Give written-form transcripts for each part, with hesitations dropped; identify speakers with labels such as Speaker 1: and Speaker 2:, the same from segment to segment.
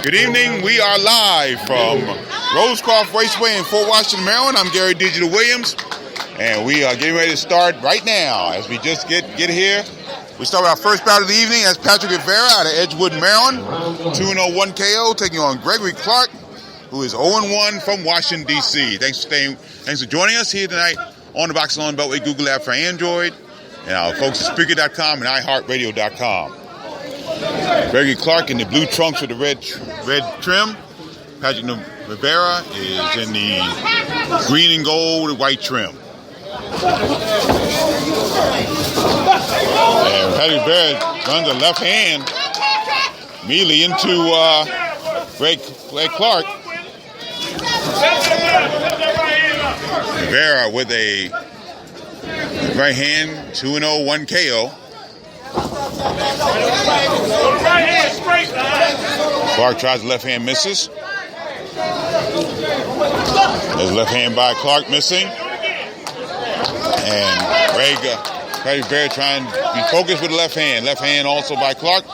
Speaker 1: Good evening. We are live from Rosecroft Raceway in Fort Washington, Maryland. I'm Gary Digital Williams, and we are getting ready to start right now. As we just get here, we start with our first bout of the evening. That's Patrick Rivera out of Edgewood, Maryland. 2-0-1 KO, taking on Gregory Clark, who is 0-1 from Washington, D.C. Thanks for joining us here tonight on the Boxing on Beltway Google app for Android, and our folks at Speaker.com and iHeartRadio.com. Gregory Clark in the blue trunks with the red trim. Patrick Rivera is in the green and gold with white trim. And Patrick Rivera runs a left hand immediately into Greg Clark. Rivera with a right hand, 2-0-1 KO. Clark tries the left hand, misses. There's left hand by Clark missing. And Patrick Rivera trying to be focused with the left hand. Left hand also by Clark.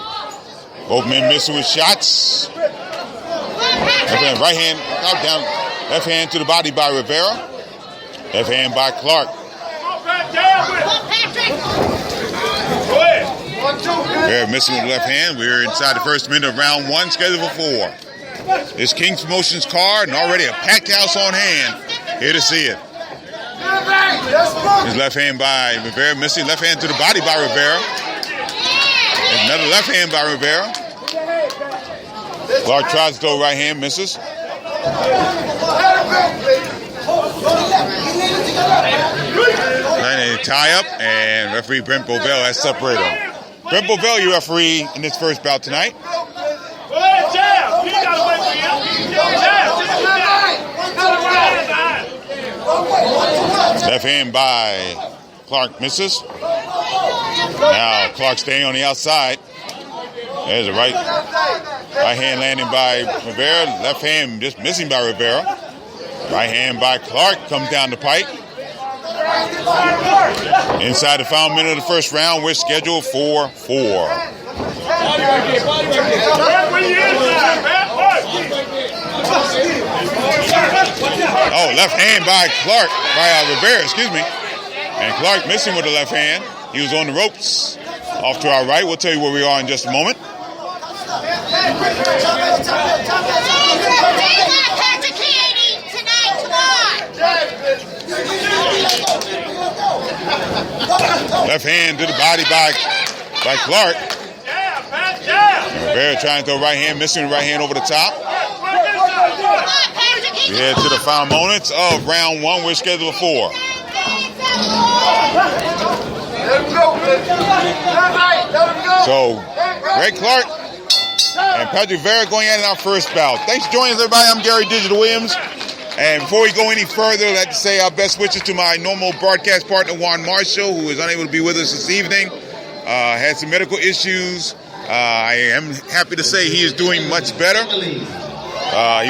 Speaker 1: Both men missing with shots. Right hand, down. Left hand to the body by Rivera. Left hand by Clark. Rivera missing with the left hand. We're inside the first minute of round one, scheduled for 4. This King's Promotions card, and already a packed house on hand. Here to see it. His left hand by Rivera, missing. Left hand to the body by Rivera. There's another left hand by Rivera. Clark tries to throw right hand, misses. And a tie up, and referee Brent Bovell has separated them. Brent Bovell, your referee in this first bout tonight. Left hand by Clark misses. Now Clark staying on the outside. There's a right hand landing by Rivera. Left hand just missing by Rivera. Right hand by Clark comes down the pike. Inside the final minute of the first round, we're scheduled for 4. Oh, left hand by Clark, by Rivera, excuse me. And Clark missing with the left hand. He was on the ropes. Off to our right. We'll tell you where we are in just a moment. Left hand to the body by Clark. Rivera trying to throw right hand, missing the right hand over the top. We head to the final moments of round one. We're scheduled for 4. So, Greg Clark and Patrick Rivera going at it in our first bout. Thanks for joining us, everybody. I'm Gary Digital Williams. And before we go any further, I'd like to say our best wishes to my normal broadcast partner, Juan Marshall, who is unable to be with us this evening. Had some medical issues. I am happy to say he is doing much better. He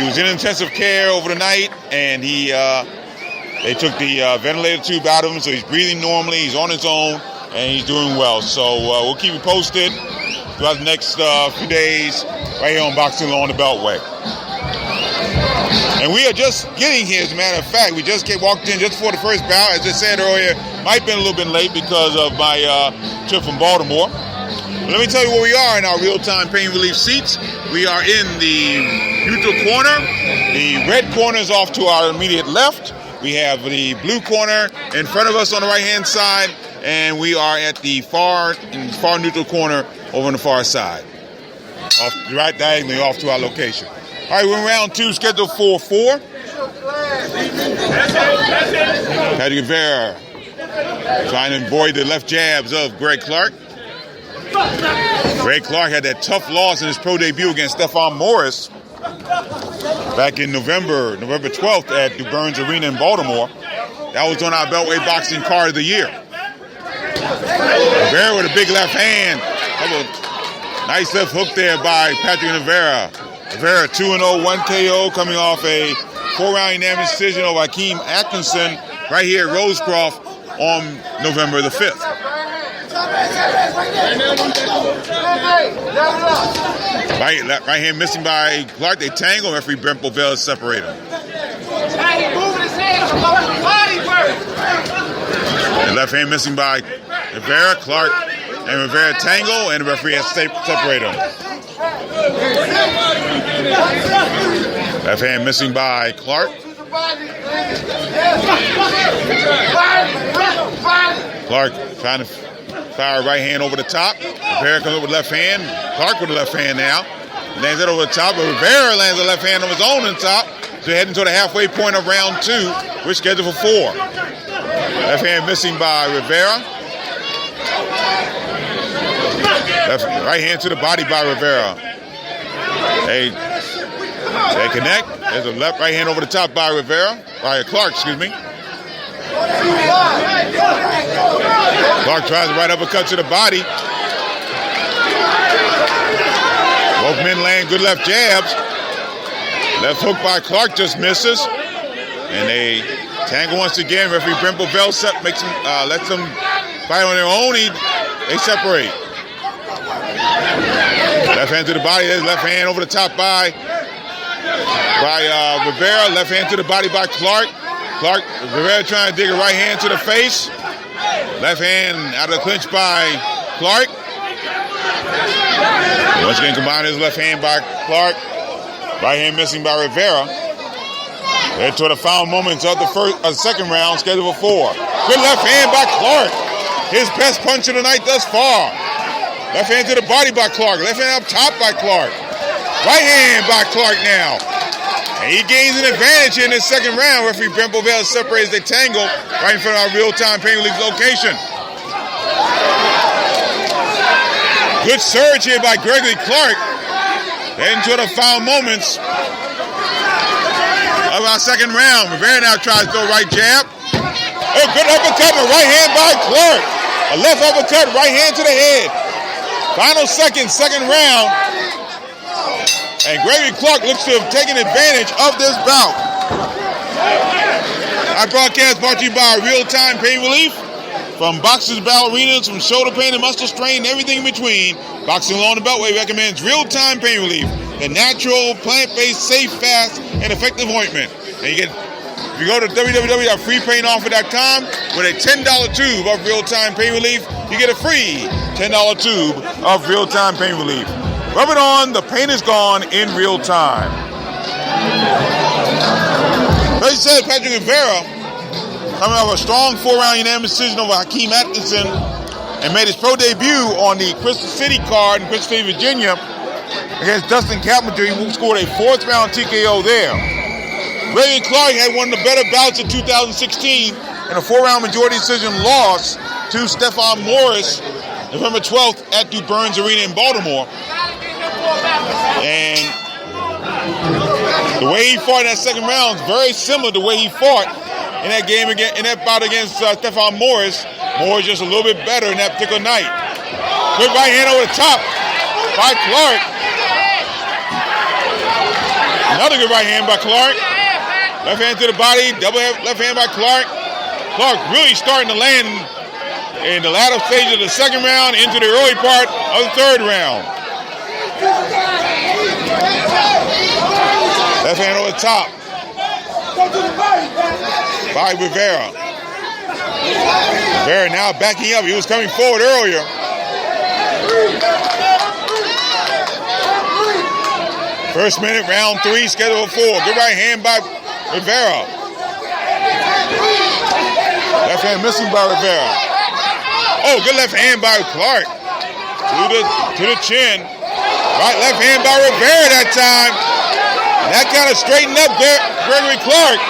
Speaker 1: was in intensive care over the night, and they took the ventilator tube out of him, so he's breathing normally. He's on his own, and he's doing well. So we'll keep you posted throughout the next few days right here on Boxing on the Beltway. And we are just getting here, as a matter of fact. We just walked in just before the first bout. As I said earlier, might have been a little bit late because of my trip from Baltimore. But let me tell you where we are in our real-time pain relief seats. We are in the neutral corner. The red corner is off to our immediate left. We have the blue corner in front of us on the right-hand side. And we are at the far neutral corner over on the far side. Right diagonally off to our location. All right, we're in round 2, scheduled for 4. Patrick Rivera trying to avoid the left jabs of Greg Clark. Greg Clark had that tough loss in his pro debut against Stephon Morris back in November 12th at the Burns Arena in Baltimore. That was on our Beltway Boxing Card of the Year. Rivera with a big left hand. Nice left hook there by Patrick Rivera. Rivera 2-0-1 KO coming off a 4-round unanimous decision over Hakeem Atkinson right here at Rosecroft on November the 5th. Right hand missing by Clark. They tangle. Referee Brent Bovell separate them. The left hand missing by Rivera. Clark and Rivera tangle, and the referee has to separate them. Left hand missing by Clark. Clark trying to fire right hand over the top. Rivera comes up with left hand. Clark with the left hand now. Lands it over the top, but Rivera lands the left hand of his own on top. So heading to the halfway point of round 2. We're scheduled for 4. Left hand missing by Rivera. Right hand to the body by Rivera. They connect. There's a right hand over the top by Clark, excuse me. Clark tries a right uppercut to the body. Both men land good left jabs. Left hook by Clark just misses. And they tangle once again. Referee Brent Bovell lets them fight on their own. They separate. Left hand to the body. There's left hand over the top by Rivera. Left hand to the body by Clark. Rivera trying to dig a right hand to the face. Left hand out of the clinch by Clark. Once again, combine his left hand by Clark. Right hand missing by Rivera. They're to the final moments of the second round, scheduled for 4. Good left hand by Clark. His best punch of the night thus far. Left hand to the body by Clark. Left hand up top by Clark. Right hand by Clark now. And he gains an advantage in this second round. Referee Brent Bovell separates the tangle right in front of our real-time Pain Relief location. Good surge here by Gregory Clark. Heading to the final moments of our second round. Rivera now tries to throw right jab. Oh, good uppercut and a right hand by Clark. A left uppercut, right hand to the head. Final second round. And Gregory Clark looks to have taken advantage of this bout. Our broadcast brought to you by Real-Time Pain Relief. From boxers, ballerinas, from shoulder pain and muscle strain, and everything in between, Boxing Along the Beltway recommends Real-Time Pain Relief, the natural, plant-based, safe, fast, and effective ointment. And if you go to www.freepainoffer.com with a $10 tube of Real-Time Pain Relief, you get a free $10 tube of Real-Time Pain Relief. Rub it on, the pain is gone in real time. As you said, Patrick Rivera, coming off a strong 4-round unanimous decision over Hakeem Atkinson, and made his pro debut on the Crystal City card in Crystal City, Virginia, against Dustin Carpenter. He scored a 4th-round TKO there. Gregory Clark had one of the better bouts of 2016 in a 4-round majority decision loss to Stephon Morris, November 12th at Du Burns Arena in Baltimore. And the way he fought in that second round is very similar to the way he fought in that game in that bout against Stephon Morris. Morris just a little bit better in that particular night. Good right hand over the top by Clark. Another good right hand by Clark. Left hand to the body, double left hand by Clark. Clark really starting to land in the latter stage of the second round into the early part of the third round. Left hand over the top by Rivera. Rivera now backing up. He was coming forward earlier. First minute, round 3, scheduled for 4. Good right hand by Rivera. Left hand missing by Rivera. Oh, good left hand by Clark. To the chin. Right left hand by Rivera that time. That kind of straightened up Gregory Clark.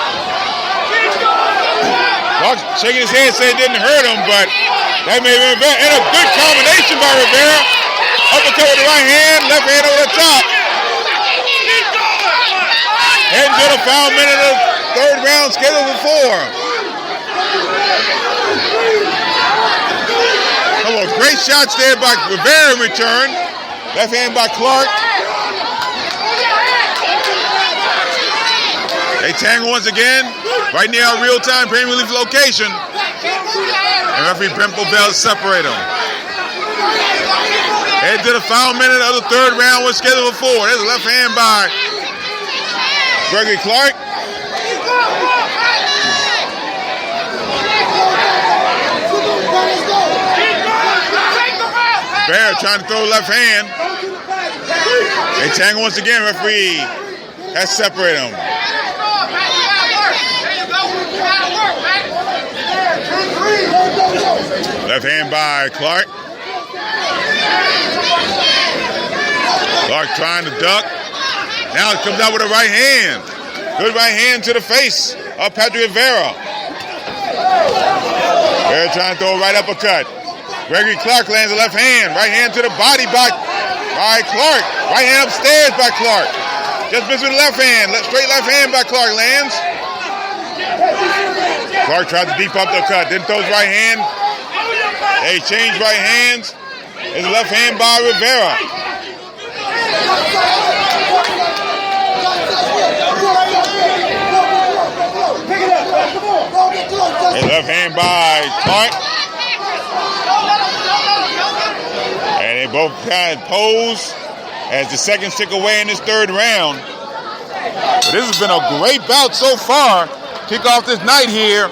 Speaker 1: Clark shaking his head, saying it didn't hurt him, but that may have been Rivera. And a good combination by Rivera. Uppercut with the right hand, left hand over the top. Heading to the final minute of the third round, scheduled for 4. Couple of great shots there by Rivera in return. Left hand by Clark. They tangle once again, right near our real-time pain relief location. And referee Brent Bovell separate them. Head to the final minute of the third round. We're scheduled for 4. There's a left hand by Gregory Clark. Bear trying to throw left hand. They tangle once again. Referee has separated them. Left hand by Clark. Clark trying to duck. Now it comes out with a right hand. Good right hand to the face of Patrick Rivera. Bear trying to throw a right uppercut. Gregory Clark lands a left hand. Right hand to the body by Clark. Right hand upstairs by Clark. Just missed with the left hand. Straight left hand by Clark lands. Clark tried to deep uppercut. Then throws right hand. They change right hands. There's a left hand by Rivera. There's a left hand by Clark. And they both kind of pose as the seconds tick away in this third round. But this has been a great bout so far. Kick off this night here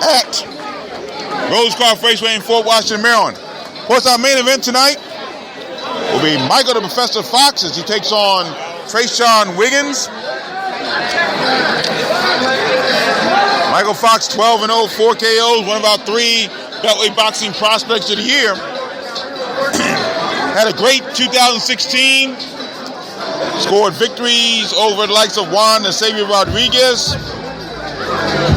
Speaker 1: at Rosecroft Raceway in Fort Washington, Maryland. Of course, our main event tonight will be Michael the Professor Fox as he takes on Trayshawn Wiggins. Michael Fox, 12-0, 4 KOs, one of our 3 beltweight boxing prospects of the year. Had a great 2016. Scored victories over the likes of Juan and Xavier Rodriguez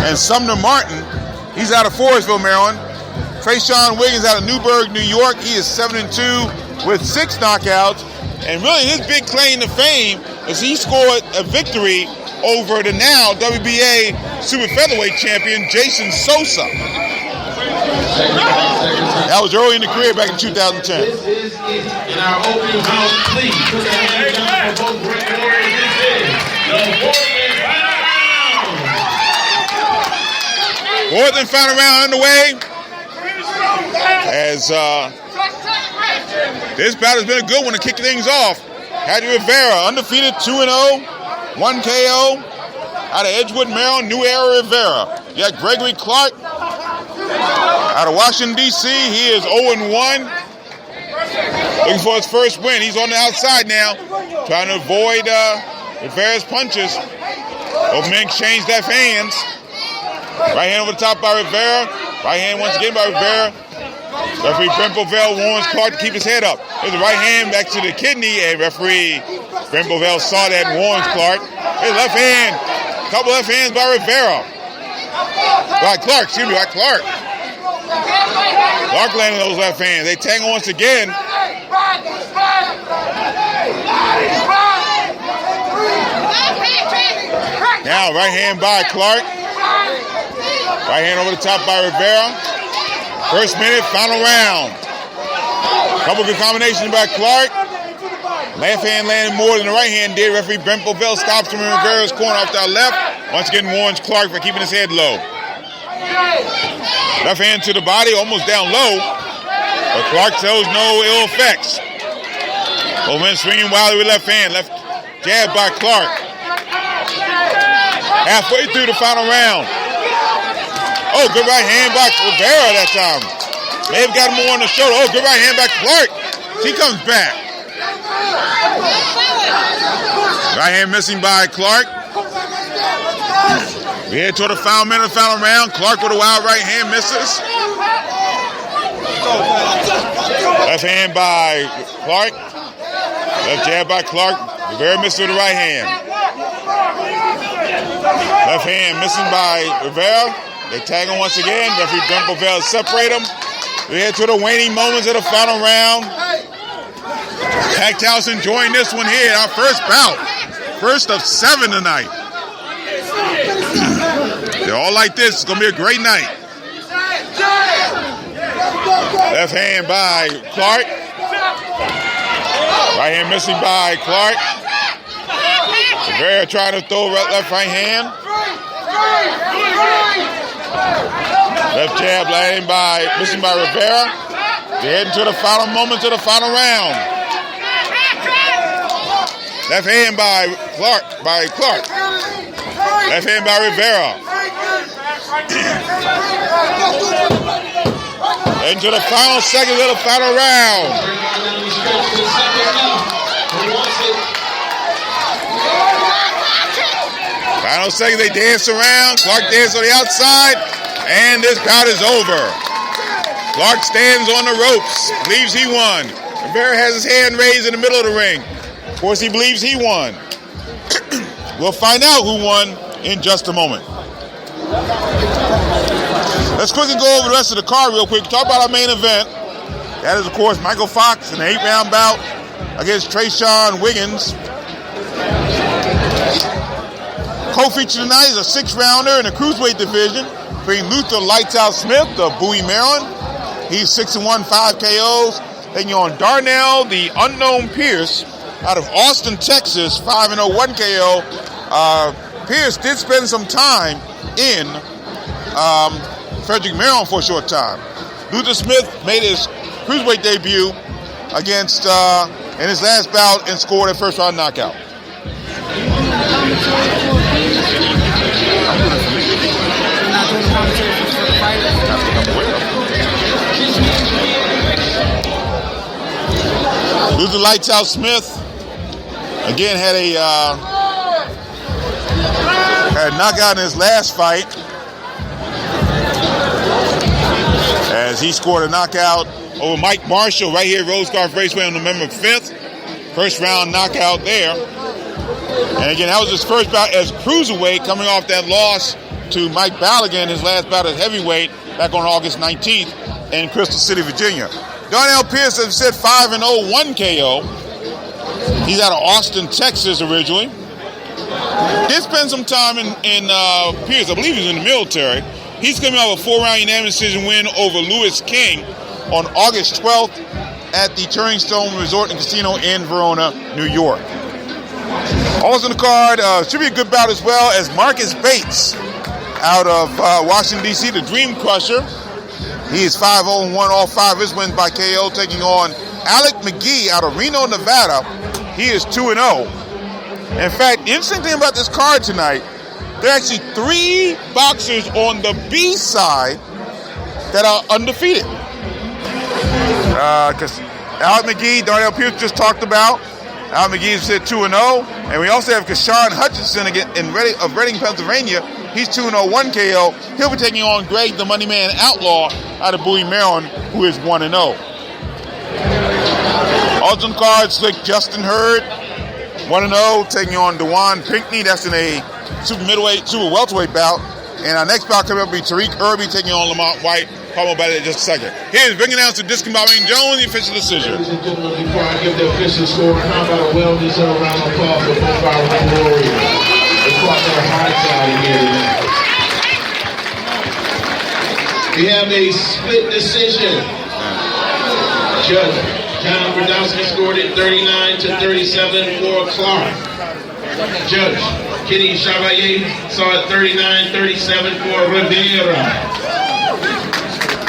Speaker 1: and Sumner Martin. He's out of Forestville, Maryland. Trayshawn Wiggins out of Newburgh, New York. He is 7-2 with 6 knockouts. And really his big claim to fame is he scored a victory over the now WBA Super Featherweight champion Jason Sosa. That was early in the career back in 2010.
Speaker 2: This is it in our opening round, please. Put that hand down for both great warriors. This is the
Speaker 1: Fourth and final round underway. As this bout has been a good one to kick things off. Patrick Rivera, undefeated, 2-0, 1 KO. Out of Edgewood, Maryland, New Era Rivera. You got Gregory Clark out of Washington, D.C. He is 0-1. Looking for his first win. He's on the outside now, trying to avoid Rivera's punches. Both men exchange left hands. Right hand over the top by Rivera. Right hand once again by Rivera. Referee Brent Bovell warns Clark to keep his head up. There's a right hand back to the kidney, and referee Brent Bovell saw that and warns Clark. There's left hand. Couple left hands by Rivera. By Clark. Clark landing those left hands. They tangle once again. Now right hand by Clark. Right hand over the top by Rivera. First minute, final round. Couple good combinations by Clark. Left hand landed more than the right hand did. Referee Brent Bovell stops him in Rivera's corner off to our left. Once again warns Clark for keeping his head low. Left hand to the body, almost down low. But Clark shows no ill effects. Both men swinging wildly with left hand. Left jab by Clark. Halfway through the final round. Oh, good right hand by Rivera that time. May have got him more on the shoulder. Oh, good right hand by Clark. He comes back. Right hand missing by Clark. We head toward the final minute of the final round. Clark with a wild right hand misses. Left hand by Clark. Left jab by Clark. Rivera misses with the right hand. Left hand missing by Rivera. They tag him once again. Referee Brent Bovell separate them. We head to the waning moments of the final round. Packed house enjoying this one here. Our first bout. First of 7 tonight. They're all like this. It's going to be a great night. Left hand by Clark. Right hand missing by Clark. Rivera trying to throw left right hand. Left jab missing by Rivera. They're heading to the final moments of the final round. Left hand by Clark. Left hand by Rivera. Into the final seconds of the final round. Final second, they dance around. Clark dances on the outside, and this bout is over. Clark stands on the ropes, believes he won. Rivera has his hand raised in the middle of the ring. Of course, he believes he won. We'll find out who won in just a moment. Let's quickly go over the rest of the card real quick. Talk about our main event. That is, of course, Michael Fox in an 8-round bout against Trayshawn Wiggins. Co-featured tonight is a 6-rounder in the cruiserweight division between Luther Lights Out Smith of Bowie, Maryland. He's 6-1, 5 KOs. Taking on Darnell, the Unknown Pierce, out of Austin, Texas, 5-0, 1 KO. Pierce did spend some time in Frederick, Maryland for a short time. Luther Smith made his cruiserweight debut against in his last bout and scored a first-round knockout. Luther Lights Out Smith again had a knockout in his last fight, as he scored a knockout over Mike Marshall right here at Rosecroft Raceway on November 5th. First round knockout there. And again, that was his first bout as cruiserweight, coming off that loss to Mike Ballaghan, his last bout as heavyweight back on August 19th in Crystal City, Virginia. Darnell Pierce, as I said, 5-0, 1 KO. He's out of Austin, Texas originally. Did spend some time in Pierce. I believe he's in the military. He's coming off a 4-round unanimous decision win over Lewis King on August 12th at the Turning-Stone Resort and Casino in Verona, New York. Also in the card, should be a good bout as well, as Marcus Bates out of Washington, D.C., the Dream Crusher. He is 5-0-1, all 5 of his wins by KO, taking on Alec McGee out of Reno, Nevada. He is 2-0. In fact, the interesting thing about this card tonight, there are actually 3 boxers on the B side that are undefeated. Because Alec McGee, Darnell Pierce just talked about. Alec McGee said 2-0. And we also have Kashawn Hutchinson again of Reading, Pennsylvania. He's 2-0, 1 KO. He'll be taking on Greg the Money Man Outlaw out of Bowie, Maryland, who is 1-0. Also on the card, Slick Justin Hurd, 1-0, taking on Dewan Pinckney. That's in a super welterweight bout. And our next bout coming up will be Tariq Irby taking on Lamont White. Talk about it in just a second. Here's ring announcer discombobulating Jones, the official decision.
Speaker 2: Ladies and gentlemen, before I give the official score, how about a well-deserved round of applause for both our ring warriors? They fought their hearts out in here tonight. We have a split decision. Judge John Brodowski scored it 39-37 for Clark. Judge Kenny Chevalier saw it 39-37 for Rivera.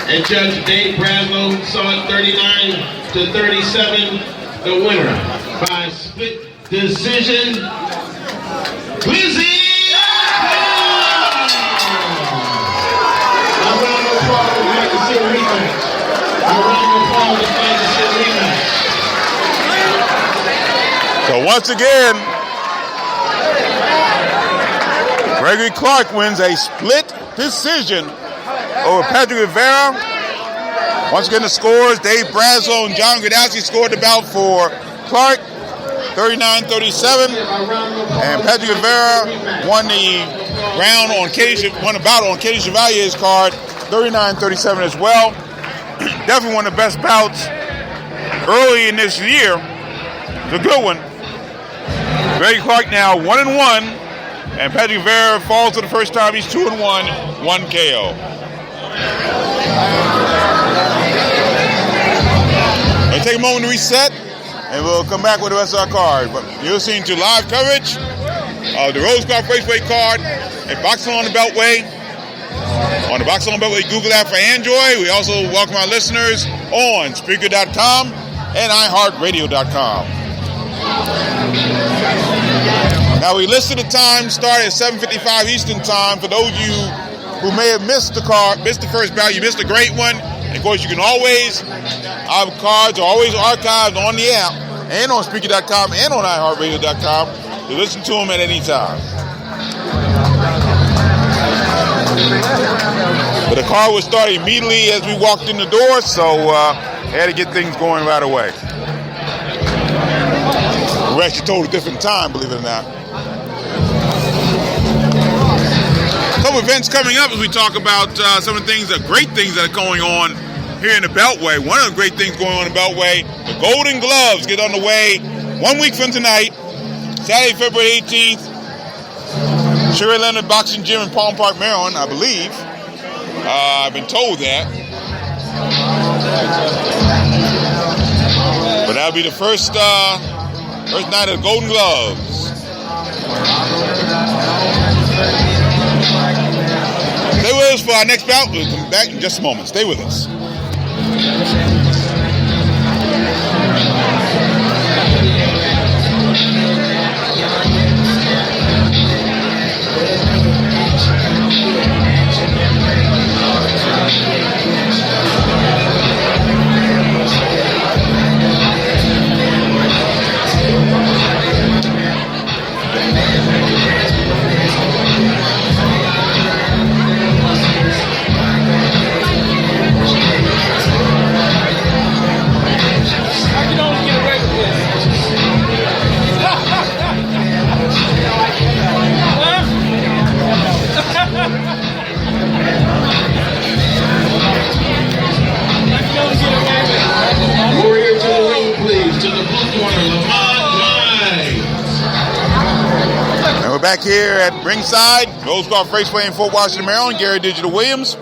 Speaker 2: And Judge Dave Braslow saw it 39-37, the winner by split decision, Lizzie. A round of applause would like to see a rematch. A round of applause would like to see a rematch.
Speaker 1: So once again, Gregory Clark wins a split decision over Patrick Rivera. Once again, the scores, Dave Brazzo and John Gradowski scored the bout for Clark, 39-37. And Patrick Rivera won the bout on Katie Chevalier's card, 39-37 as well. Definitely one of the best bouts early in this year. It's a good one. Gregory Clark now 1-1. And Patrick Rivera falls for the first time. He's 2-1, 1 KO. We'll take a moment to reset, and we'll come back with the rest of our card. But you're listening to live coverage of the Rosecroft Raceway card at Boxing on the Beltway. On the Boxing on the Beltway Google app for Android. We also welcome our listeners on Spreaker.com and iHeartRadio.com. Now we listed the time, started at 7:55 Eastern Time. For those of you who may have missed the first bout, you missed a great one. And of course, you can always, our cards are always archived on the app and on Spreaker.com and on iHeartRadio.com to listen to them at any time. But the card was started immediately as we walked in the door, so had to get things going right away. We're actually told a different time, believe it or not. A couple events coming up as we talk about some of the things, the great things that are going on here in the Beltway. One of the great things going on in the Beltway, the Golden Gloves get on the way 1 week from tonight, Saturday, February 18th, Sherry Leonard Boxing Gym in Palm Park, Maryland, I believe. I've been told that. But that'll be the first night of the Golden Gloves. Stay with us for our next bout. We'll come back in just a moment. Stay with us.
Speaker 2: Warrior to the ring, please. To the blue corner, Lamont Grimes.
Speaker 1: And we're back here at ringside, Rosecroft Raceway in Fort Washington, Maryland. Gary Digital Williams.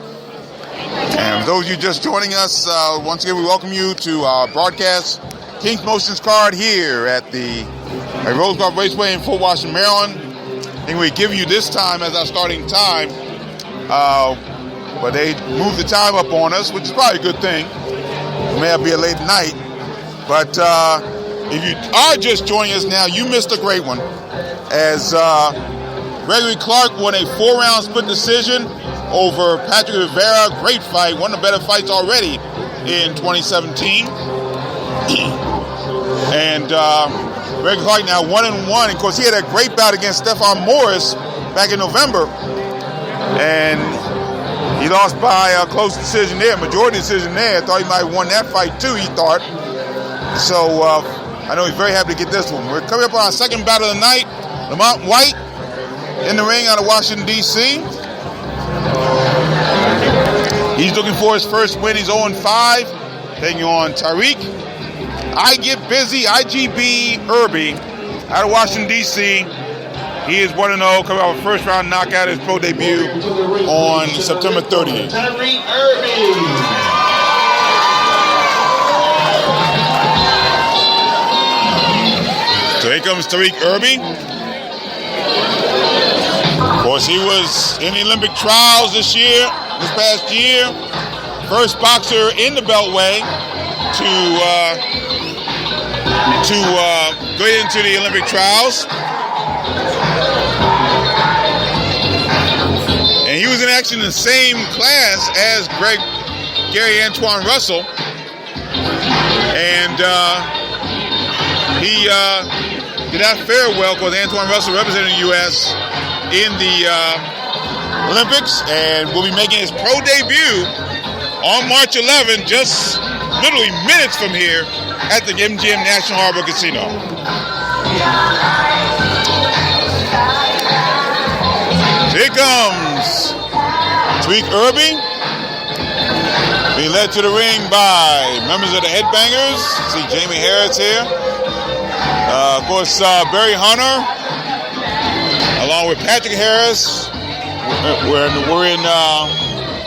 Speaker 1: And for those of you just joining us, once again, we welcome you to our broadcast King's Motions card here at Rosecroft Raceway in Fort Washington, Maryland. I think we give you this time as our starting time, but they moved the time up on us, which is probably a good thing. It may be a late night, but if you are just joining us now, you missed a great one. As Gregory Clark won a 4-round split decision over Patrick Rivera. Great fight, one of the better fights already in 2017. And Gregory Clark now 1-1. Of course, he had a great bout against Stephon Morris back in November, and he lost by a close decision there, majority decision there. Thought he might have won that fight too, he thought. So I know he's very happy to get this one. We're coming up on our second bout of the night. Lamont White in the ring out of Washington, D.C. He's looking for his first win. He's 0-5, taking on Tariq I Get Busy, IGB Irby out of Washington, D.C. He is 1-0, coming off a first-round knockout, his pro debut on September 30th.
Speaker 2: Tariq Irby.
Speaker 1: So here comes Tariq Irby. Of course, he was in the Olympic trials this past year. First boxer in the Beltway to go into the Olympic trials. And he was in action in the same class as Gary Antoine Russell. And he did not fare well because Antoine Russell represented the U.S. in the Olympics and will be making his pro debut on March 11, just literally minutes from here at the MGM National Harbor Casino. Here comes Tariq Irby, being led to the ring by members of the Headbangers. See Jamie Harris here. Of course, Barry Hunter, along with Patrick Harris.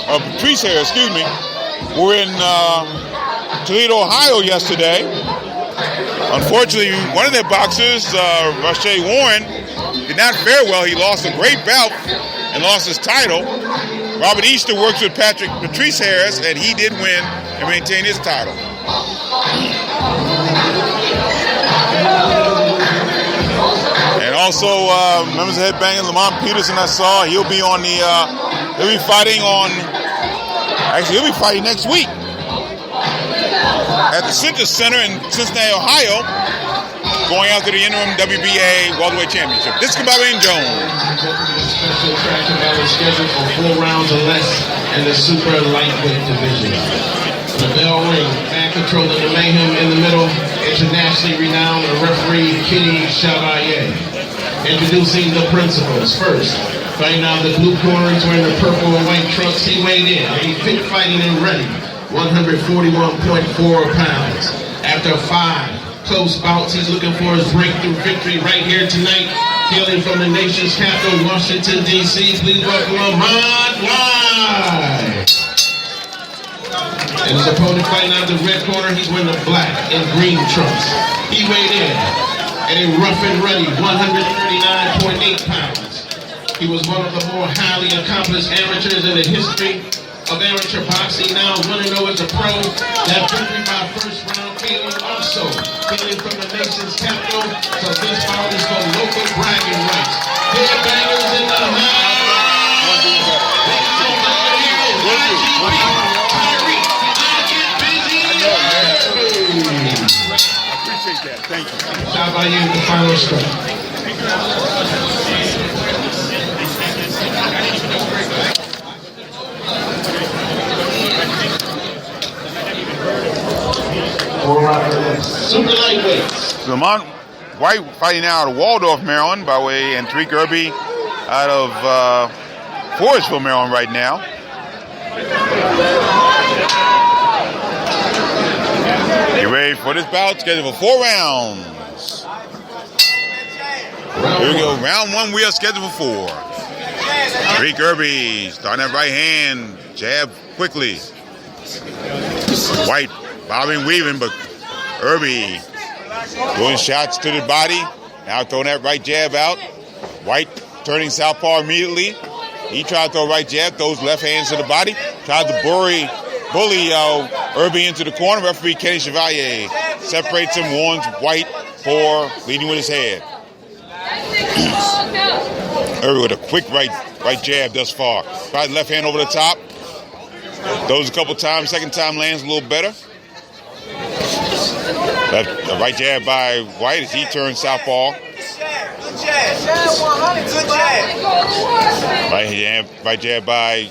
Speaker 1: Patrice Harris, excuse me. We're in Toledo, Ohio yesterday. Unfortunately, one of their boxers, Rashay Warren, did not fare well. He lost a great bout and lost his title. Robert Easter works with Patrice Harris, and he did win and maintain his title. And also, members of Headbanging, Lamont Peterson, I saw, he'll be on the, he'll be fighting next week at the Citrus Center in Cincinnati, Ohio, going after the interim WBA Welterweight Championship. This is Bobby and Jones.
Speaker 2: Special traction battle scheduled for 4 rounds or less in the super lightweight division. The bell ring, man controlling the mayhem in the middle, internationally renowned referee Kenny Chevalier. Introducing the principals. First, fighting out the blue corner, he's wearing the purple and white trunks. He weighed in, he's fit, fighting and ready, 141.4 pounds. After 5 close bouts, he's looking for his breakthrough victory right here tonight. Hailing from the nation's capital, Washington, D.C., please welcome Ahmad Wide. And his opponent fighting out the red corner, he's wearing the black and green trunks. He weighed in at a rough and ready 139.8 pounds. He was one of the more highly accomplished amateurs in the history of amateur boxing, now 1-0 as a pro. That victory by first round KO, also hailing from the nation's capital. So this bout is for local bragging rights. Headbangers in the house.
Speaker 1: I appreciate that. Thank you.
Speaker 2: How about you, the final strike? Super lightweights.
Speaker 1: Lamont White fighting now out of Waldorf, Maryland, by way, and Tariq Irby out of Forestville, Maryland, right now. Get ready for this bout, scheduled for 4 rounds. Here we go, round 1, we are scheduled for 4. Tariq Irby starting that right hand, jab quickly. White bobbing, weaving, but Irby doing shots to the body. Now throwing that right jab out. White turning southpaw immediately. He tried to throw a right jab, throws left hands to the body. Tried to bully Irby into the corner. Referee Kenny Chevalier separates him, warns White for leading with his head. Irby with a quick right jab thus far. Tried left hand over the top. Throws a couple times. Second time lands a little better. A right jab by White as he turns southpaw. Right jab by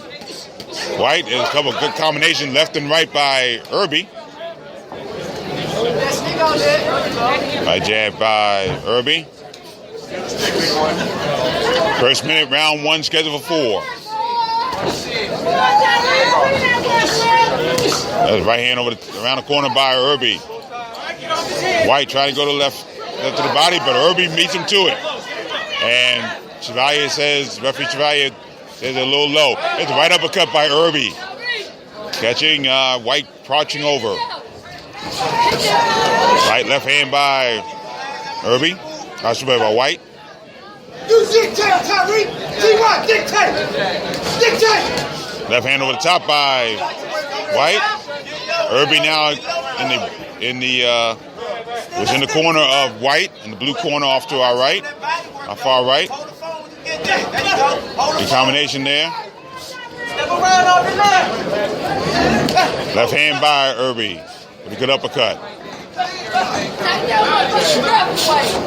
Speaker 1: White. There's a couple of good combinations left and right by Irby. Right jab by Irby. First minute, round 1, scheduled for 4. That's right hand around the corner by Irby. White trying to go to left to the body, but Irby meets him to it. And Chevalier says, referee Chevalier says a little low. It's a right uppercut by Irby. Catching White crouching over. Right left hand by Irby. By White.
Speaker 3: You dictate, Tariq. T1, dictate. Dictate.
Speaker 1: Left hand over the top by White. Irby now was in the corner of White, in the blue corner off to our right, our far right. The combination there. Left hand by Irby with a good uppercut.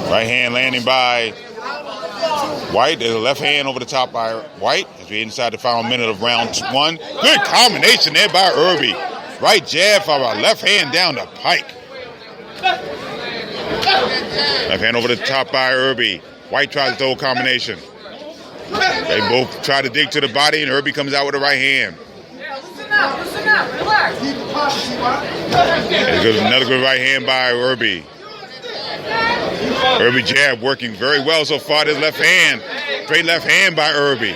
Speaker 1: Right hand landing by White. There's a left hand over the top by White as we inside the final minute of round 1. Good combination there by Irby. Right jab for a left hand down the pike. Left hand over the top by Irby. White tries to throw a combination. They both try to dig to the body, and Irby comes out with a right hand.
Speaker 3: Listen up, relax.
Speaker 1: Another good right hand by Irby. Irby jab working very well so far. This left hand, straight left hand by Irby.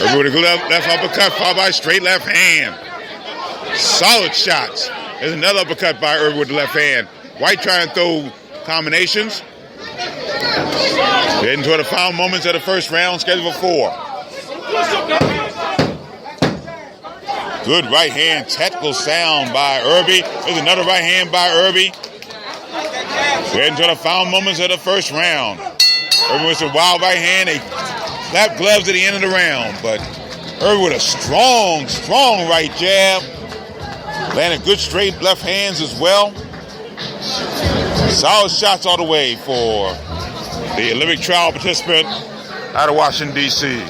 Speaker 1: Irby with a good left uppercut followed by straight left hand. Solid shots. There's another uppercut by Irby with the left hand. White trying to throw combinations. Heading toward the final moments of the first round, scheduled for 4. Good right hand tactical sound by Irby. There's another right hand by Irby. We're into the final moments of the first round. Irby with a wild right hand. They slap gloves at the end of the round, but Irby with a strong right jab. Landed good straight left hands as well. Solid shots all the way for the Olympic trial participant out of Washington, D.C.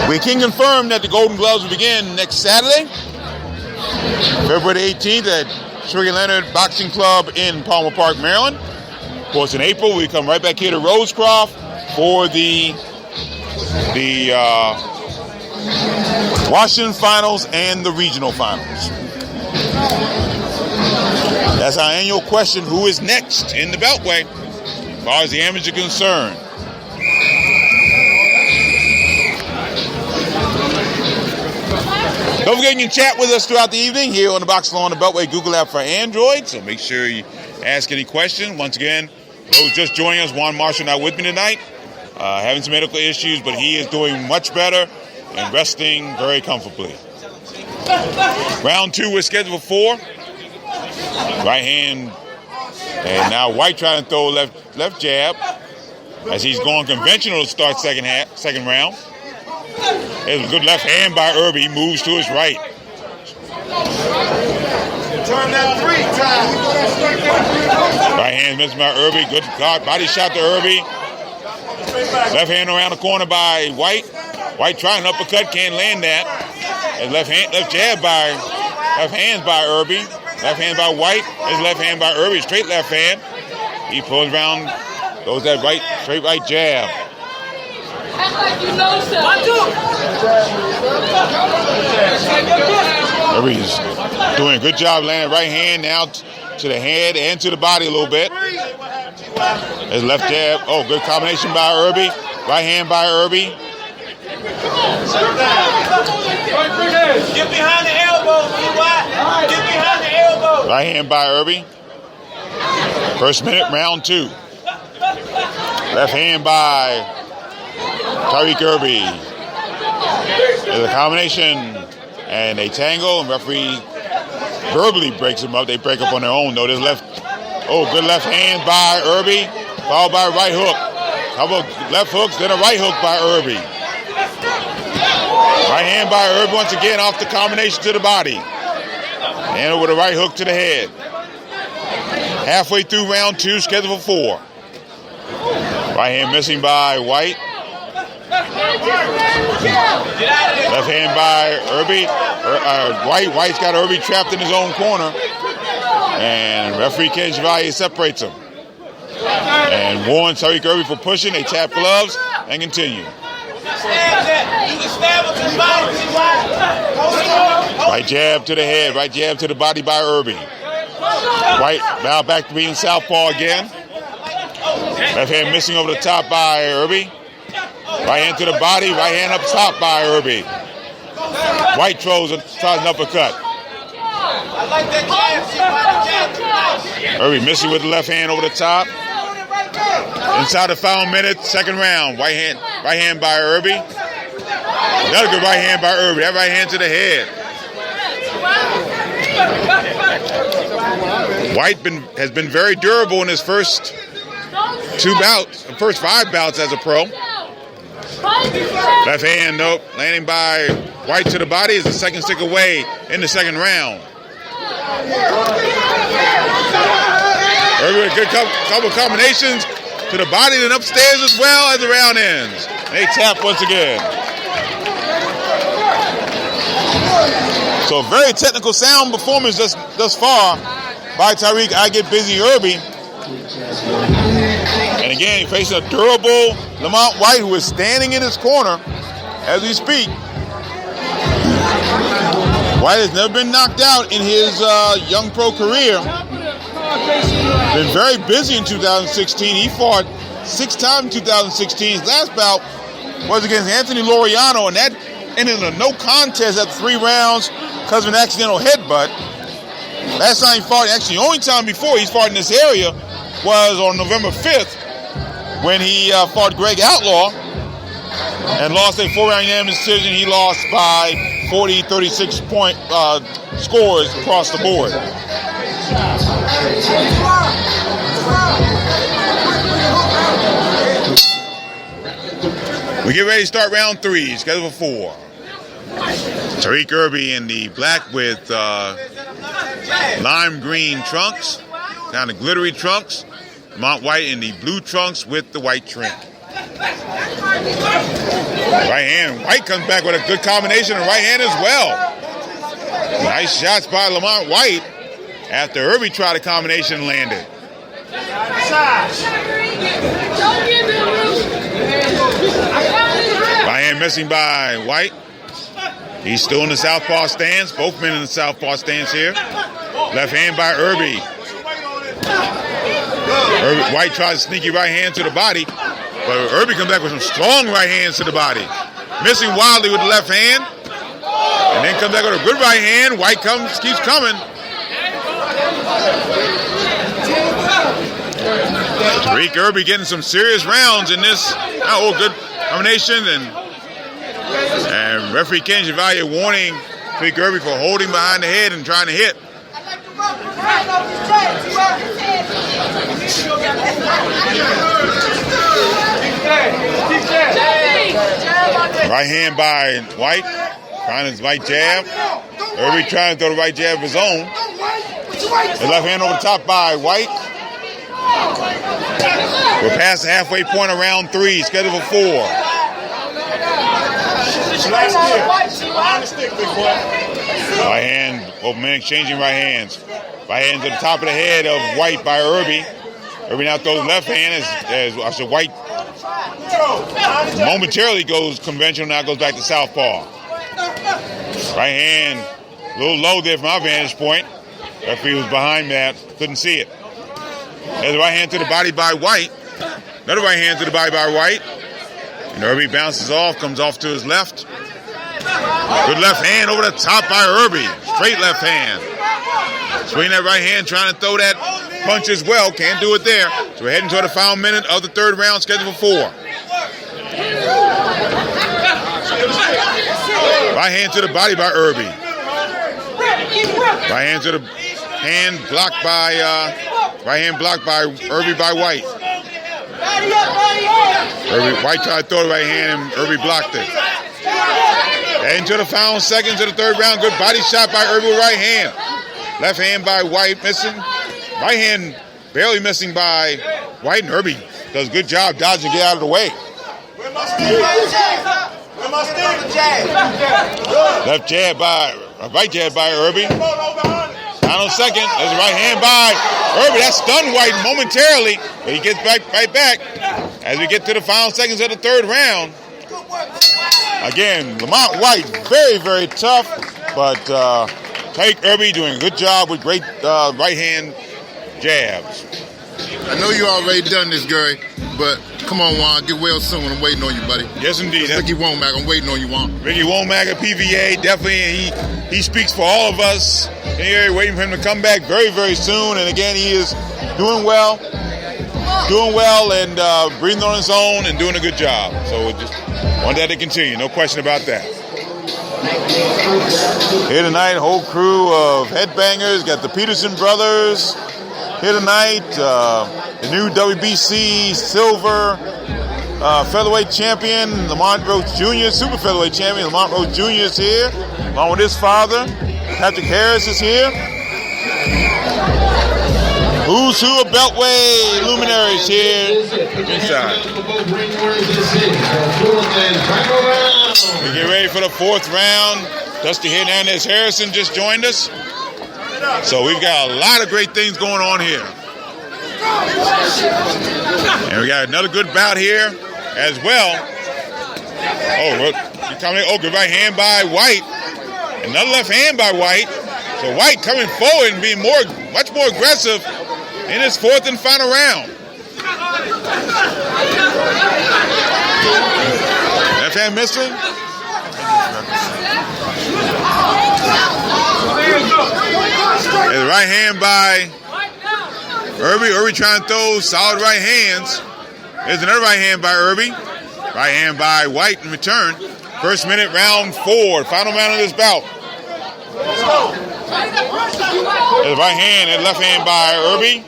Speaker 1: We can confirm that the Golden Gloves will begin next Saturday, February 18th at Sugar Leonard Boxing Club in Palmer Park, Maryland. Of course, in April, we come right back here to Rosecroft for the Washington Finals and the Regional Finals. That's our annual question, who is next in the Beltway, as far as the amateurs are concerned. Don't forget you can chat with us throughout the evening here on the Box Law on the Beltway Google app for Android, so make sure you ask any question. Once again, those just joining us, Juan Marshall not with me tonight, having some medical issues, but he is doing much better and resting very comfortably. Round 2 we're scheduled for 4. Right hand, and now White trying to throw left jab as he's going conventional to start second round. There's a good left hand by Irby. He moves to his right.
Speaker 3: Turn that 3 times.
Speaker 1: Right hand missed by Irby. Good body shot to Irby. Left hand around the corner by White. White trying an uppercut, can't land that. And left hands by Irby. Left hand by White. His left hand by Irby. Straight left hand. He pulls around, goes that straight right jab.
Speaker 3: Act like you know something.
Speaker 1: Irby's doing a good job landing right hand now to the head and to the body a little bit. His left jab. Oh, good combination by Irby. Right hand by Irby.
Speaker 3: Get behind the elbow, Get behind the elbow.
Speaker 1: Right hand by Irby. First minute, round 2. Left hand by Tariq Irby. There's a combination, and they tangle, and referee verbally breaks them up. They break up on their own, though. There's good left hand by Irby, followed by a right hook. Couple of left hooks, then a right hook by Irby. Right hand by Irby once again off the combination to the body. And with a right hook to the head. Halfway through round 2, scheduled for 4. Right hand missing by White. Left hand by Irby. White's got Irby trapped in his own corner. And referee Ken Chevalier separates him. And warns Tariq Irby for pushing. They tap gloves and continue. Right jab to the head. Right jab to the body by Irby. White now back to being southpaw again. Left hand missing over the top by Irby. Right hand to the body. Right hand up top by Irby. White tries an uppercut. Irby missing with the left hand over the top. Inside the final minute, second round. Right hand by Irby. Another good right hand by Irby. That right hand to the head. White has been very durable in his first 5 bouts as a pro. Left hand, nope. Landing by White to the body is the second stick away in the second round. Irby with a good couple combinations to the body and upstairs as well as the round ends. They tap once again. So very technical sound performance thus far by Tariq I Get Busy Irby. And again, facing a durable Lamont White who is standing in his corner as we speak. White has never been knocked out in his young pro career. Been very busy in 2016. He fought 6 times in 2016. His last bout was against Anthony Laureano, and that ended in a no contest after 3 rounds because of an accidental headbutt. Last time he fought, actually the only time before he's fought in this area was on November 5th when he fought Greg Outlaw. and lost a 4-round unanimous decision. He lost by 36 point scores across the board. We get ready to start round 3, scheduled for 4. Tariq Irby in the black with lime green trunks, kind of glittery trunks. Lamont White in the blue trunks with the white trim. Right hand, White comes back with a good combination of right hand as well. Nice shots by Lamont White after Irby tried a combination and landed. Right hand missing by White. He's still in the southpaw stance. Both men in the southpaw stance here. Left hand by Irby. White tries a sneaky right hand to the body, but Irby comes back with some strong right hands to the body. Missing wildly with the left hand, and then comes back with a good right hand. White keeps coming. Tariq Irby getting some serious rounds in this. Good combination, and referee Ken Chevalier warning Tariq Irby for holding behind the head and trying to hit. Right hand by White, trying his right jab. Irby trying to throw the right jab of his own. The left hand over the top by White. We're past the halfway point of round 3, scheduled for 4. Right hand, both men exchanging right hands. Right hand to the top of the head of White by Irby. Irby now throws left hand as White momentarily goes conventional, now goes back to southpaw. Right hand, a little low there from our vantage point. Referee was behind that, couldn't see it. There's a right hand to the body by White. Another right hand to the body by White. And Irby bounces off, comes off to his left. Good left hand over the top by Irby. Straight left hand. Swinging that right hand, trying to throw that punch as well. Can't do it there. So we're heading toward the final minute of the 3rd round, scheduled for 4. Right hand to the body by Irby. Right hand to the hand blocked by Irby by White. White tried to throw the right hand and Irby blocked it. And to the final seconds of the 3rd round, good body shot by Irby with right hand. Left hand by White missing. Right hand barely missing by White, and Irby does a good job dodging to get out of the way. Left jab by, right jab by Irby. Final second, there's a right hand by Irby. That stunned White momentarily, but he gets right back as we get to the final seconds of the 3rd round. Again, Lamont White, very, very tough, but Tariq Irby doing a good job with great right hand jabs.
Speaker 4: I know you already done this, Gary, but come on, Juan, get well soon. I'm waiting on you, buddy.
Speaker 1: Yes, indeed.
Speaker 4: Ricky Womack, I'm waiting on you, Juan.
Speaker 1: Ricky Womack at PVA, definitely, he speaks for all of us. Here, waiting for him to come back very, very soon. And again, he is doing well and breathing on his own and doing a good job. So we just want that to continue, no question about that. Here tonight, whole crew of headbangers. Got the Peterson brothers here tonight. The new WBC silver featherweight champion, Lamont Roach Jr., super featherweight champion. Lamont Roach Jr. is here, along with his father. Patrick Harris is here. Who's who of Beltway luminaries here inside. We get ready for the 4th round. Dusty Hernandez Harrison just joined us. So we've got a lot of great things going on here. And we got another good bout here as well. Good right hand by White. Another left hand by White. So White coming forward and being much more aggressive in his 4th and final round. Left hand missing. There's a right hand by Irby. Irby trying to throw solid right hands. There's another right hand by Irby. Right hand by White in return. First minute, round 4. Final round of this bout. There's right hand and left hand by Irby.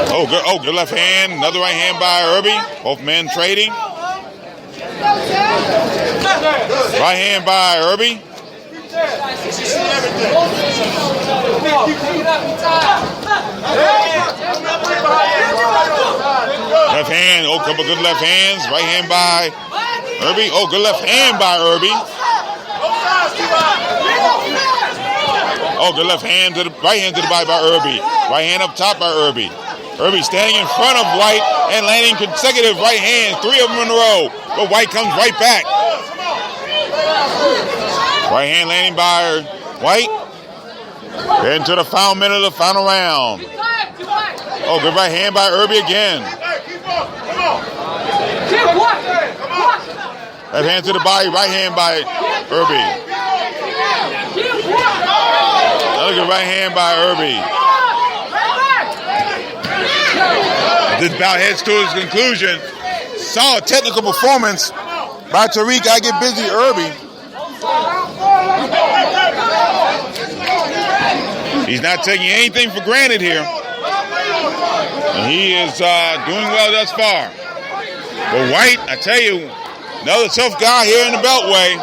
Speaker 1: Oh, good left hand. Another right hand by Irby. Both men trading. Right hand by Irby. Left hand. Oh, couple good left hands. Right hand by Irby. Oh, good left hand by Irby. Oh, good left hand to the right hand to the body by Irby. Right hand up top by Irby. Irby standing in front of White and landing consecutive right hands, 3 of them in a row. But White comes right back. Right hand landing by White. Into the final minute of the final round. Oh, good right hand by Irby again. Left hand to the body, right hand by Irby. Another good right hand by Irby. This bout heads to its conclusion. Solid technical performance by Tariq. I get busy Irby. He's not taking anything for granted here. And he is doing well thus far. But White, I tell you, another tough guy here in the Beltway.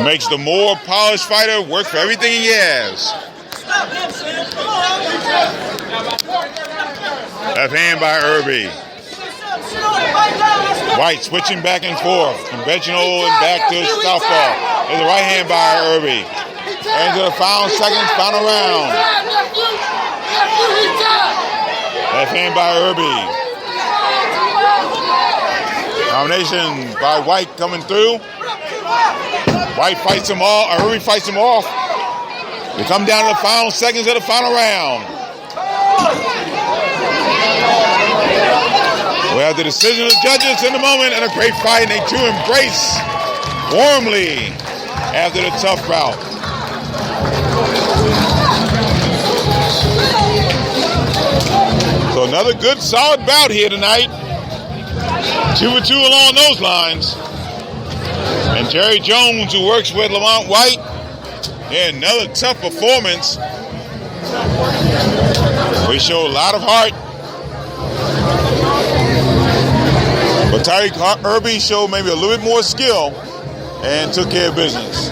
Speaker 1: It makes the more polished fighter work for everything he has. Left hand by Irby. White switching back and forth. Conventional and back to southpaw. There's a right hand by Irby. Into the final seconds, final round. Left hand by Irby. Combination by White coming through. White fights him off. Irby fights him off. We come down to the final seconds of the final round. We have the decision of the judges in a moment, and a great fight, and they two embrace warmly after the tough bout. So another good, solid bout here tonight. 2 for 2 along those lines. And Terry Jones, who works with Lamont White, yeah, another tough performance. We show a lot of heart. But Tariq Irby showed maybe a little bit more skill and took care of business.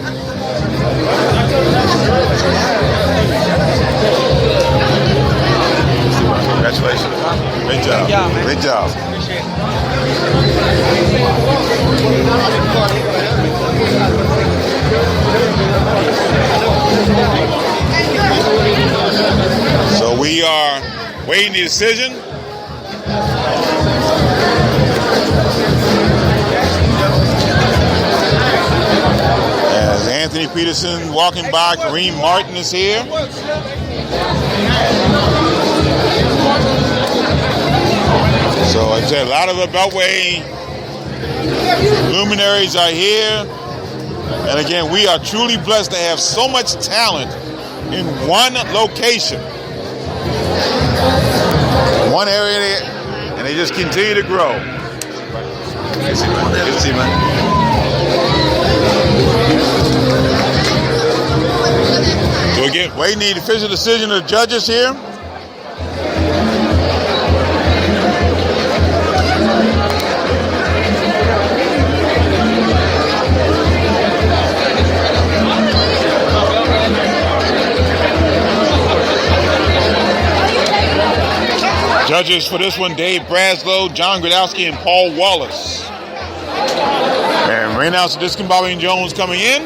Speaker 1: Congratulations. Great job. Great job. So we are waiting the decision. As Anthony Peterson walking by, Kareem Martin is here. So I said a lot of the Beltway luminaries are here. And again, we are truly blessed to have so much talent in one location. One area, and they just continue to grow. Good to see you, man. So again, waiting the official decision of the judges here. Judges for this one, Dave Braslow, John Gradowski, and Paul Wallace. And ring announcer Discombobby Jones coming in.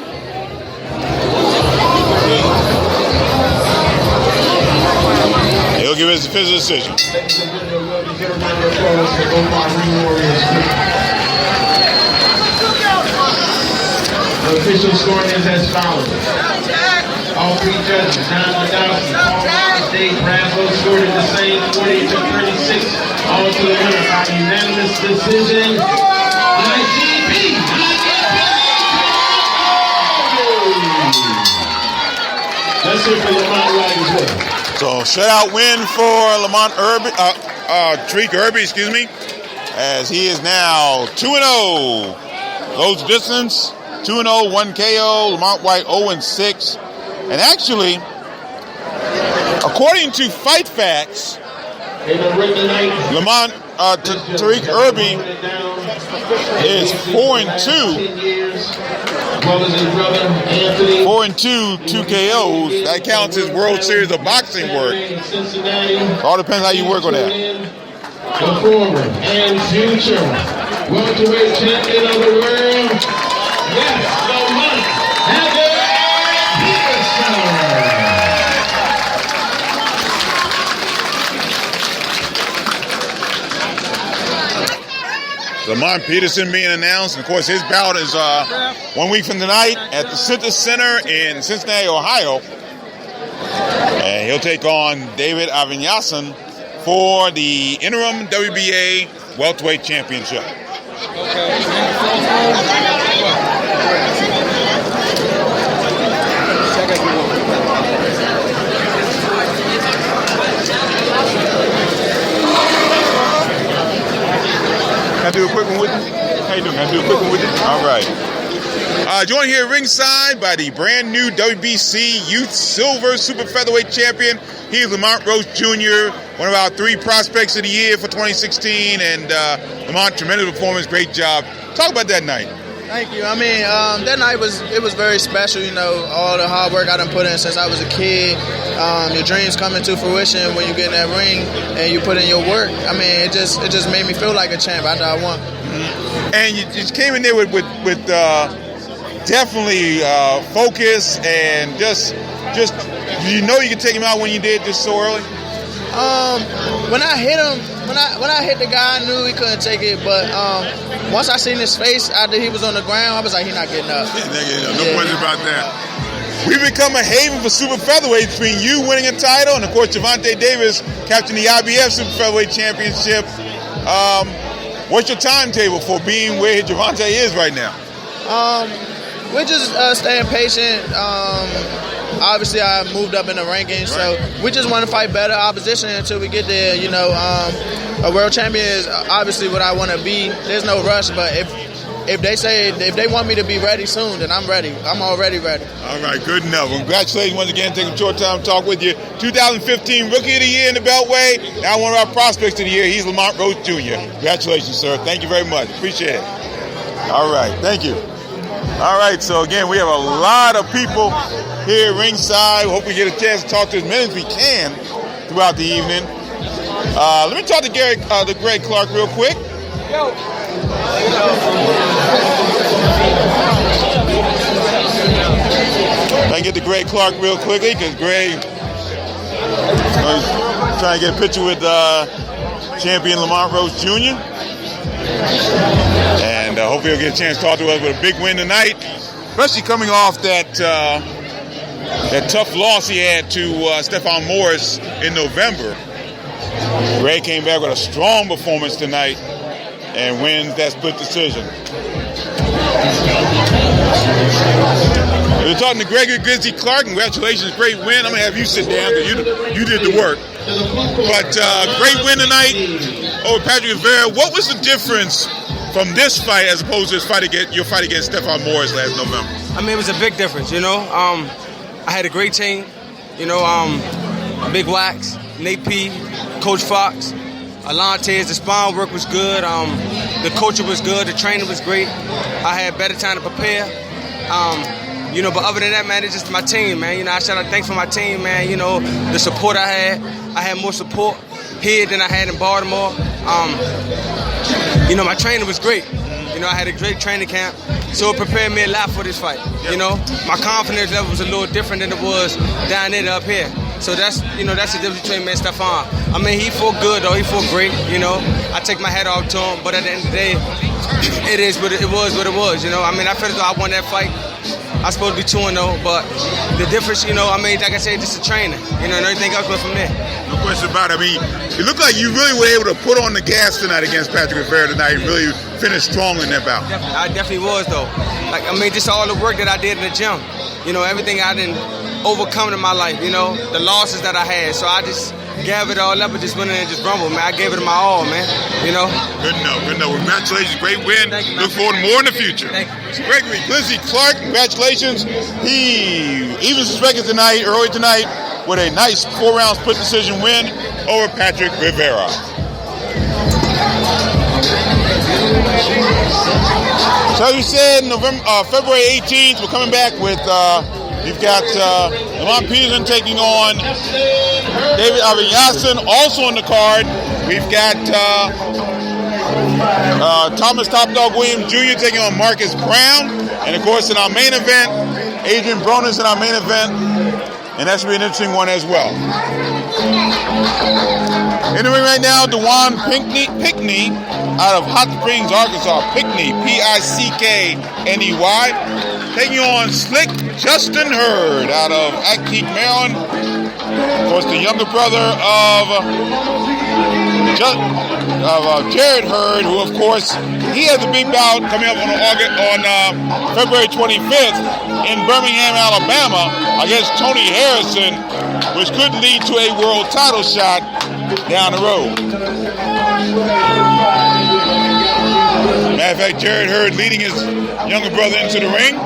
Speaker 1: He'll give his official decision.
Speaker 2: The official scoring is as follows. All 3 judges, John Gradowski, Paul Wallace, Dave Braslow, scored at the same 40-36. All to the winner by unanimous decision. IGP! Let's hear for Lamont White as well.
Speaker 1: So shutout win for Lamont Irby, Tariq Irby, excuse me, as he is now 2-0. Goes distance, 2-0, 1 KO. Lamont White 0-6. And actually, according to Fight Facts, Lamont Tariq Irby is 4-2. 4-2, 2 KOs. That counts as World Series of Boxing work. All depends how you work on that.
Speaker 2: The former and future welterweight champion of the world, yes, Lamont
Speaker 1: Lamont Peterson being announced. And of course, his bout is 1 week from tonight at the Citrus Center in Cincinnati, Ohio. And he'll take on David Avinyasin for the interim WBA welterweight championship. Can I do a quick one with you? How you doing? Can I do a quick one with you? All right. Joined here ringside by the brand new WBC Youth Silver Super Featherweight Champion. He is Lamont Roach Jr., one of our 3 prospects of the year for 2016. And Lamont, tremendous performance, great job. Talk about that night.
Speaker 5: Thank you. I mean, that night was very special. You know, all the hard work I done put in since I was a kid. Your dreams come into fruition when you get in that ring and you put in your work. I mean, it just made me feel like a champ after I won.
Speaker 1: Mm-hmm. And you just came in there with definitely focus and just you know you could take him out when you did just so early.
Speaker 5: When I hit him, when I hit the guy, I knew he couldn't take it. But once I seen his face after he was on the ground, I was like, he's not getting up.
Speaker 1: No question about that. We've become a haven for super featherweight between you winning a title and, of course, Gervonta Davis capturing the IBF Super Featherweight Championship. What's your timetable for being where Gervonta is right now?
Speaker 5: We're just staying patient. Obviously, I moved up in the rankings, so we just want to fight better opposition until we get there. You know, a world champion is obviously what I want to be. There's no rush, but if they want me to be ready soon, then I'm ready. I'm already ready. All
Speaker 1: right, good enough. Congratulations once again. Taking a short time to talk with you. 2015 Rookie of the Year in the Beltway. Now one of our prospects of the year. He's Lamont Roach Jr. Congratulations, sir. Thank you very much. Appreciate it. All right, thank you. All right, so again, we have a lot of people here ringside. Hope we get a chance to talk to as many as we can throughout the evening. Let me talk to Greg Clark real quick. Yo. If I can get to Greg Clark real quickly, because Greg is trying to get a picture with champion Lamont Roach Jr. And hopefully he'll get a chance to talk to us with a big win tonight, especially coming off that tough loss he had to Stephon Morris in November. Greg came back with a strong performance tonight and wins that split decision. We're talking to Gregory Grizzly Clark. Congratulations, great win. I'm going to have you sit down because you did the work. But great win tonight over Patrick Rivera. What was the difference from this fight as opposed to your fight against Stephon Morris last November?
Speaker 6: I mean, it was a big difference, you know. I had a great team, you know, Big Wax, Nate P, Coach Fox, Alante. The spine work was good. The coaching was good. The training was great. I had better time to prepare. You know, but other than that, man, it's just my team, man. You know, I shout out thanks for my team, man. You know, the support I had more support here than I had in Baltimore. You know, my training was great. You know, I had a great training camp, so it prepared me a lot for this fight. You know, my confidence level was a little different than it was down there to up here. So that's the difference between me and Stephon. I mean, he fought good, though. He fought great, you know. I take my hat off to him, but at the end of the day, it was what it was, you know. I mean, I felt as though I won that fight. I was supposed to be 2-0, but the difference, you know, I mean, like I said, just the training, you know, and everything else went from there.
Speaker 1: No question about it. I mean, it looked like you really were able to put on the gas tonight against Patrick Rivera tonight and really finish strong in that bout.
Speaker 6: I definitely was, though. Like, I mean, just all the work that I did in the gym, you know, everything I didn't overcome in my life, you know, the losses that I had. So I just gave it all up and just went in and just rumbled, man. I gave it my all, man, you know.
Speaker 1: Good enough, good enough. Congratulations, great win.
Speaker 6: Thank you,
Speaker 1: Look forward to more in the future.
Speaker 6: Thank you.
Speaker 1: Gregory Glizzy Clark, congratulations. He even suspected early tonight, with a nice 4-round split decision win over Patrick Rivera. So as we said, February 18th, we're coming back with, you've got Lamont Peterson taking on David Aviyasin. Also on the card, we've got Thomas Top Dog Williams Jr. taking on Marcus Brown. And of course, in our main event, Adrian Broner's in our main event. And that should be an interesting one as well. In the ring right now, Dewan Pickney out of Hot Springs, Arkansas. Pickney, P-I-C-K-N-E-Y. Taking on Slick Justin Hurd out of Acton, Maryland. Of course, the younger brother of Jared Hurd, who, of course, he has a big bout coming up on February 25th in Birmingham, Alabama, against Tony Harrison, which could lead to a world title shot down the road. Matter of fact, Jared Hurd leading his younger brother into the ring.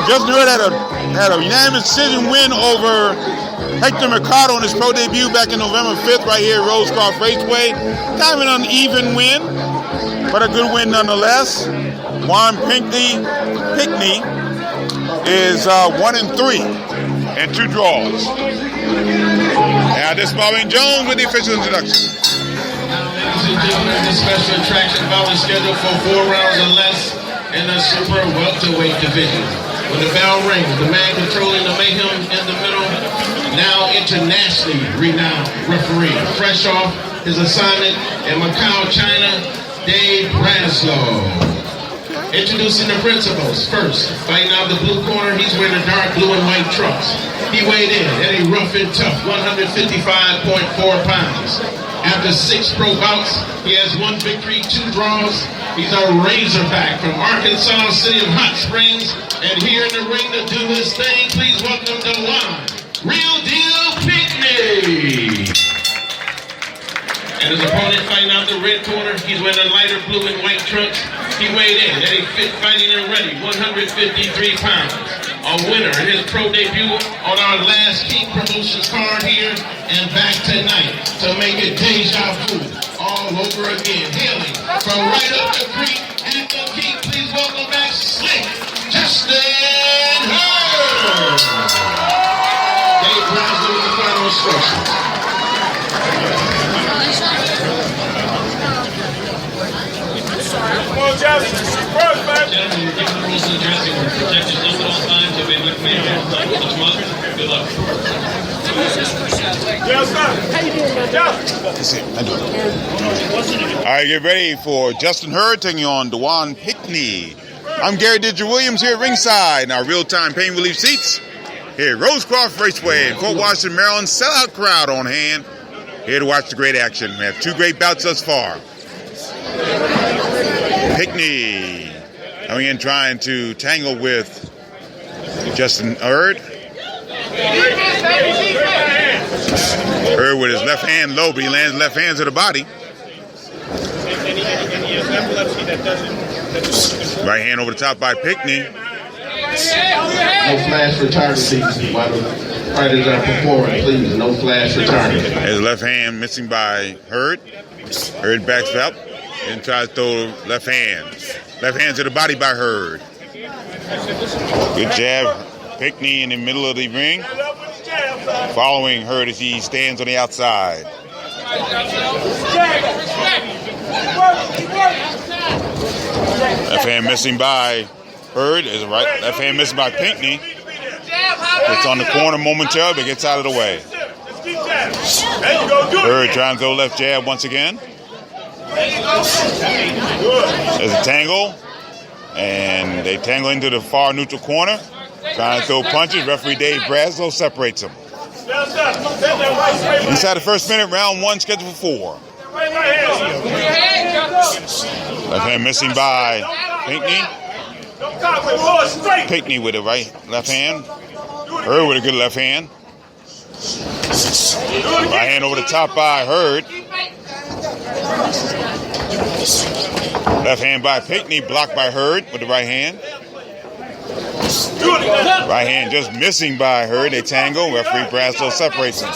Speaker 1: Justin Hurd had a unanimous decision win over Hector Mercado in his pro debut back in November 5th right here at Rosecroft Raceway. Kind of an uneven win, but a good win nonetheless. Juan Pickney is 1-3 and 2 draws. Now this is Marvin Jones with the official introduction.
Speaker 2: Ladies and gentlemen, this special attraction bout is scheduled for 4 rounds or less in the super welterweight division. When the bell rings, the man controlling the mayhem in the middle, now internationally renowned referee, fresh off his assignment in Macau, China, Dave Braslow. Introducing the principals. First, fighting out of the blue corner, he's wearing the dark blue and white trunks. He weighed in at a rough and tough 155.4 pounds. After 6 pro bouts, he has 1 victory, 2 draws. He's a Razorback from Arkansas, city of Hot Springs. And here in the ring to do his thing, please welcome Dewan Real Deal Pickney. And his opponent fighting out the red corner, he's wearing a lighter blue and white trunks. He weighed in at a fit fighting and ready, 153 pounds. A winner in his pro debut on our last King Promotions card here and back tonight to make it deja vu all over again. Hailing from right up the creek at the King, please welcome back Slick Justin Hurd. Dave Braslow with the final instructions.
Speaker 3: Come on, Justin. First, man.
Speaker 2: Gentlemen, we're giving the rules to the dressing room. Protect yourself at all times. You'll be able to command your own time. Good luck.
Speaker 3: Justin. How you doing, man?
Speaker 1: All right, get ready for Justin Hurd taking on Dewan Pickney. I'm Gary Digital Williams here at ringside in our real-time pain relief seats here at Rosecroft Raceway in Fort Washington, Maryland. Sellout crowd on hand here to watch the great action. We have 2 great bouts thus far. Pickney coming in trying to tangle with Justin Hurd. Hurd with his left hand low, but he lands left hand to the body. Right hand over the top by Pickney.
Speaker 2: No flash retarded while the fighters are performing, please. No flash retarded.
Speaker 1: His left hand missing by Hurd. Hurd backs up and tries to throw left hand. Left hand to the body by Hurd. Good jab. Pickney in the middle of the ring. Following Hurd as he stands on the outside. Left hand missing by Hurd. Is right. Left hand missing by Pickney. Gets on the corner momentarily, but gets out of the way. Hurd trying to throw left jab once again. There's a tangle. And they tangle into the far neutral corner. Trying to throw punches. Referee Dave Braslow separates them. Inside the first minute, round 1, scheduled for 4. Left hand missing by Pinckney. Pinckney with a left hand. Hurd with a good left hand. Right hand over the top by Hurd. Left hand by Pinckney, blocked by Hurd with the right hand. Right hand just missing by Hurd. They tangle. Referee Braslow separates them.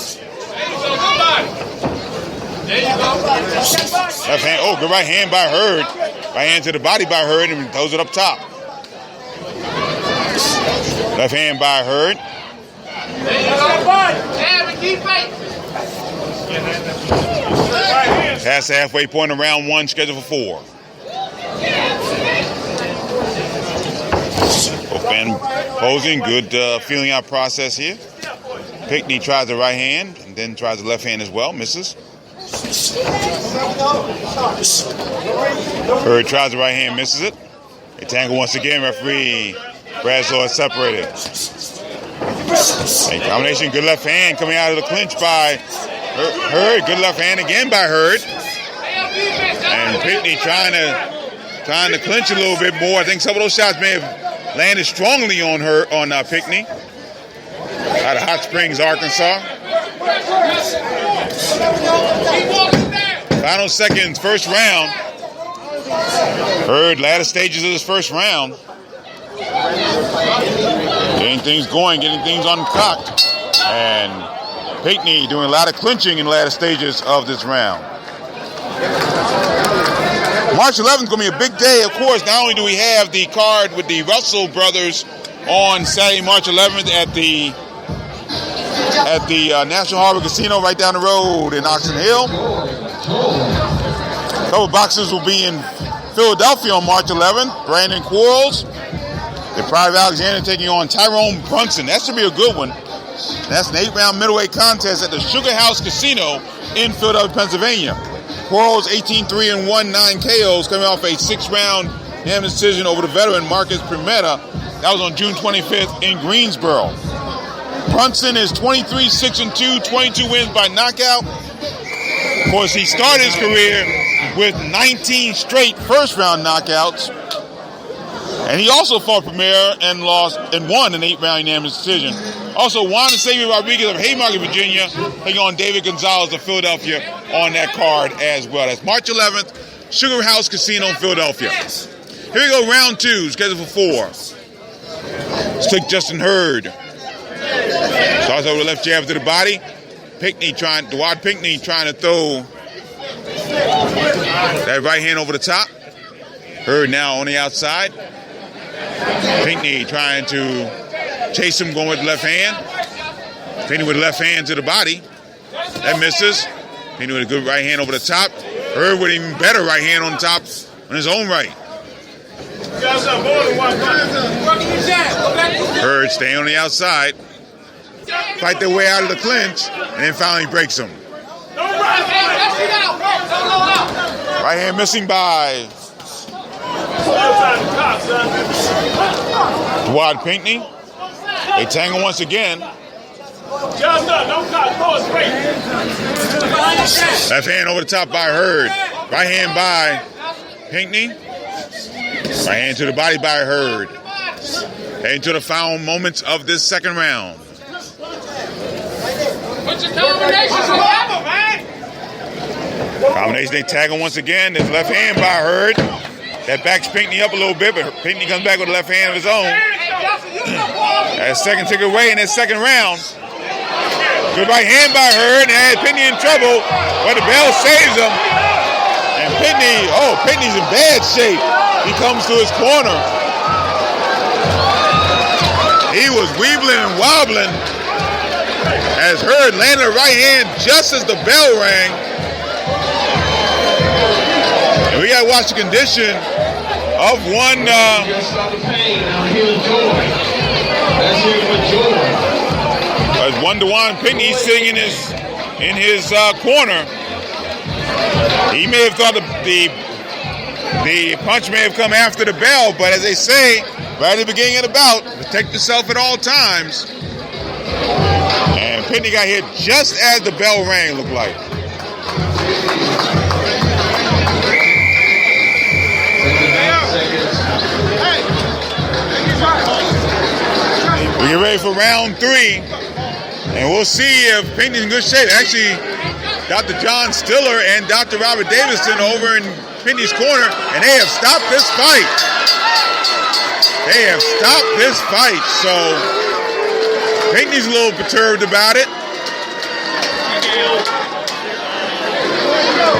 Speaker 1: Left hand, oh, good right hand by Hurd. Right hand to the body by Hurd and throws it up top. Left hand by Hurd. Past the halfway point of round 1, scheduled for 4. Both men posing, good feeling out process here. Pinckney tries the right hand and then tries the left hand as well, misses. Hurd tries the right hand, misses it. They tangle once again. Referee Braslow is separated. A combination, good left hand coming out of the clinch by Hurd. Good left hand again by Hurd. And Pinckney trying to clinch a little bit more. I think some of those shots may have landed strongly on Pinckney out of Hot Springs, Arkansas. Final seconds, first round. Hurd, latter stages of this first round. Getting things going, getting things uncocked. And Pinckney doing a lot of clinching in the latter stages of this round. March 11th is going to be a big day, of course. Not only do we have the card with the Russell brothers on Saturday, March 11th at the National Harbor Casino right down the road in Oxon Hill. A couple boxers will be in Philadelphia on March 11th. Brandon Quarles, the Private Alexander taking on Tyrone Brunson. That should be a good one. That's an 8-round middleweight contest at the Sugar House Casino in Philadelphia, Pennsylvania. Quarles 18-3-1, 9 KOs, coming off a 6-round unanimous decision over the veteran Marcus Primera. That was on June 25th in Greensboro. Brunson is 23-6-2, 22 wins by knockout. Of course, he started his career with 19 straight first-round knockouts. And he also fought Primera and lost and won an 8-round unanimous decision. Also, Juan Xavier Rodriguez of Haymarket, Virginia, taking on David Gonzalez of Philadelphia on that card as well. That's March 11th, Sugar House Casino in Philadelphia. Here we go, round 2, scheduled for 4. Let's take Justin Hurd. Starts over the left jab to the body. Dwight Pinckney trying to throw that right hand over the top. Hurd now on the outside. Pinckney trying to chase him, going with the left hand. Pinckney with the left hand to the body. That misses. Pinckney with a good right hand over the top. Hurd with an even better right hand on top on his own right. Hurd staying on the outside. Fight their way out of the clinch, and then finally breaks him. Right hand missing by Dwight Pinckney. They tangle once again. Left hand over the top by Hurd. Right hand by Pinckney. Right hand to the body by Hurd. Heading to the final moments of this second round. Combination, they tag him once again. There's left hand by Hurd. That backs Pinckney up a little bit, but Pinckney comes back with a left hand of his own. That second ticket away in that second round. Good right hand by Hurd, and had Pinckney in trouble, but the bell saves him. And Pinckney's in bad shape. He comes to his corner. He was weebling and wobbling as Hurd landed a right hand just as the bell rang. And we got to watch the condition of one. As one Dewan Pinckney sitting in his corner. He may have thought the punch may have come after the bell, but as they say right at the beginning of the bout, protect yourself at all times. And Pitney got hit just as the bell rang, looked like. We get ready for round 3, and we'll see if Pinckney's in good shape. Actually, Dr. John Stiller and Dr. Robert Davidson over in Pinckney's corner, and they have stopped this fight. They have stopped this fight, so Pinckney's a little perturbed about it.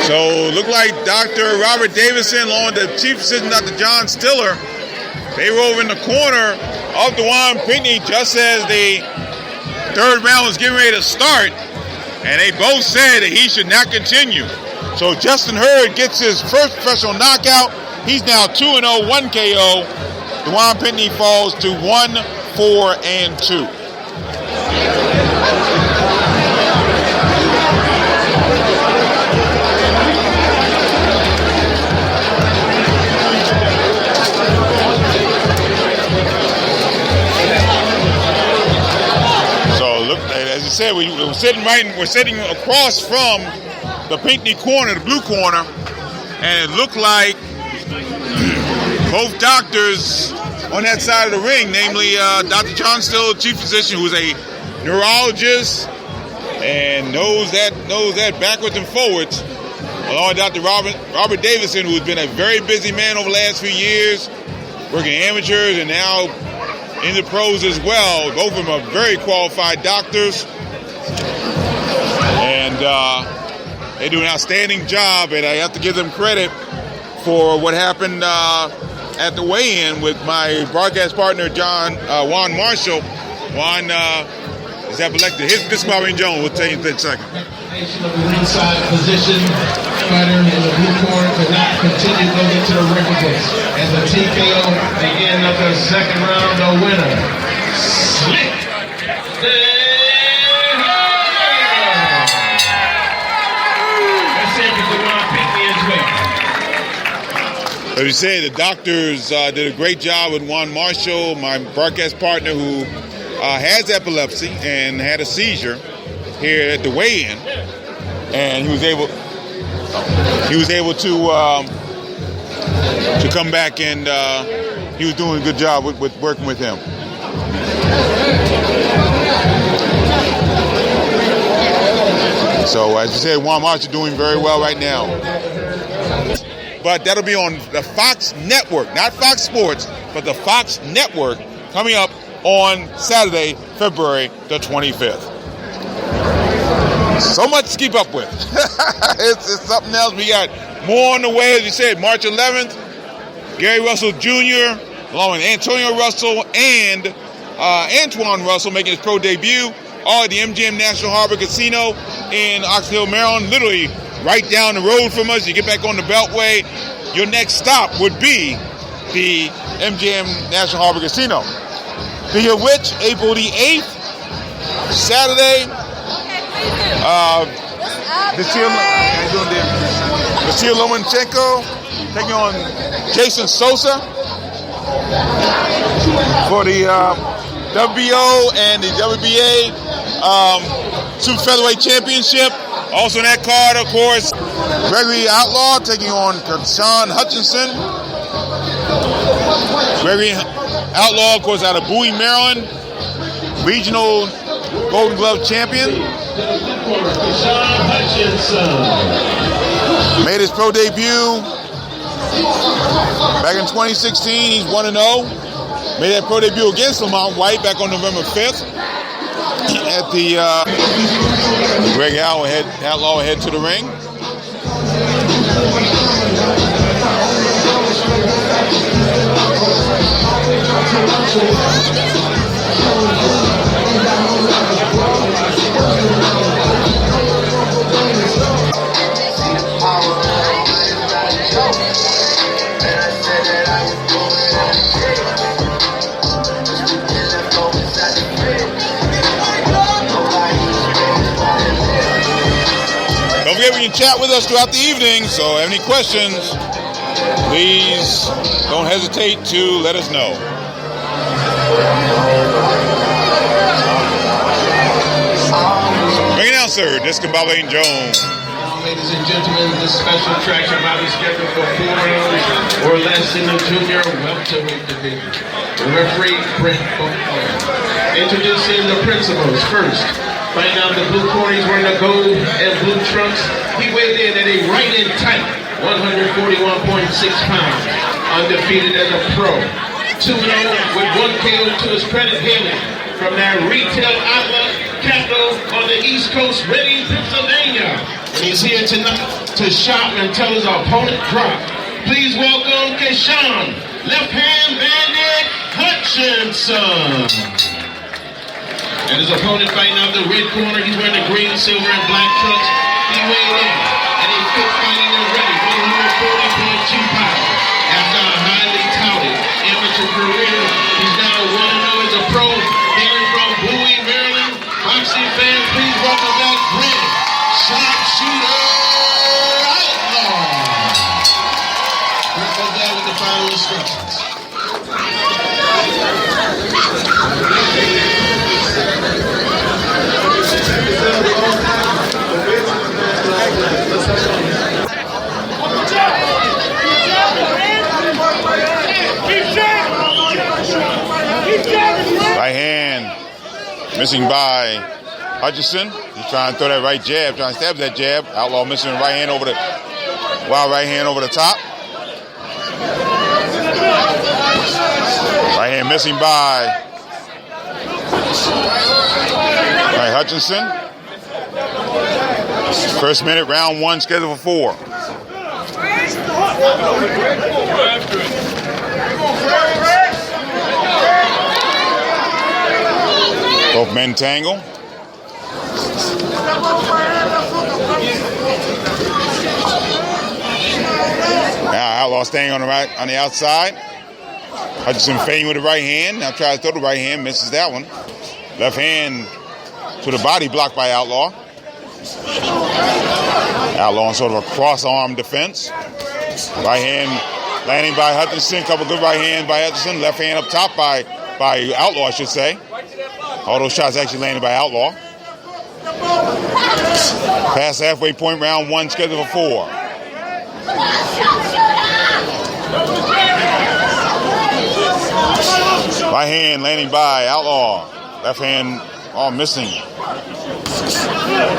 Speaker 1: So look like Dr. Robert Davidson, along with the chief assistant Dr. John Stiller, they were over in the corner of DeJuan Pinckney just as the third round was getting ready to start, and they both said that he should not continue. So Justin Hurd gets his first professional knockout. He's now 2-0, 1 KO. DeJuan Pinckney falls to 1-4-2. As I said, we're sitting across from the Pinckney corner, the blue corner, and it looked like both doctors on that side of the ring, namely Dr. John Still, chief physician, who's a neurologist and knows that backwards and forwards, along with Dr. Robert Davidson, who's been a very busy man over the last few years, working amateurs and now in the pros as well. Both of them are very qualified doctors, and they do an outstanding job, and I have to give them credit for what happened at the weigh-in with my broadcast partner, Juan Marshall. Juan is elected. His disqualifying Jones. We'll tell you in a second.
Speaker 2: Of the ringside position, fighter in the blue corner could not continue going into the record books. And the TKO, the end of the second round, the winner, Slick.
Speaker 1: As you say, the doctors did a great job with Juan Marshall, my broadcast partner, who has epilepsy and had a seizure here at the weigh-in, and he was able to come back, and he was doing a good job with working with him. So as you said, Juan Marshall doing very well right now. But that'll be on the Fox Network, not Fox Sports, but the Fox Network, coming up on Saturday, February the 25th. So much to keep up with. it's something else. We got more on the way, as you said. March 11th, Gary Russell Jr., along with Antonio Russell and Antoine Russell making his pro debut, all at the MGM National Harbor Casino in Ox Hill, Maryland, literally right down the road from us. You get back on the Beltway, your next stop would be the MGM National Harbor Casino. Speaking of which, April the 8th, Saturday, Vasyl Lomachenko taking on Jason Sosa for the WBO and the WBA Super Featherweight Championship. Also in that card, of course, Gregory Outlaw taking on Sean Hutchinson. Gregory Outlaw, of course, out of Bowie, Maryland, regional Golden Glove champion. Made his pro debut back in 2016. He's 1-0. Made that pro debut against Lamont White back on November 5th. At the Greg Outlaw head to the ring. Don't forget, we can chat with us throughout the evening, so any questions, please don't hesitate to let us know. sponsor, Discombobulating Jones.
Speaker 2: Ladies and gentlemen, this special attraction will be scheduled for 4 rounds or less in the junior welterweight division. The referee, Brent O'Connor. Introducing the principals. First, find out the blue corner, he's wearing the gold and blue trunks. He weighed in at a right and tight 141.6 pounds. Undefeated as a pro. 2-0 with 1 KO to his credit, hailing from that retail outlet capital on the East Coast, Reading, Pennsylvania. And he's here tonight to shop and tell his opponent drop. Please welcome Keshawn, Left Hand Bandit Hutchinson. And his opponent fighting out the red corner, he's wearing the green, silver, and black trunks. He weighed in and he's fit, fighting and ready, 140.2 pounds. After a highly touted amateur career, he's now 1-0 as a pro, hailing from Bowie, Maryland. Boxing fans, please welcome back Brent Sharpshooter Outlaw. Brent goes down with the final instructions.
Speaker 1: Right hand missing by Hutchinson. He's trying to throw that right jab, trying to stab that jab. Outlaw missing right hand over the wild right hand over the top. Right hand missing by Hutchinson. First minute, round 1, scheduled for 4. Both men tangle. Now Outlaw staying on the outside. Hutchinson feinting with the right hand. Now tries to throw the right hand, misses that one. Left hand to the body, blocked by Outlaw. Outlaw on sort of a cross-arm defense. Right hand landing by Hutchinson. Couple good right hands by Hutchinson. Left hand up top by Outlaw, I should say. All those shots actually landed by Outlaw. Past halfway point, round 1, scheduled for 4. Right hand landing by Outlaw. Left hand all missing.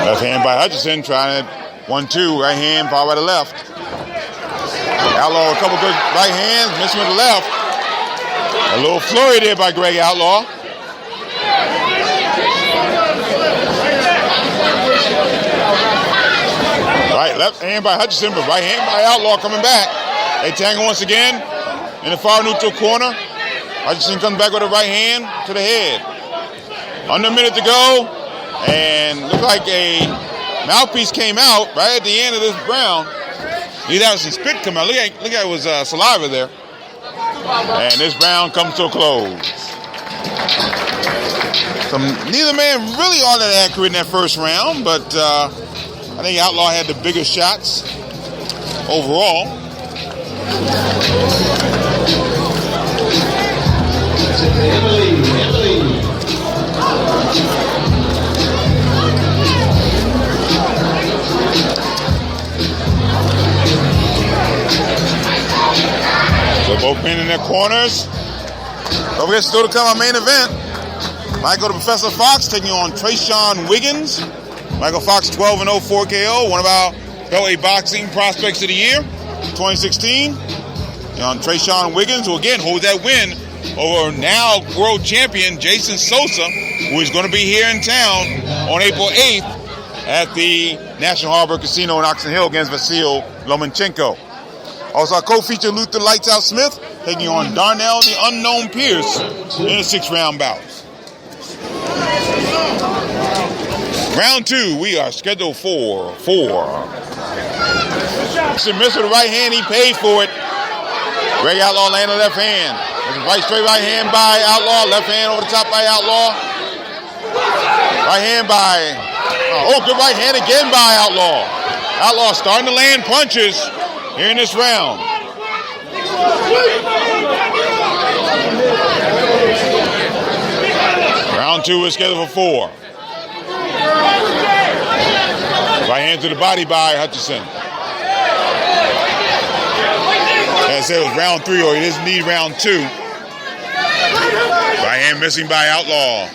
Speaker 1: Left hand by Hutchinson trying to 1-2. Right hand followed by the left. Outlaw a couple good right hands, missing with the left. A little flurry there by Greg Outlaw. Right, left hand by Hutchinson, but right hand by Outlaw coming back. They tangle once again in the far neutral corner. Hutchinson comes back with a right hand to the head. Under a minute to go, and looked like a mouthpiece came out right at the end of this round. He'd have some spit come out. Look at it was saliva there. And this round comes to a close. So neither man really all that accurate in that first round, but I think Outlaw had the bigger shots overall. So both men in their corners. Don't forget still to come our main event. Michael the Professor Fox taking on Trayshawn Wiggins. Michael Fox 12-0 4KO, one of our LA boxing prospects of the year, 2016. On Trayshawn Wiggins, who again holds that win over now world champion Jason Sosa, who is going to be here in town on April 8th at the National Harbor Casino in Oxon Hill against Vasil Lomachenko. Also, our co-feature Luther Lights Out Smith taking on Darnell the Unknown Pierce in a 6-round bout. Round 2, we are scheduled for 4. Missed with the right hand, he paid for it. Greg Outlaw landed left hand. Right straight right hand by Outlaw, left hand over the top by Outlaw. Right hand by, good right hand again by Outlaw. Outlaw starting to land punches here in this round. Round 2 is scheduled for 4. Right hand to the body by Hutchinson. As I said, it was round 3, or he doesn't need round 2. Right hand missing by Outlaw.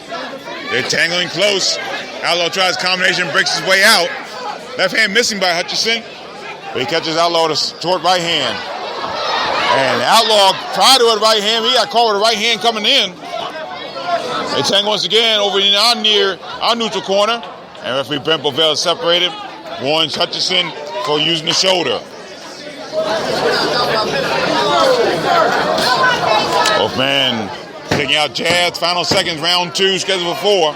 Speaker 1: They're tangling close. Outlaw tries combination, breaks his way out. Left hand missing by Hutchinson. But he catches Outlaw with a short right hand. And Outlaw tried to with a right hand. He got caught with a right hand coming in. They tangle once again over in our neutral corner. And referee Brent Bovell is separated. Warns Hutchinson for using the shoulder. Both men taking out jabs. Final seconds, round 2, scheduled for 4.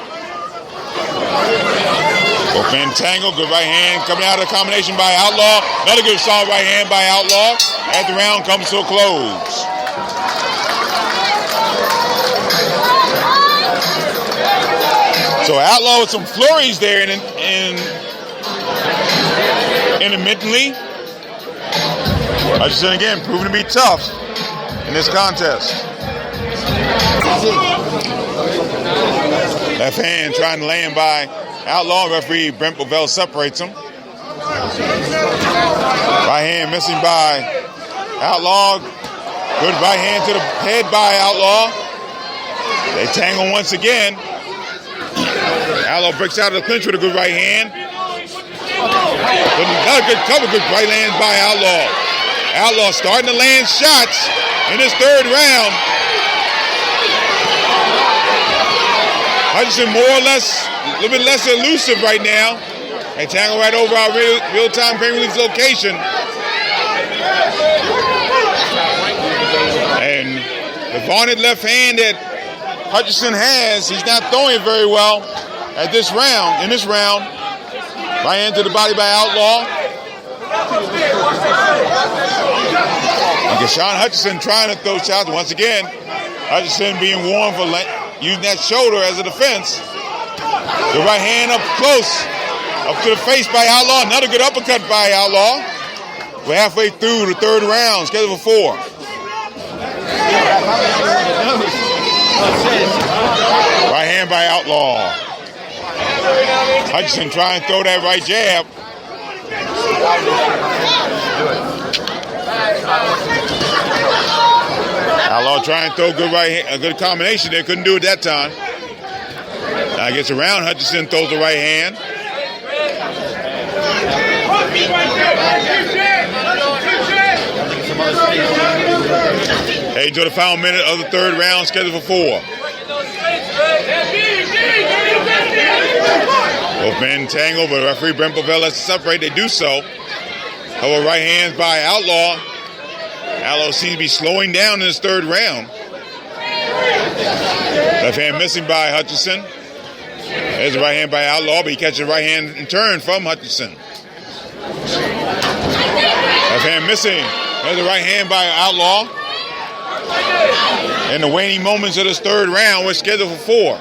Speaker 1: Both men tangle. Good right hand coming out of the combination by Outlaw. Another good solid right hand by Outlaw. As the round comes to a close. So Outlaw with some flurries there intermittently. Hutchinson again proving to be tough in this contest. Left hand trying to land by Outlaw. Referee Brent Bovell separates him. Right hand missing by Outlaw. Good right hand to the head by Outlaw. They tangle once again. Outlaw breaks out of the clinch with a good right hand. Another good cover, good right hand by Outlaw. Outlaw starting to land shots in this 3rd round. Hutchinson more or less, a little bit less elusive right now. They tangle right over our real-time Premier League's location. And the vaunted left hand that Hutchinson has, he's not throwing it very well in this round. Right hand to the body by Outlaw. And Deshaun Hutchinson trying to throw shots once again. Hutchinson being warned for using that shoulder as a defense. The right hand up close, up to the face by Outlaw. Another good uppercut by Outlaw. We're halfway through the 3rd round, scheduled for 4. Right hand by Outlaw. Hutchinson trying to throw that right jab. Outlaw trying to throw a good combination there. Couldn't do it that time. Now gets around. Hutchinson throws the right hand. Heading to the final minute of the 3rd round, scheduled for 4. Both men tangle, but referee Brent Bovell has to separate. They do so. However, right hands by Outlaw. Outlaw seems to be slowing down in this 3rd round. Left hand missing by Hutchinson. There's the right hand by Outlaw, but he catches the right hand in turn from Hutchinson. Left hand missing. There's the right hand by Outlaw. In the waning moments of this 3rd round, we're scheduled for 4.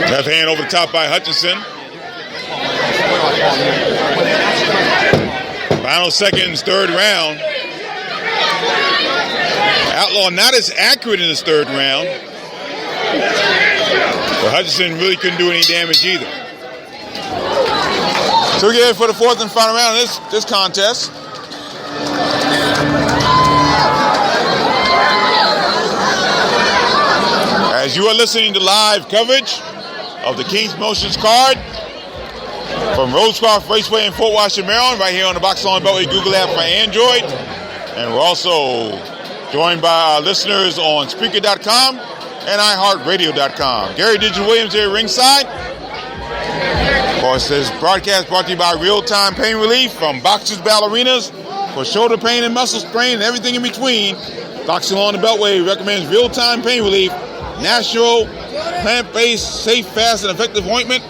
Speaker 1: Left hand over the top by Hutchinson. Final seconds, 3rd round. Outlaw not as accurate in this 3rd round. But Hutchinson really couldn't do any damage either. So we get ready for the 4th and final round of this contest. As you are listening to live coverage of the King's Motions card from Rosecroft Raceway in Fort Washington, Maryland, right here on the Box on Beltway Google app for Android. And we're also joined by our listeners on Spreaker.com and iHeartRadio.com. Gary Digital Williams here at ringside. Of course, this broadcast brought to you by Real-Time Pain Relief from Boxers Ballerinas for shoulder pain and muscle strain and everything in between. Boxing on the Beltway recommends Real-Time Pain Relief, natural, plant-based, safe, fast, and effective ointment.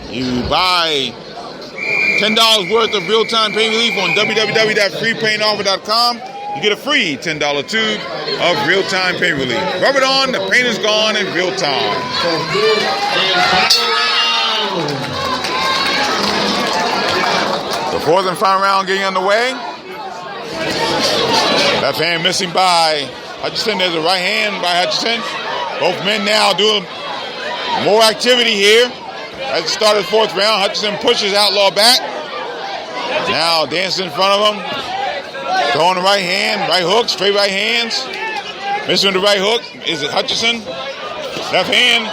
Speaker 1: You buy $10 worth of Real-Time Pain Relief on www.freepainoffer.com. You get a free $10 tube of Real-Time Pain Relief. Rub it on, the pain is gone in real time. The 4th and final round getting underway. Left hand missing by Hutchinson, there's a right hand by Hutchinson. Both men now doing more activity here. At the start of the fourth round, Hutchinson pushes Outlaw back. Now dancing in front of him. Throwing the right hand, right hook, straight right hands. Missing the right hook is it Hutchinson. Left hand,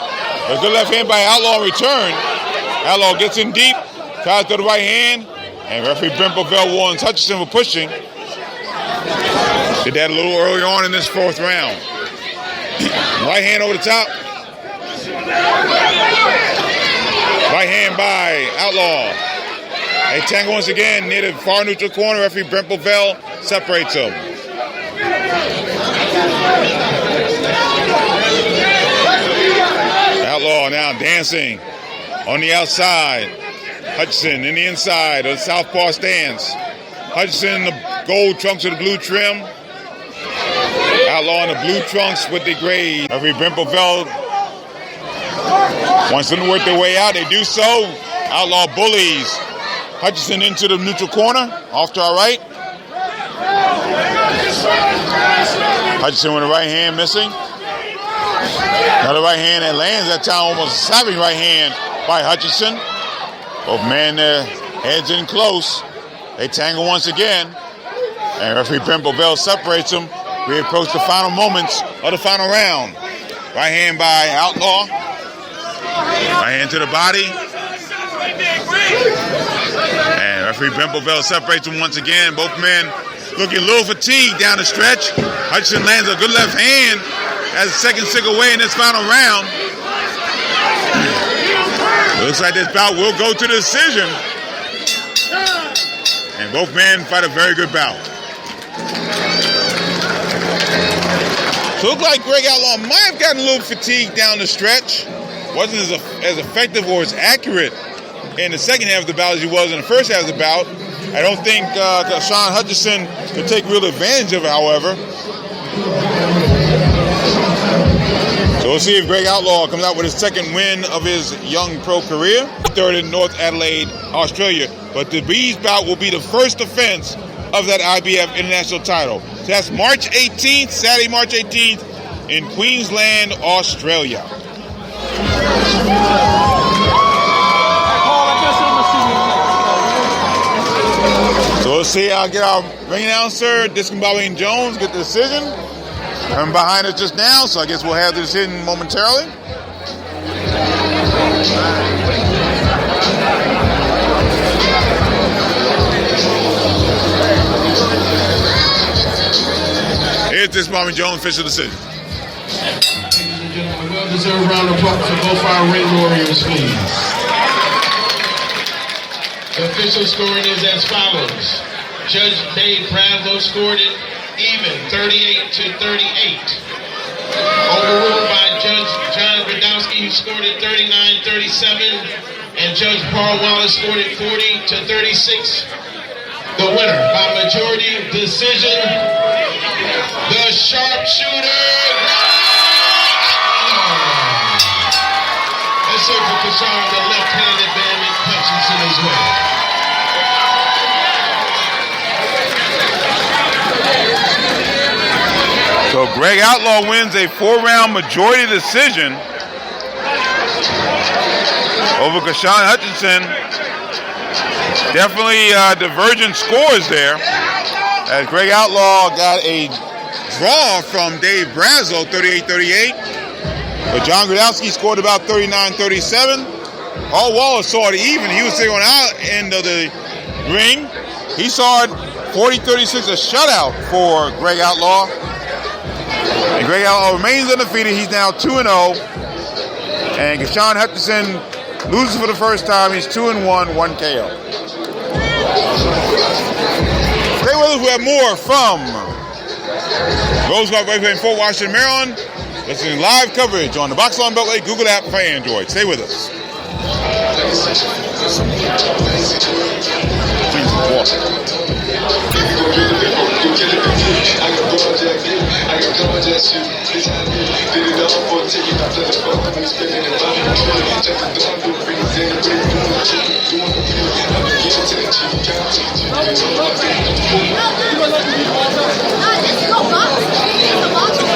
Speaker 1: a good left hand by Outlaw in return. Outlaw gets in deep, tries to throw the right hand, and referee Brent Bovell warns Hutchinson for pushing. Did that a little early on in this fourth round. Right hand over the top. Right hand by Outlaw. They tangle once again near the far neutral corner. Referee Brent Bovell separates them. Outlaw now dancing on the outside. Hutchinson in the inside of the southpaw stance. Hutchinson in the gold trunks with the blue trim. Outlaw in the blue trunks with the gray. Referee Brent Bovell wants them to work their way out. They do so. Outlaw bullies Hutchinson into the neutral corner. Off to our right. Hutchinson with a right hand missing. Another right hand that lands that time, almost a slapping right hand by Hutchinson. Both men their heads in close. They tangle once again. And referee Brent Bovell separates them. We approach the final moments of the final round. Right hand by Outlaw. Right hand to the body. And referee Brent Bovell separates them once again. Both men looking a little fatigued down the stretch. Hutchinson lands a good left hand as the second stick away in this final round. It looks like this bout will go to the decision. And both men fight a very good bout. So it looked like Greg Outlaw might have gotten a little fatigued down the stretch. Wasn't as effective or as accurate in the second half of the bout as he was in the first half of the bout. I don't think Sean Hutchinson could take real advantage of it, however. So we'll see if Greg Outlaw comes out with his second win of his young pro career. Third in North Adelaide, Australia. But the Bees bout will be the first defense of that IBF international title. So that's March 18th, Saturday, March 18th in Queensland, Australia. So we'll see. I'll get our ring announcer, Discombobulating Jones, get the decision. I'm behind us just now, so I guess we'll have the decision momentarily. Here's Discombobulating Jones' official decision.
Speaker 2: Ladies and gentlemen, a well-deserved round of applause for both our ring warriors, please. The official scoring is as follows. Judge Dave Bradlow scored it even, 38-38. Overruled by Judge John Gradowski, who scored it 39-37. And Judge Paul Wallace scored it 40-36. The winner by majority decision, the sharpshooter. Let's hope for Kashar, the left-handed bandit, Hutchinson as well.
Speaker 1: So Greg Outlaw wins a 4-round majority decision over Kashawn Hutchinson. Definitely divergent scores there, as Greg Outlaw got a draw from Dave Brazzo, 38-38. But John Gradowski scored about 39-37. Paul Wallace saw it even. He was sitting on our end of the ring. He saw it 40-36, a shutout for Greg Outlaw. And Greg Outlaw remains undefeated. He's now 2-0. And Kashawn Hutchinson loses for the first time. He's 2-1, 1 KO. Stay with us. We have more from Rosecroft Raceway in Fort Washington, Maryland. Listening live coverage on the Box on Beltway Google app for Android. Stay with us.
Speaker 7: Let's go,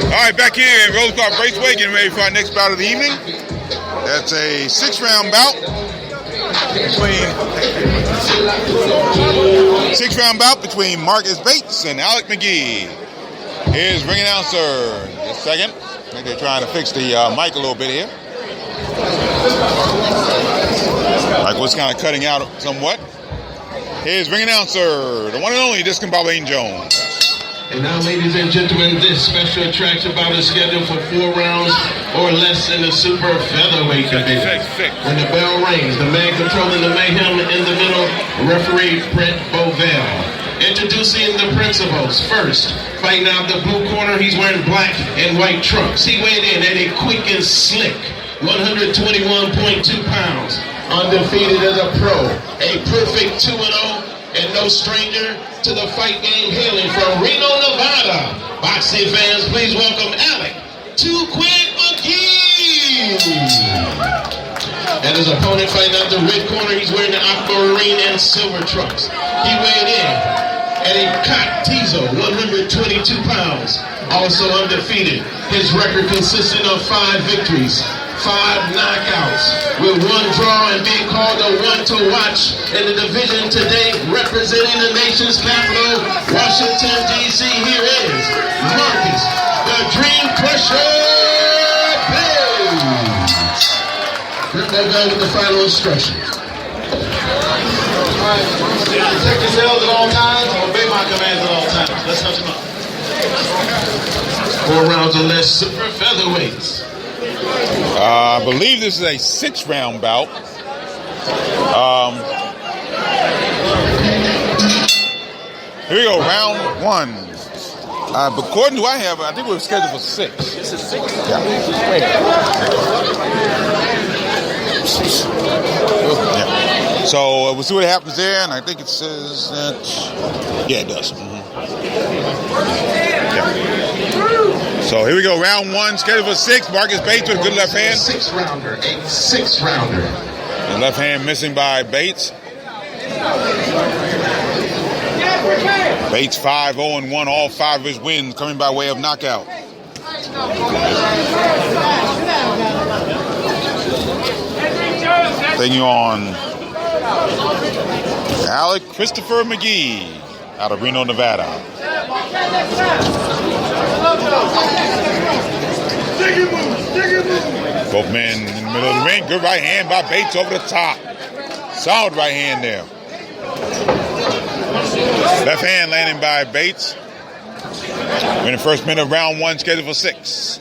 Speaker 1: All right, back here at Rosecroft Raceway, getting ready for our next bout of the evening. That's a 6-round bout between Marcus Bates and Alec McGee. Here's ring announcer. Just a second. I think they're trying to fix the mic a little bit here. Like what's kind of cutting out somewhat. Here's ring announcer, the one and only Discombobulating Jones.
Speaker 2: And now, ladies and gentlemen, this special attraction bout is scheduled for 4 rounds or less in the super featherweight division. When the bell rings, the man controlling the mayhem in the middle, referee Brett Bovell. Introducing the principals. First, fighting out the blue corner, he's wearing black and white trunks. He weighed in at a quick and slick 121.2 pounds. Undefeated as a pro, a perfect 2-0, and no stranger to the fight game, hailing from Reno, Nevada. Boxing fans, please welcome Alec "Too Quick" McGee. And his opponent fighting out the red corner, he's wearing the aquamarine and silver trunks. He weighed in at a Cotizo, 122 pounds, also undefeated. His record consisting of 5 victories, 5 knockouts, with 1 draw and being called the one to watch in the division today, representing the nation's capital, Washington, D.C. Here is Marcus, the Dream Crusher Bates. Brett Bovell with the final instructions.
Speaker 3: Protect yourselves at all times, obey my commands at all times. Let's touch them up.
Speaker 2: 4 rounds or less, super featherweights.
Speaker 1: I believe this is a 6-round bout. Here we go, round 1. But according to what I have, I think we're scheduled for 6.
Speaker 5: This is 6?
Speaker 1: Yeah. So we'll see what happens there, and I think it says that. Yeah, it does. Yeah. So here we go, round 1, scheduled for 6. Marcus Bates with a good left hand.
Speaker 2: 6-rounder, a 6-rounder.
Speaker 1: The left hand missing by Bates. Bates 5-0-1, all 5 of his wins coming by way of knockout. Taking on Alec Christopher McGee out of Reno, Nevada. Both men in the middle of the ring. Good right hand by Bates over the top. Solid right hand there. Left hand landing by Bates. We're in the first minute of round 1, scheduled for 6.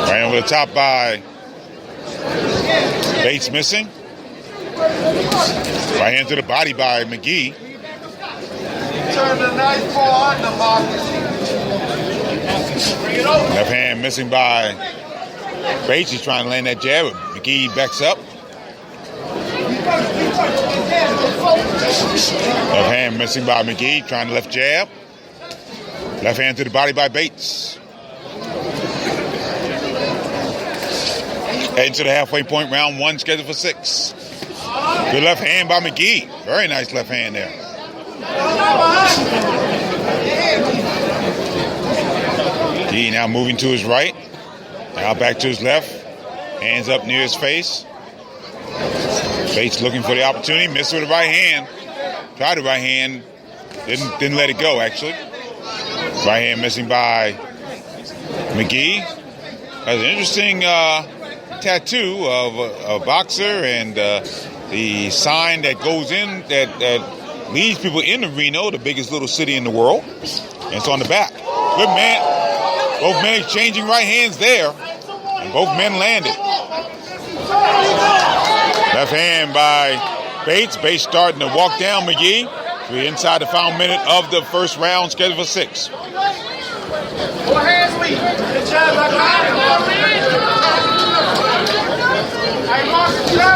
Speaker 1: Right over the top by Bates, missing. Right hand to the body by McGee. Left hand missing by Bates. He's trying to land that jab, but McGee backs up. Left hand missing by McGee, trying to left jab. Left hand to the body by Bates. Heading to the halfway point, round 1, scheduled for 6. Good left hand by McGee. Very nice left hand there. McGee now moving to his right. Now back to his left. Hands up near his face. Bates looking for the opportunity. Missed with the right hand. Tried the right hand. Didn't let it go, actually. Right hand missing by McGee. Has an interesting tattoo of a boxer and the sign that goes in, that leads people into Reno, the biggest little city in the world. And it's on the back. Good man. Both men exchanging right hands there. And both men landed. Left hand by Bates. Bates starting to walk down McGee. We're inside the final minute of the first round, scheduled for 6.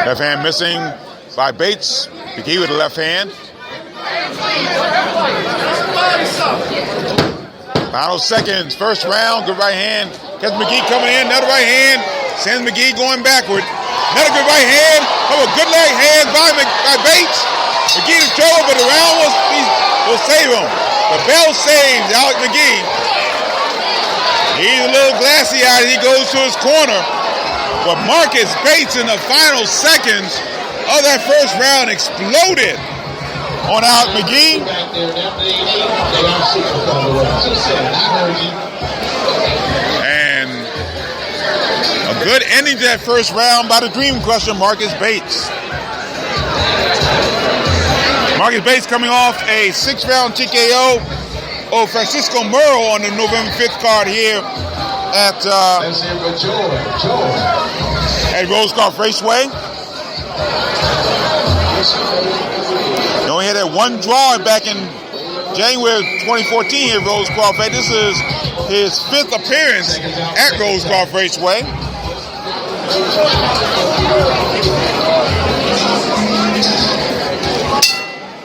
Speaker 1: Left hand missing by Bates. McGee with the left hand. Final seconds, first round, good right hand. Gets McGee coming in, another right hand. Sends McGee going backward. Another good right hand. Oh, a good leg hand by Bates. McGee to throw, but the round will save him. The bell saves Alec McGee. He's a little glassy-eyed as he goes to his corner. But Marcus Bates in the final seconds of that first round exploded on Alec McGee. And a good ending to that first round by the Dream Crusher, Marcus Bates. Marcus Bates coming off a 6-round TKO over Francisco Murrow on the November 5th card here at Rosecroft Raceway. He only had that one draw back in January of 2014 here at Rosecroft. This is his 5th appearance at Rosecroft Raceway.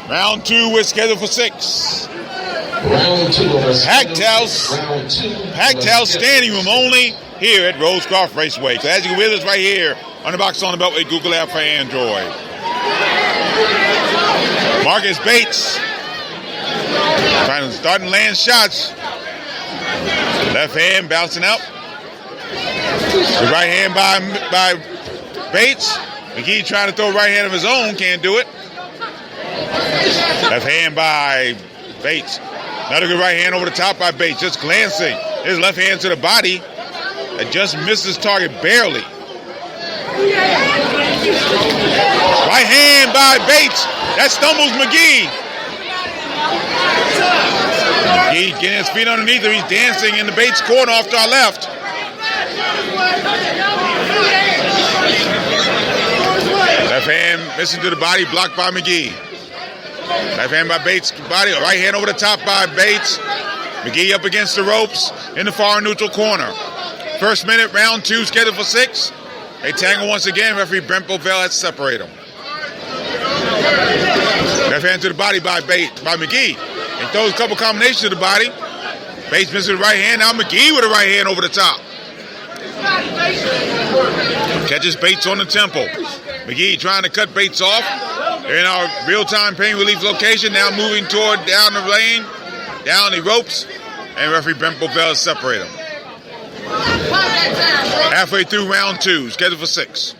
Speaker 1: Round 2 is scheduled for 6. Packed house standing room only here at Rosecroft Raceway. So as you can with us right here on the Box on the Beltway Google app for Android. Marcus Bates starting to land shots. Left hand bouncing up. The right hand by Bates. McGee trying to throw a right hand of his own, can't do it. Left hand by Bates. Another good right hand over the top by Bates, just glancing. His left hand to the body that just misses target barely. Right hand by Bates. That stumbles McGee. McGee getting his feet underneath him. He's dancing in the Bates corner off to our left. Left hand missing to the body, blocked by McGee. Left hand by Bates, body, right hand over the top by Bates. McGee up against the ropes in the far neutral corner. First minute, round 2, scheduled for 6. They tangle once again. Referee Brent Bovell has to separate them. Left hand to the body by McGee. He throws a couple combinations to the body. Bates misses the right hand. Now McGee with a right hand over the top. Catches Bates on the temple. McGee trying to cut Bates off. They're in our real-time pain relief location. Now moving toward down the lane, down the ropes. And referee Brent Bovell has separated them. Halfway through round 2, scheduled for 6.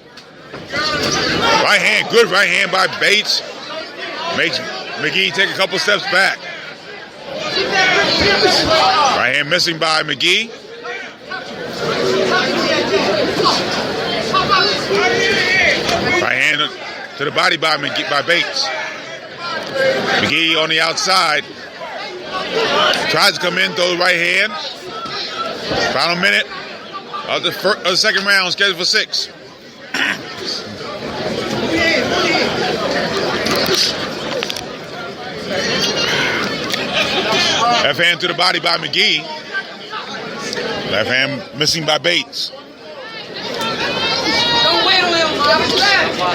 Speaker 1: Right hand, good right hand by Bates. Makes McGee take a couple steps back. Right hand missing by McGee. Right hand to the body by Bates. McGee on the outside. Tries to come in, throws right hand. Final minute of the second round, scheduled for 6. Left hand to the body by McGee. Left hand missing by Bates.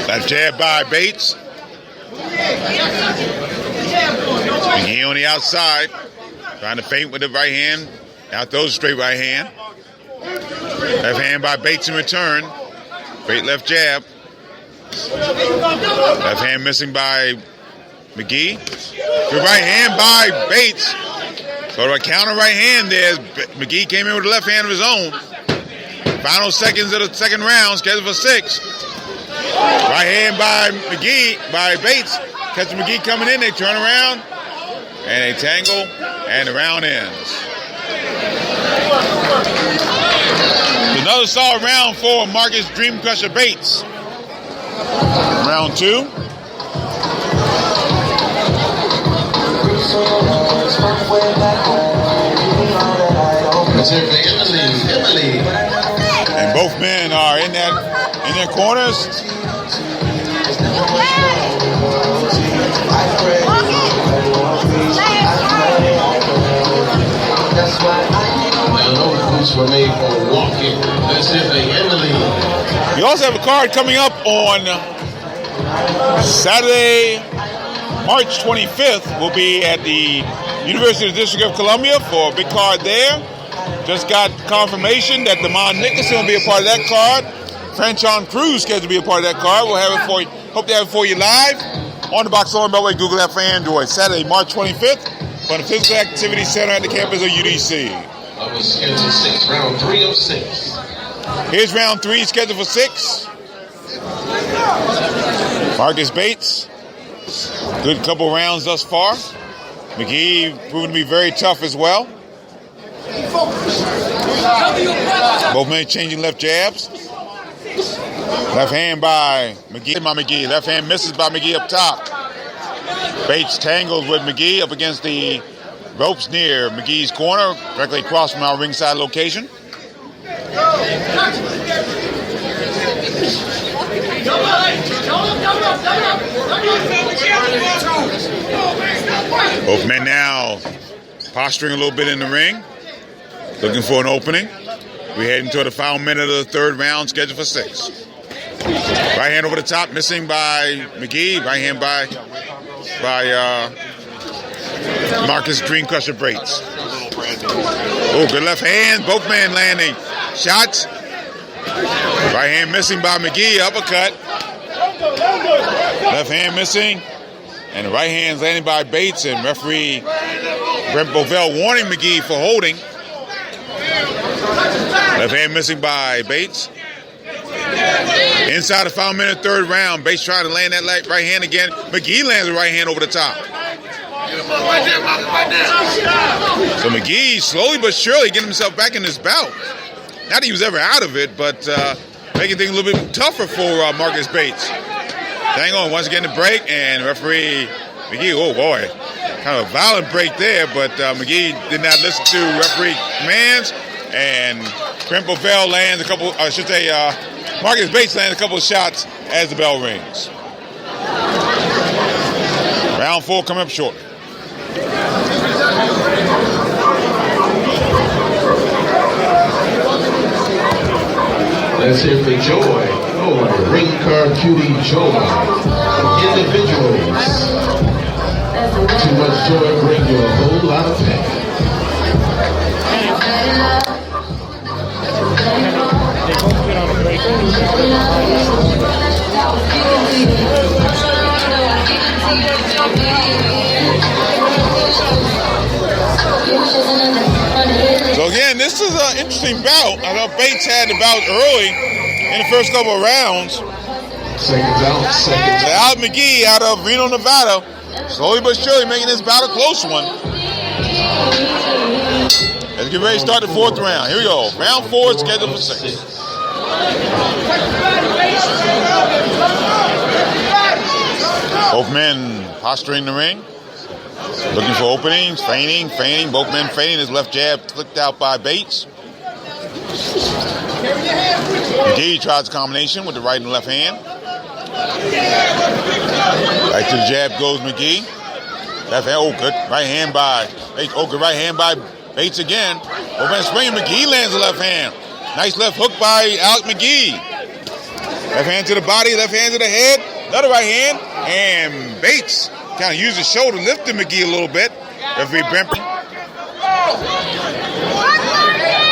Speaker 1: Left jab by Bates. McGee on the outside, trying to feint with the right hand. Now throws a straight right hand. Left hand by Bates in return. Great left jab. Left hand missing by McGee. Good right hand by Bates. So a counter right hand there. McGee came in with a left hand of his own. Final seconds of the second round, scheduled for 6. Right hand by McGee, by Bates. Catching McGee coming in, they turn around, and they tangle, and the round ends. Another solid round for Marcus Dream Crusher Bates. Round 2. And both men are in their corners.
Speaker 2: Were made for walking. Let's hear for Emily.
Speaker 1: You also have a card coming up on Saturday, March 25th. Will be at the University of the District of Columbia for a big card there. Just got confirmation that Demond Nicholson will be a part of that card. Franchon Cruz scheduled to be a part of that card. We'll have it for you. Hope to have it for you live on the Box on Beltway Google app for Android. Saturday, March 25th from the Physical Activity Center at the campus of UDC.
Speaker 2: I was scheduled 6, round 3 of 6.
Speaker 1: Here's round 3, scheduled for 6. Marcus Bates, good couple rounds thus far. McGee proven to be very tough as well. Both men changing left jabs. Left hand by McGee. Left hand misses by McGee up top. Bates tangles with McGee up against the ropes near McGee's corner, directly across from our ringside location. Both men now posturing a little bit in the ring, looking for an opening. We're heading toward the final minute of the third round, scheduled for 6. Right hand over the top, missing by McGee. Right hand by Marcus Dream Crusher Bates. Oh, good left hand. Both men landing shots. Right hand missing by McGee. Uppercut. Left hand missing. And the right hand's landing by Bates. And referee Brent Bovell warning McGee for holding. Left hand missing by Bates. Inside the final minute, third round. Bates trying to land that right hand again. McGee lands the right hand over the top. So McGee slowly but surely getting himself back in this bout. Not that he was ever out of it, but making things a little bit tougher for Marcus Bates. Hang on, once again the break, and referee McGee, oh boy, kind of a violent break there, but McGee did not listen to referee commands, and Brent Bovell lands a couple, Marcus Bates lands a couple of shots as the bell rings. Round 4 coming up shortly.
Speaker 2: Let's hear for Joy. Oh, ring card cutie Joy. Individuals. Too much joy bring you a whole lot of pain.
Speaker 1: So again, this is an interesting bout. I know Bates had the bout early in the first couple of rounds.
Speaker 2: Seconds out.
Speaker 1: So Al McGee out of Reno, Nevada, slowly but surely making this bout a close one. Let's get ready to start the fourth round. Here we go. Round 4 scheduled for 6. Both men posturing the ring. Looking for openings, feigning. Both men feigning. His left jab flicked out by Bates. McGee tries a combination with the right and left hand. Right to the jab goes McGee. Left hand, oh good. Right hand by Bates. Oh good right hand by Bates again. Both men swinging. McGee lands the left hand. Nice left hook by Alec McGee. Left hand to the body, left hand to the head. Another right hand. And Bates kind of used his shoulder, lifted McGee a little bit. Referee Brent.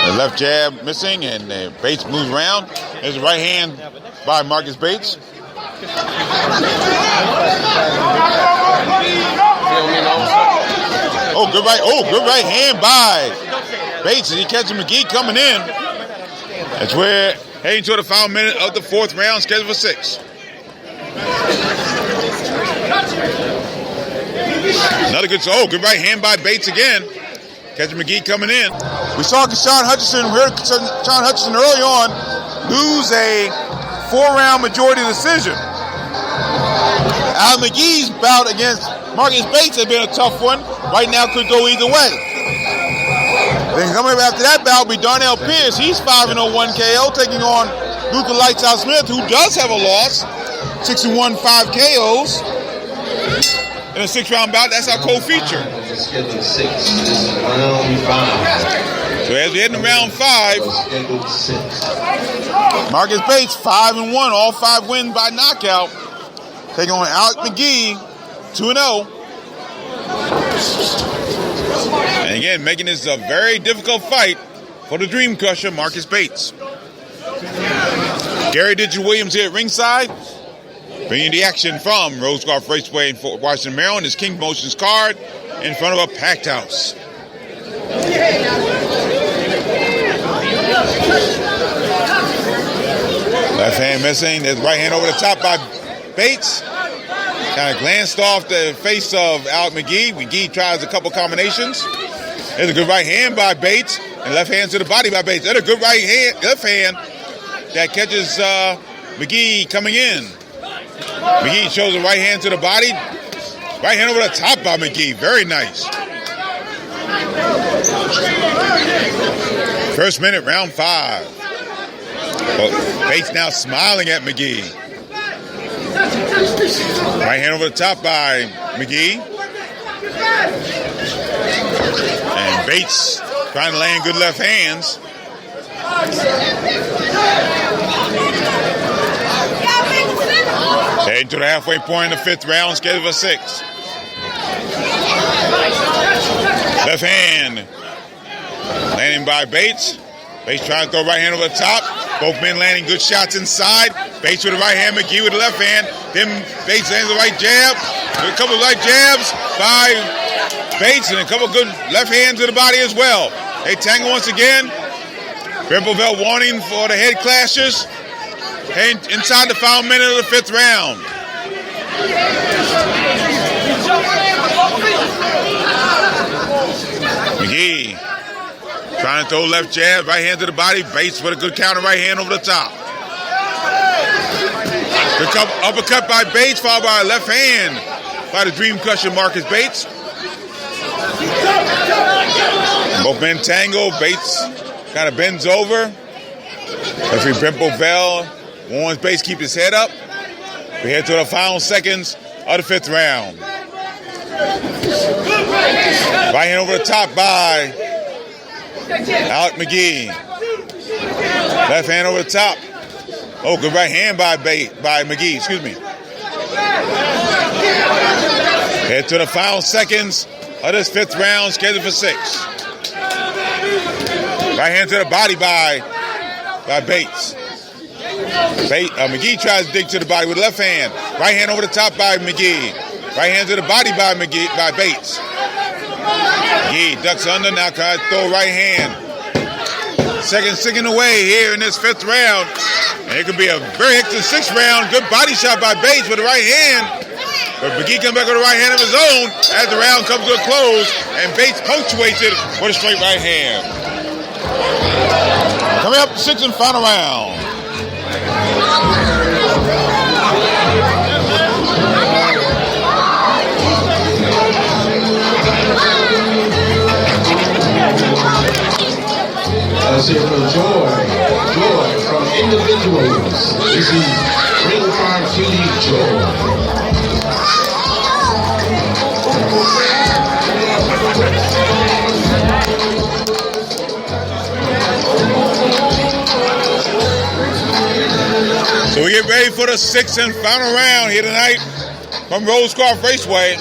Speaker 1: The left jab missing, and Bates moves around. There's a right hand by Marcus Bates. Oh, good right hand by Bates, and he catches McGee coming in. That's where heading to the final minute of the fourth round, scheduled for 6. Another good right hand by Bates again. Catching McGee coming in. We saw Sean Hutchinson early on lose a 4-round majority decision. Al McGee's bout against Marcus Bates has been a tough one. Right now could go either way. Then coming up after that bout will be Darnell Pierce. He's 5-0 KO, taking on Luther Lights Out Smith, who does have a loss. 61 5 KOs. In a 6-round bout, that's our co-feature. So as we head into round 5, Marcus Bates 5-1, all 5 wins by knockout. Taking on Alec McGee, 2-0. And again, making this a very difficult fight for the Dream Crusher, Marcus Bates. Gary Digital Williams here at ringside, bringing the action from Rosecroft Raceway in Fort Washington, Maryland. This King Promotions card in front of a packed house. Left hand missing. There's right hand over the top by Bates. Kind of glanced off the face of Alec McGee. McGee tries a couple combinations. There's a good right hand by Bates. And left hand to the body by Bates. There's a good left hand that catches McGee coming in. McGee shows a right hand to the body. Right hand over the top by McGee. Very nice. First minute, round 5. Well, Bates now smiling at McGee. Right hand over the top by McGee. And Bates trying to land good left hands. Heading to the halfway point in the 5th round, scheduled for 6. Left hand. Landing by Bates. Bates trying to throw right hand over the top. Both men landing good shots inside. Bates with the right hand, McGee with the left hand. Then Bates lands the right jab. A couple of right jabs by Bates and a couple of good left hands to the body as well. They tangle once again. Belt warning for the head clashers. Heading inside the final minute of the 5th round. McGee trying to throw left jab, right hand to the body. Bates with a good counter right hand over the top. Good uppercut by Bates, followed by a left hand by the Dream Crusher, Marcus Bates. Both men tangle. Bates kind of bends over. Referee Brent Bovell warns Bates keep his head up. We head to the final seconds of the 5th round. Right hand over the top by Alec McGee. Left hand over the top. Oh, good right hand by McGee, excuse me. Head to the final seconds of this 5th round, scheduled for 6. Right hand to the body by Bates. McGee tries to dig to the body with left hand. Right hand over the top by McGee. Right hand to the body by Bates. McGee ducks under, now tries to throw right hand. Second sticking away here in this 5th round. And it could be a very hectic 6th round. Good body shot by Bates with the right hand. But McGee comes back with a right hand of his own as the round comes to a close. And Bates punctuates it with a straight right hand. Coming up, 6th and final round.
Speaker 2: Let's hear from Joy from Individuals. This is Ring Farm TV Joy.
Speaker 1: So we get ready for the 6th and final round here tonight from Rosecroft Raceway.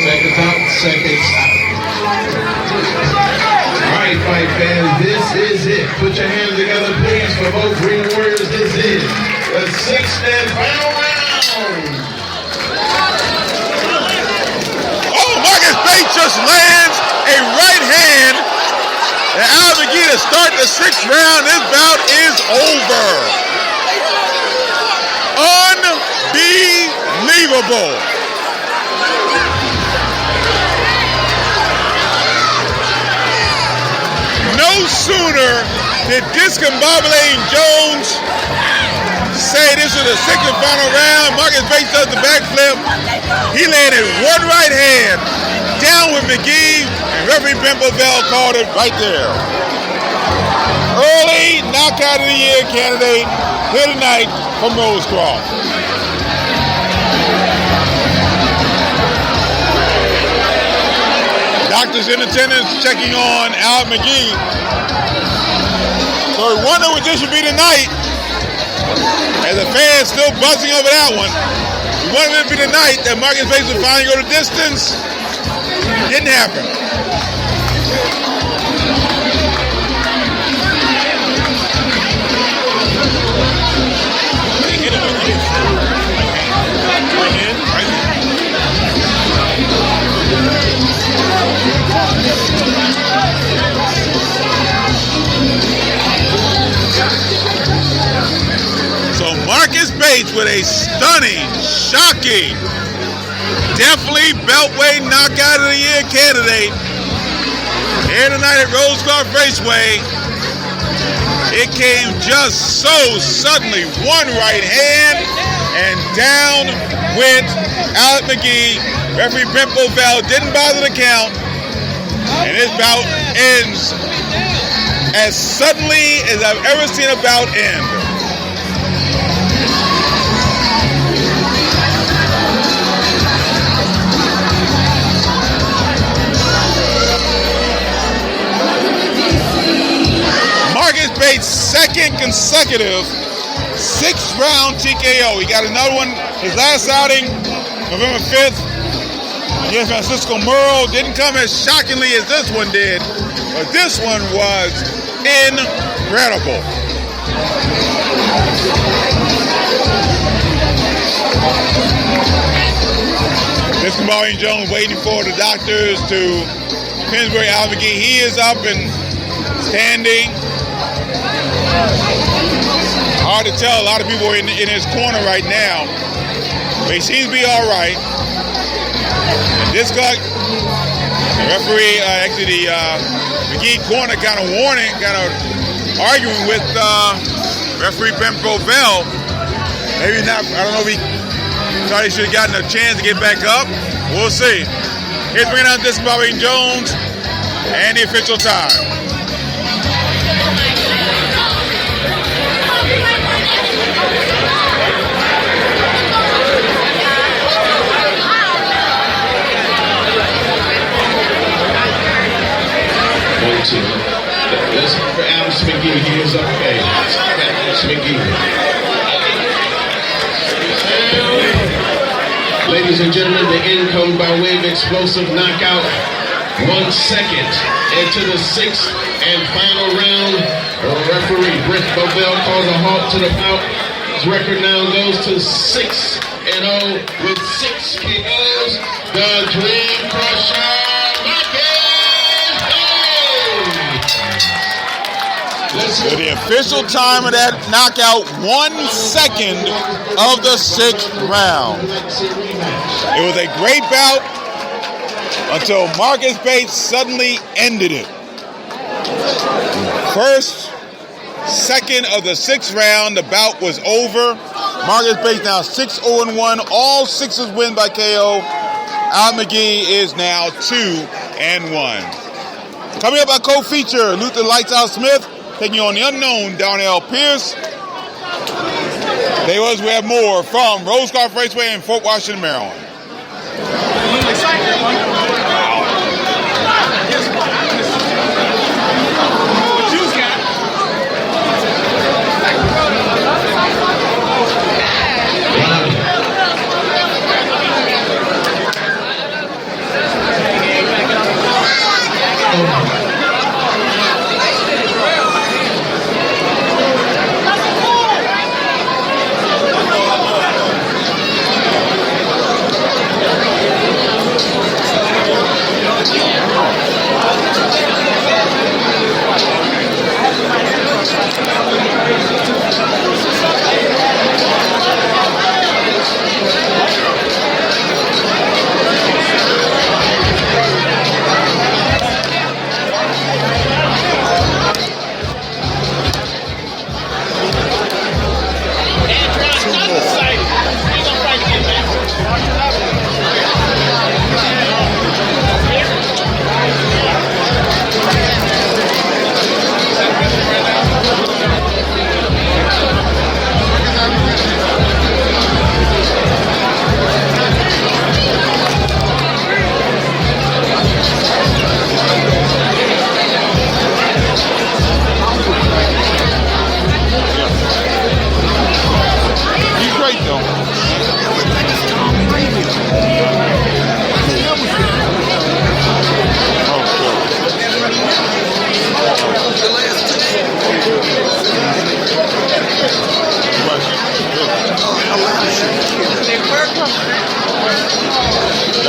Speaker 2: Seconds out. All right, fight fans, this is it. Put your hands together, please, for both Green Warriors. This is the 6th and final round.
Speaker 1: Oh, Marcus Bates just lands a right hand. And Al McGee to start the 6th round. This bout is over. Unbelievable. No sooner did discombobulating Jones say this is the sixth and final round. Marcus Bates does the backflip. He landed one right hand down with McGee, and referee Ben Bovell called it right there. Early knockout of the year candidate here tonight from Rosecroft. Doctors in attendance checking on Al McGee. So we wonder what this should be tonight. As the fans still buzzing over that one. We wanted it to be tonight that Marcus Bates would finally go the distance. Didn't happen. So Marcus Bates with a stunning, shocking, definitely beltweight knockout of the year candidate here tonight at Rosecroft Raceway. It came just so suddenly, one right hand, and down went Alec McGee. Referee Brent Bovell didn't bother to count, and this bout ends as suddenly as I've ever seen a bout end. Marcus Bates' second consecutive 6-round TKO. He got another one, his last outing, November 5th, against Francisco Murrow. Didn't come as shockingly as this one did, but this one was incredible. Mr. Maureen Jones waiting for the doctors to Pennsbury Al McGee. He is up and standing. Hard to tell. A lot of people are in his corner right now, but he seems to be all right. This guy, the referee, actually the McGee corner, kind of arguing with referee Ben Bovell. Maybe not. I don't know if he thought he should have gotten a chance to get back up. We'll see. Here's bringing out this Maureen Jones and the official time.
Speaker 2: Let's for Alex McGee. He is okay. Alex McGee. Ladies and gentlemen, the end comes by way of explosive knockout. 1 second into the 6th and final round. Referee Brent Bovell calls a halt to the bout. His record now goes to 6-0 with 6 KOs. The Dream Crusher.
Speaker 1: So the official time of that knockout, 1 second of the 6th round. It was a great bout until Marcus Bates suddenly ended it. First second of the 6th round, the bout was over. Marcus Bates now 6-0-1. All 6s win by KO. Al McGee is now 2-1. Coming up, our co-feature, Luther Lights Out Smith, taking on the unknown Darnell Pierce. There was, we have more from Rosecroft Raceway in Fort Washington, Maryland.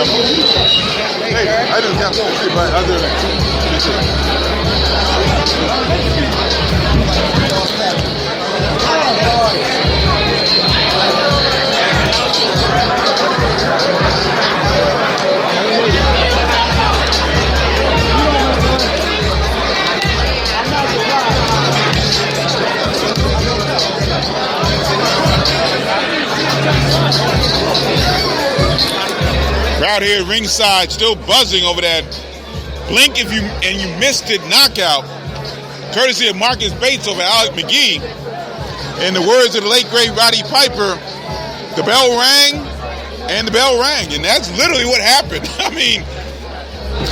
Speaker 1: Hey, I didn't have to see, but I didn't. Crowd here at ringside still buzzing over that blink if you missed it knockout, courtesy of Marcus Bates over Alec McGee. In the words of the late great Roddy Piper, the bell rang and the bell rang, and that's literally what happened. I mean,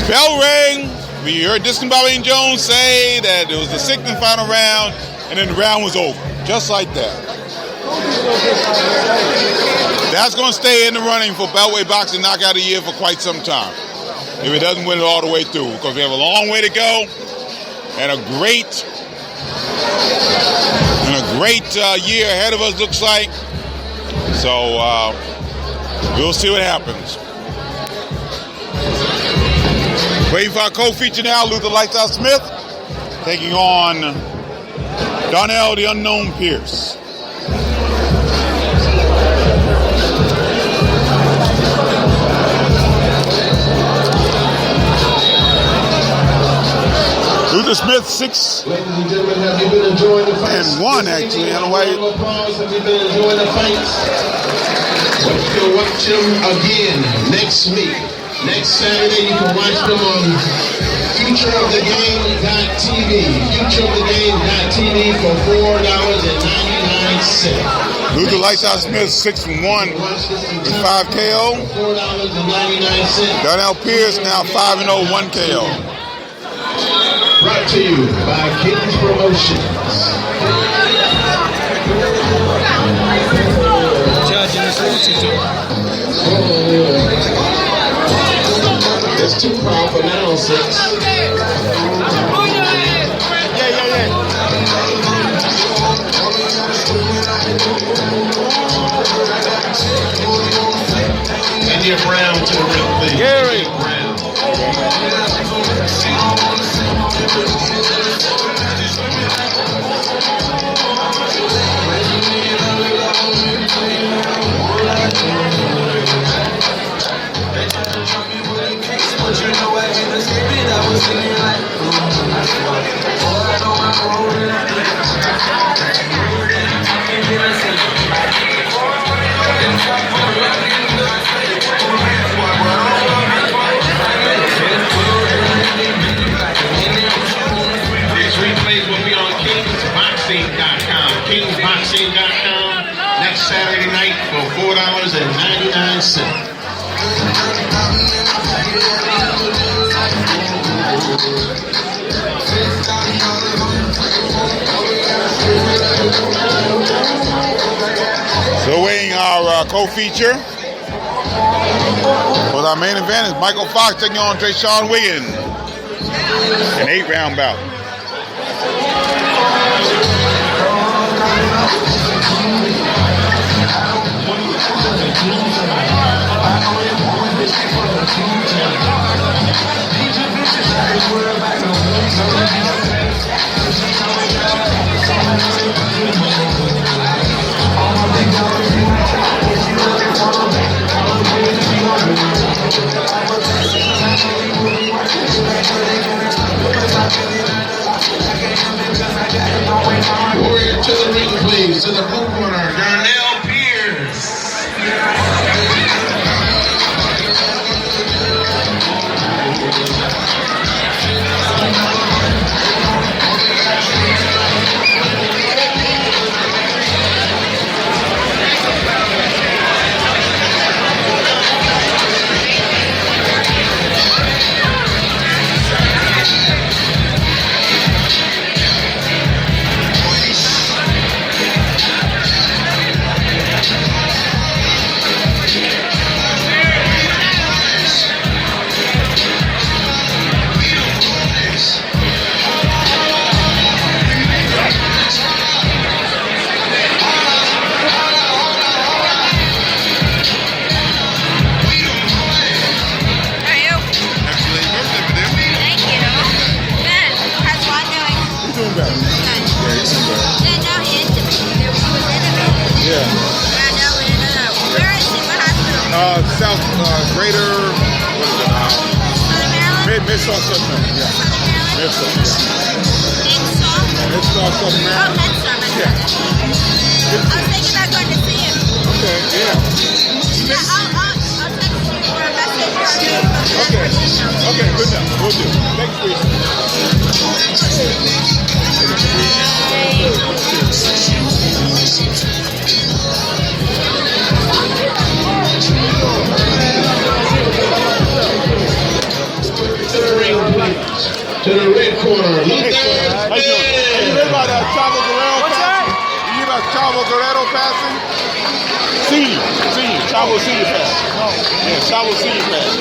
Speaker 1: bell rang. We heard Discombobulating Jones say that it was the sixth and final round, and then the round was over, just like that. That's going to stay in the running for Beltway Boxing Knockout of the Year for quite some time, if it doesn't win it all the way through, because we have a long way to go and a great year ahead of us, looks like. So we'll see what happens. Waiting for our co-feature now, Luther Lifestyle Smith taking on Donnell the Unknown Pierce. Luther Smith 6
Speaker 2: Ladies and gentlemen, have you been enjoying the fights?
Speaker 1: and 1 actually.
Speaker 2: Have you been enjoying the fights? Well, you can watch them again next week. Next Saturday, you can watch them on futureofthegame.tv. Futureofthegame.tv for $4.99.
Speaker 1: Luther Lifestyle Smith 6-1 with 5 KO.
Speaker 2: $4.99.
Speaker 1: Donnell Pierce now 5-0, 1 KO.
Speaker 2: Brought to you by King's Promotions.
Speaker 6: Judging this
Speaker 2: There's 2 powerful announcers. India Brown to the ring, please.
Speaker 1: Gary.
Speaker 2: KingsBoxing.com next Saturday night for $4.99.
Speaker 1: So waiting our co-feature. For our main event is Michael Fox taking on Trayshawn Wiggins. An 8-round bout.
Speaker 2: Warrior to the ring, please. To the blue corner, Donnell Pierce.
Speaker 1: South Greater, what is it? Mid-South Southern Maryland, yeah. Mid-South, yeah. Mid-South Southern Maryland. Yeah.
Speaker 7: I was thinking about going to see him.
Speaker 1: Okay, yeah.
Speaker 7: Yeah, I'll text you or a message or Facebook.
Speaker 1: Okay, okay, good enough. We'll do. Thanks, Reese.
Speaker 2: To the red corner, Luther.
Speaker 1: How you doing? Hey, you heard about Chavo Guerrero passing? You hear about Chavo Guerrero passing? Senior, Chavo senior pass. Yeah, Chavo senior pass.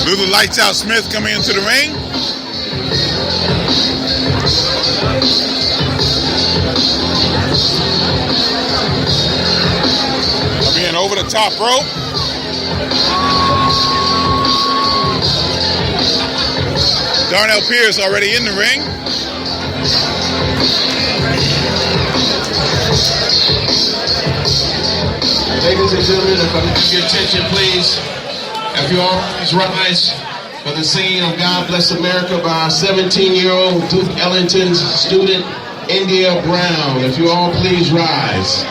Speaker 1: Little Lights Out Smith coming into the ring. Coming in over the top rope. Darnell Pierce already in the ring.
Speaker 2: Ladies and gentlemen, if I can get your attention, please. If you all please rise for the singing of God Bless America by our 17-year-old Duke Ellington student, India Brown. If you all please rise.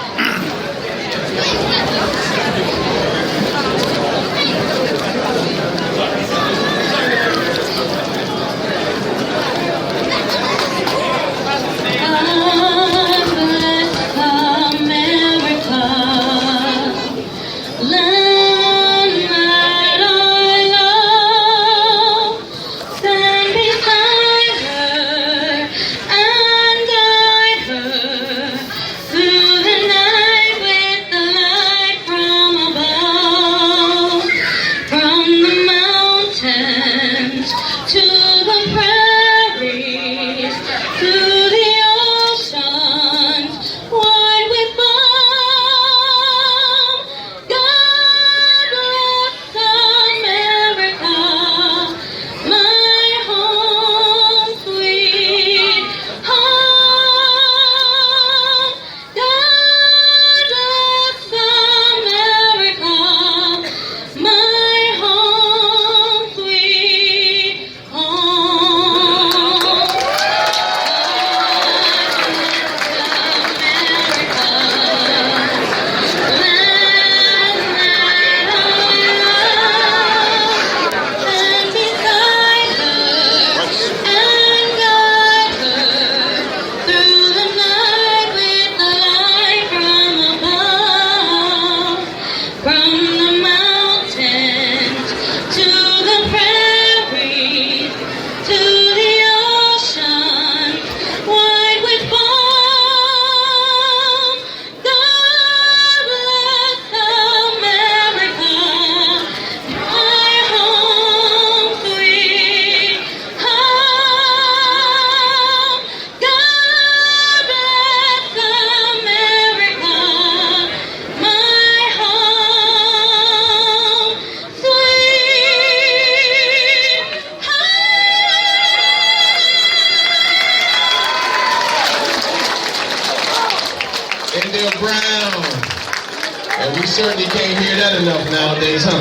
Speaker 2: And we certainly can't hear that enough nowadays, huh?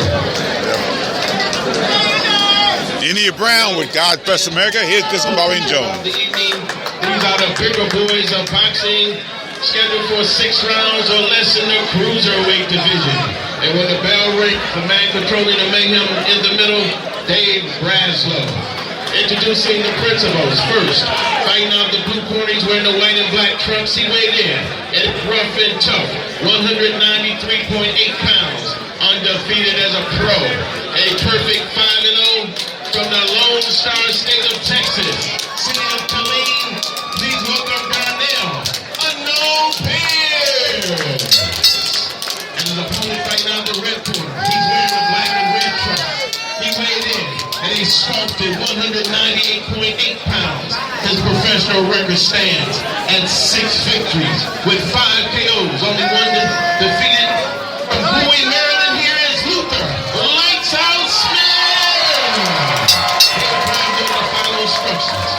Speaker 1: India Brown with God's Best America. Here's Disco Bobby and Jones.
Speaker 2: The evening, these are the bigger boys of boxing, scheduled for 6 rounds or less in the cruiserweight division. And with the bell ring, the man controlling the mayhem in the middle, Dave Braslow. Introducing the principals. First, fighting out the blue corner, he's wearing the white and black trunks. He weighed in at rough and tough, 193.8 pounds, undefeated as a pro. A perfect 5-0 from the Lone Star State of Texas. City of Killeen, please welcome Darnell, Unknown Pierce. And his opponent fighting out the red corner, he's wearing the black and red trunks. He weighed in at a sculpted 198.8 pounds. His professional record stands at 6 victories with 5 KOs. Only one defeated. From Bowie, Maryland, here is Luther Lights Out Smith. He'll grab them to follow instructions.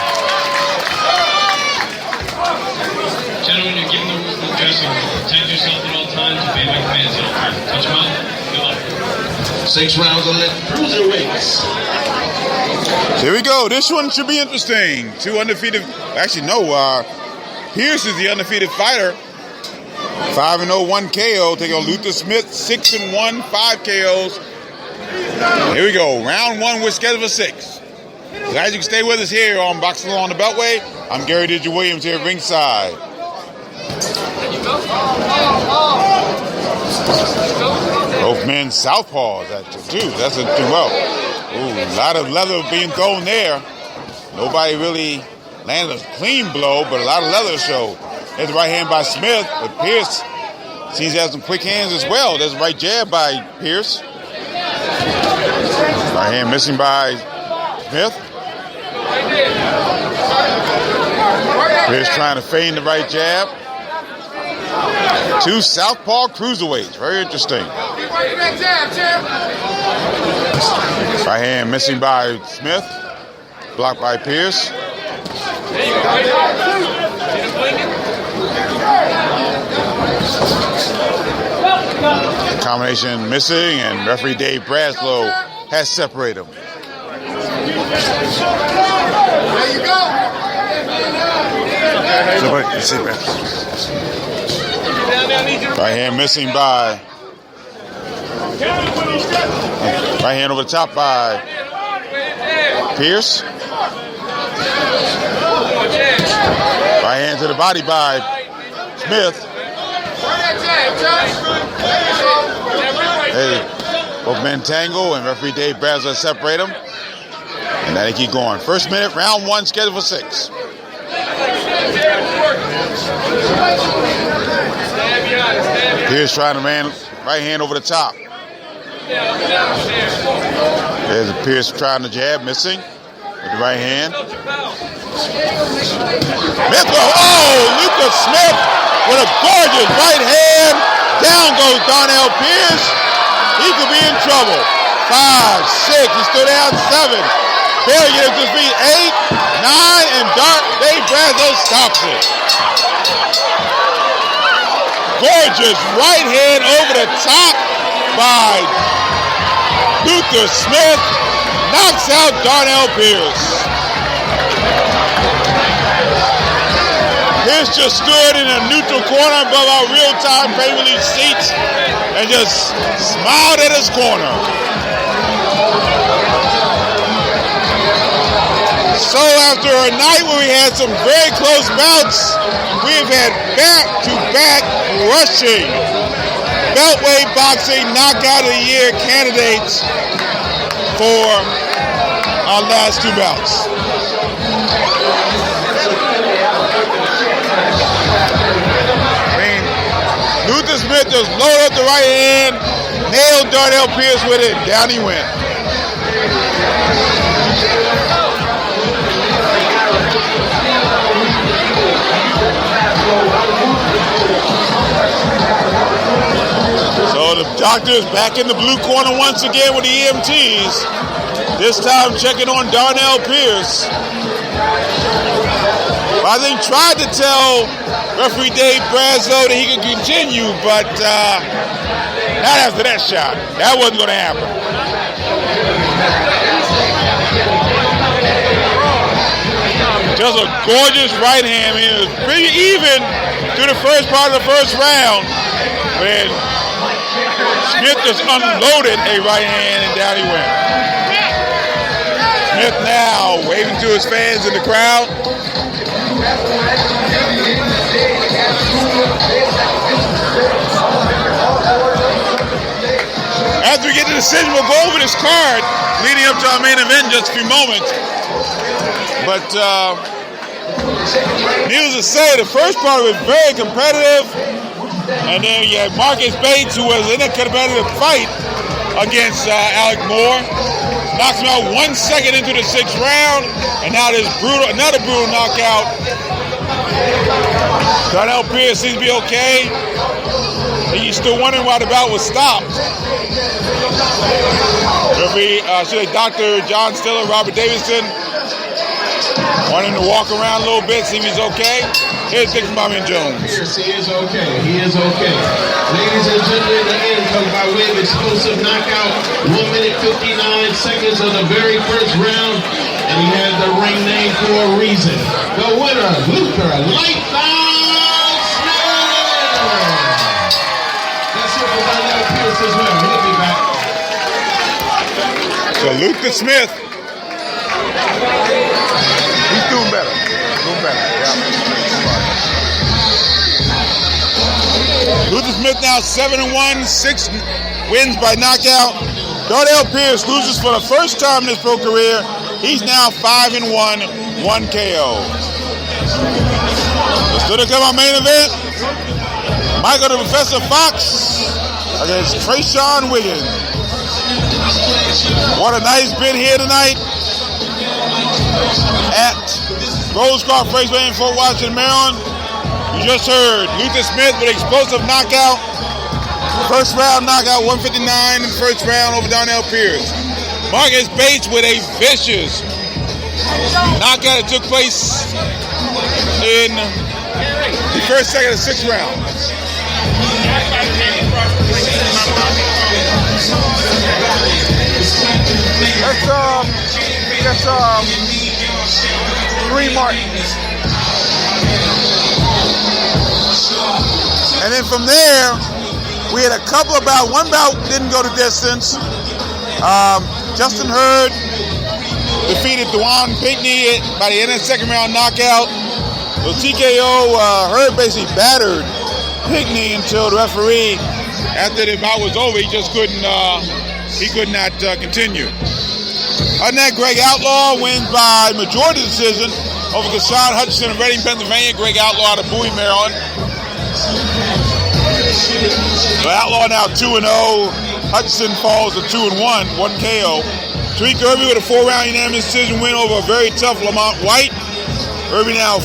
Speaker 8: Gentlemen, you're given the rules in the dressing room. Protect yourself at all times. Obey my commands at all times. Touch them out. Good luck.
Speaker 2: 6 rounds on left cruiserweights.
Speaker 1: Here we go. This one should be interesting. 2 undefeated. Actually, no. Pierce is the undefeated fighter. 5-0, 1 KO. Taking on Luther Smith. 6-1, 5 KOs. Here we go. Round 1. We're scheduled for 6. Guys, you can stay with us here on Boxing on the Beltway. I'm Gary Digger Williams here at ringside. Both men southpaws, too. That's a do well. Ooh, a lot of leather being thrown there. Nobody really landed a clean blow, but a lot of leather showed. There's the right hand by Smith, but Pierce seems to have some quick hands as well. There's a right jab by Pierce. Right hand missing by Smith. Pierce trying to feign the right jab. 2 southpaw cruiserweights. Very interesting. Right hand missing by Smith. Blocked by Pierce. Combination missing, and referee Dave Braslow has separated them.
Speaker 4: There you go.
Speaker 1: Right hand missing by. Right hand over the top by Pierce. Right hand to the body by Smith. Hey, both men tangle, and referee Dave Braslow separate them. And now they keep going. First minute, round 1, scheduled for 6. Pierce trying to man right hand over the top. There's Pierce trying to jab, missing with the right hand. Lucas Smith with a gorgeous right hand. Down goes Darnell Pierce. He could be in trouble. 5, 6, he's still down 7. Barely gets his feet. 8, 9, and Dave Braslow stops it. Gorgeous right hand over the top by Luther Smith. Knocks out Darnell Pierce. Pierce just stood in a neutral corner above our real-time pay-per-view seats and just smiled at his corner. So after a night where we had some very close bouts, we've had back-to-back rushing Beltway Boxing Knockout of the Year candidates for our last 2 bouts. Luther Smith just loaded up the right hand, nailed Darnell Pierce with it, and down he went. So the doctor is back in the blue corner once again with the EMTs. This time checking on Darnell Pierce. I think tried to tell referee Dave Braslow that he could continue, but not after that shot. That wasn't going to happen. Just a gorgeous right hand. I mean, it was pretty even through the first part of the first round when Smith just unloaded a right hand and down he went. Smith now waving to his fans in the crowd. As we get to the decision, we'll go over this card leading up to our main event in just a few moments. But needless to say, the first part was very competitive. And then you had Marcus Bates, who was in a competitive fight against Alec Moore. Knocks him out 1 second into the 6th round. And now this another brutal knockout. Darnell Pierce seems to be okay. He's still wondering why the bout was stopped. Dr. John Stiller, Robert Davidson, want him to walk around a little bit, see if he's okay. Here's Dick Bobby Jones.
Speaker 2: Pierce, he is okay. He is okay. Ladies and gentlemen, the end comes by way of explosive knockout. 1 minute 59 seconds of the very first round. And he has the ring name for a reason. The winner, Luther Lighthouse Smith. That's it for Darnell Pierce as well. He'll be back.
Speaker 1: So Luther Smith, he's doing better. Doing better. Yeah. Luther Smith now 7-1, 6 wins by knockout. Darnell Pierce loses for the first time in his pro career. He's now 5-1, 1 KO. Still to come our main event. Michael the Professor Fox against Trayshawn Wiggins. What a nice bid here tonight at Rosecroft Raceway in Fort Washington, Maryland. You just heard Luther Smith with an explosive knockout. First round knockout, 159 in the first round over Darnell Pierce. Marcus Bates with a vicious knockout that took place in the first, second, and 6th round. That's Green Martin. And then from there, we had a couple of bouts. One bout didn't go the distance. Justin Hurd defeated Dwan Pinkney by the end of the 2nd round knockout. So TKO, Hurd basically battered Pinkney until the referee, after the bout was over, he could not continue. Other than that, Greg Outlaw wins by majority decision over Kashawn Hutchinson of Reading, Pennsylvania. Greg Outlaw out of Bowie, Maryland. So Outlaw now 2-0. Hutchinson falls to 2-1, 1 KO. Tariq Irby with a 4-round unanimous decision win over a very tough Lamont White. Irby now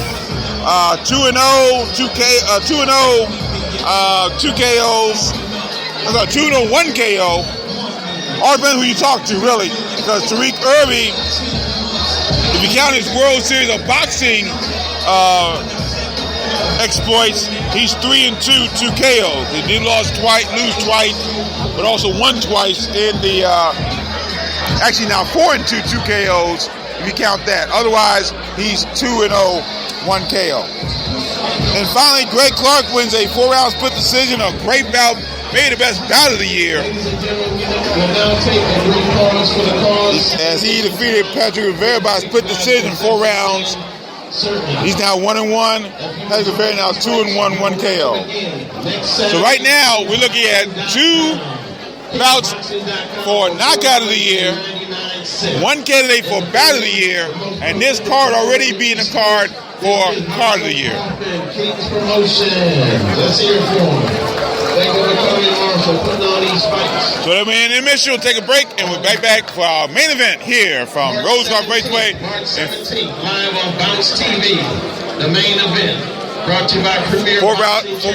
Speaker 1: 2-0, 2 KOs. 2-0, 1 KO. All depends who you talk to, really. Because Tariq Irby, if you count his World Series of Boxing exploits, he's 3-2, 2 KOs. He did lose twice, but also won twice in the, actually now 4-2, 2 KOs, if you count that. Otherwise, he's 2-0, 1 KO. And finally, Greg Clark wins a 4-round split decision, a great bout, maybe the best bout of the year, as he defeated Patrick Rivera by split decision, 4 rounds. He's now 1-1. Patrick Rivera now 2-1, 1 KO. So right now, we're looking at 2 bouts for knockout of the year, 1 candidate for bout of the year, and this card already being a card for card of the year.
Speaker 2: Let's hear it for him. Thank you for coming, Marshall, putting on these fights.
Speaker 1: So then we're in intermission, we'll take a break, and we're back for our main event here from Rosecroft Raceway.
Speaker 2: March 17th, live on Bounce TV, the main event. Brought to you by Premier
Speaker 1: For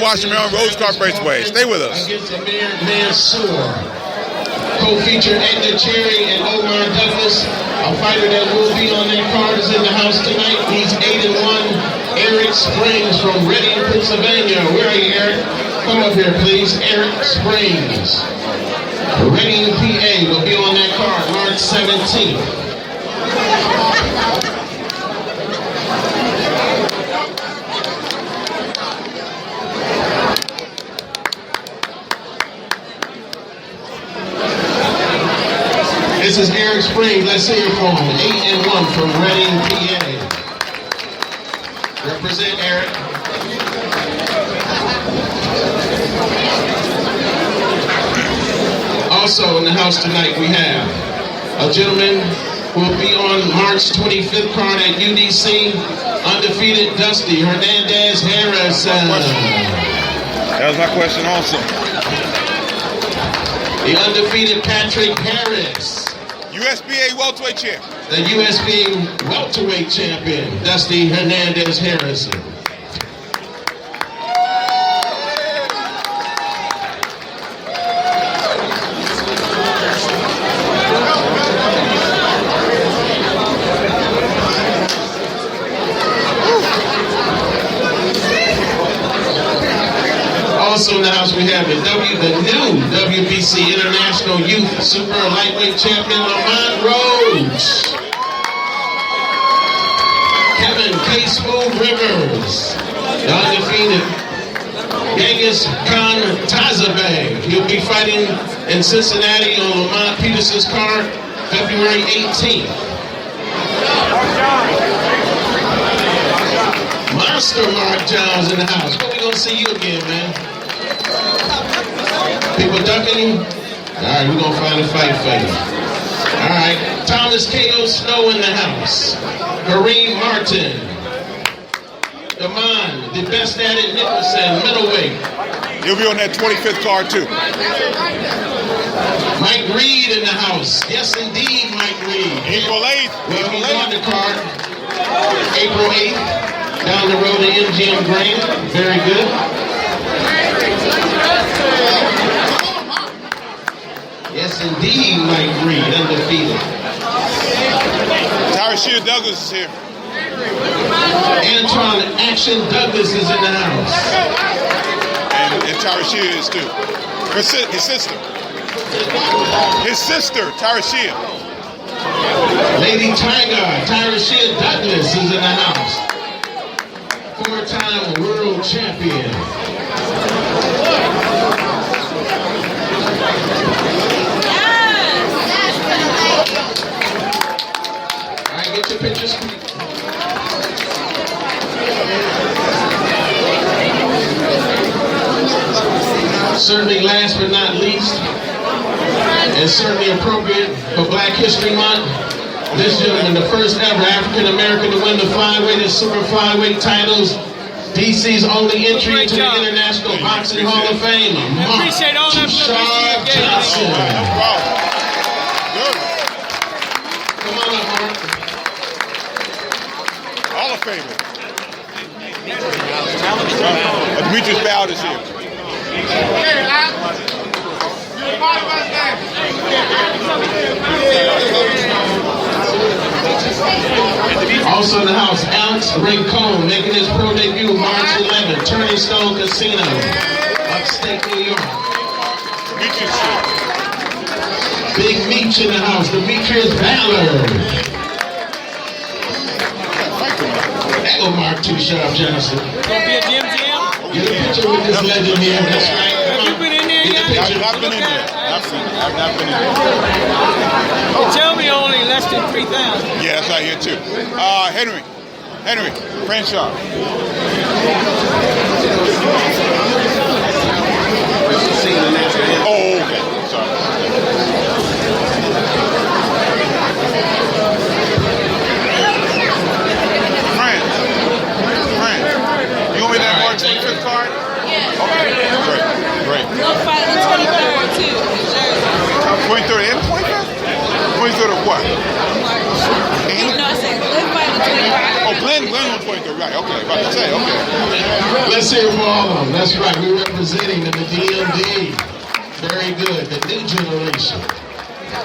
Speaker 1: Washington, Maryland, Rosecroft Raceway. Stay with us.
Speaker 2: Against Amir Mansour. Co-feature Edna Cherry and Omar Douglas. A fighter that will be on that card is in the house tonight. He's 8-1. Eric Springs from Reading, Pennsylvania. Where are you, Eric? Come up here, please. Eric Springs. Reading, PA will be on that card March 17th. Eric Springs, let's hear it for him. 8-1 from Reading, PA. Represent Eric. Also in the house tonight we have a gentleman who will be on March 25th card at UDC, undefeated Dusty Hernandez Harrison.
Speaker 1: That was my question also.
Speaker 2: The undefeated Patrick Harris.
Speaker 1: USBA welterweight champ.
Speaker 2: The USBA welterweight champion, Dusty Hernandez Harrison. Also in the house we have the new WBC International Youth Super Lightweight Champion Lamont Rhodes. Kevin K. Smooth Rivers. The undefeated Genghis Khan Tazabay. He'll be fighting in Cincinnati on Lamont Peterson's card February 18th. Monster Mark Jones in the house. When we gonna see you again, man? People ducking you? Alright, we're gonna find a fight for you. Alright, Thomas K.O. Snow in the house. Kareem Martin. Damon, the best at it, Nicholson, middleweight.
Speaker 1: He'll be on that 25th card too.
Speaker 2: Mike Reed in the house. Yes, indeed, Mike Reed.
Speaker 1: April 8th.
Speaker 2: Well, he's on the card. April 8th. Down the road to MGM Grand. Very good. Yes, indeed, Mike Reed, undefeated.
Speaker 1: Tyreshia Douglas is here.
Speaker 2: Antoine Action Douglas is in the house.
Speaker 1: And Tyreshia is too. His sister. His sister, Tyreshia.
Speaker 2: Lady Tiger, Tyreshia Douglas is in the house. Four-time world champion. All right, get your pictures. Certainly last but not least, and certainly appropriate for Black History Month, this gentleman, the first ever African-American to win the flyweight and super flyweight titles, DC's only entry into the International Boxing Hall of Fame, Mark Tushar Johnson.
Speaker 1: No problem. Good.
Speaker 2: Come on up, Mark.
Speaker 1: Hall of Famer. Demetrius Bowd is here.
Speaker 2: Also in the house, Alex Rincon making his pro debut March 11th, Turning Stone Casino, upstate New York. Big Meech in the house, Demetrius Ballard. That go Mark Tushar Johnson.
Speaker 6: Gonna be a GM?
Speaker 2: Get a picture with this legend here. That's right.
Speaker 6: Have you been in there yet?
Speaker 1: I've been in there. I've been in there.
Speaker 6: Tell me only less than 3,000.
Speaker 1: Yeah, that's right here too. Henry, Crenshaw. Oh, okay. Sorry. France. You want me to have March 25th card?
Speaker 7: Yeah.
Speaker 1: Okay, great.
Speaker 7: We'll fight on the 23rd too, in Jersey.
Speaker 1: 23rd and 25th? 23rd of what?
Speaker 7: No, I said we'll fight on the 23rd.
Speaker 1: Oh, Glenn on 23rd, right, okay, about to say, okay.
Speaker 2: Let's hear it for all of them. That's right, we're representing the DMD. Very good, the new generation.
Speaker 6: A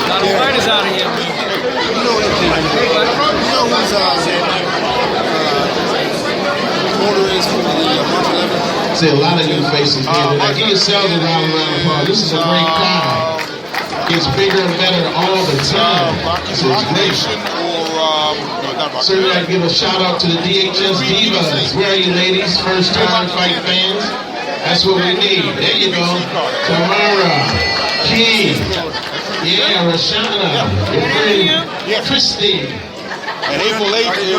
Speaker 6: lot of fighters out of here.
Speaker 2: See a lot of new faces here tonight. Give yourselves a round of applause. This is a great crowd. Gets bigger and better all the time. This is great. Certainly I'd give a shout out to the DHS Divas. Where are you ladies? First time fight fans? That's what we need. There you go. Tamara, Key, Yeah, Rashana. Your friend, Christy.
Speaker 1: And April 8th is...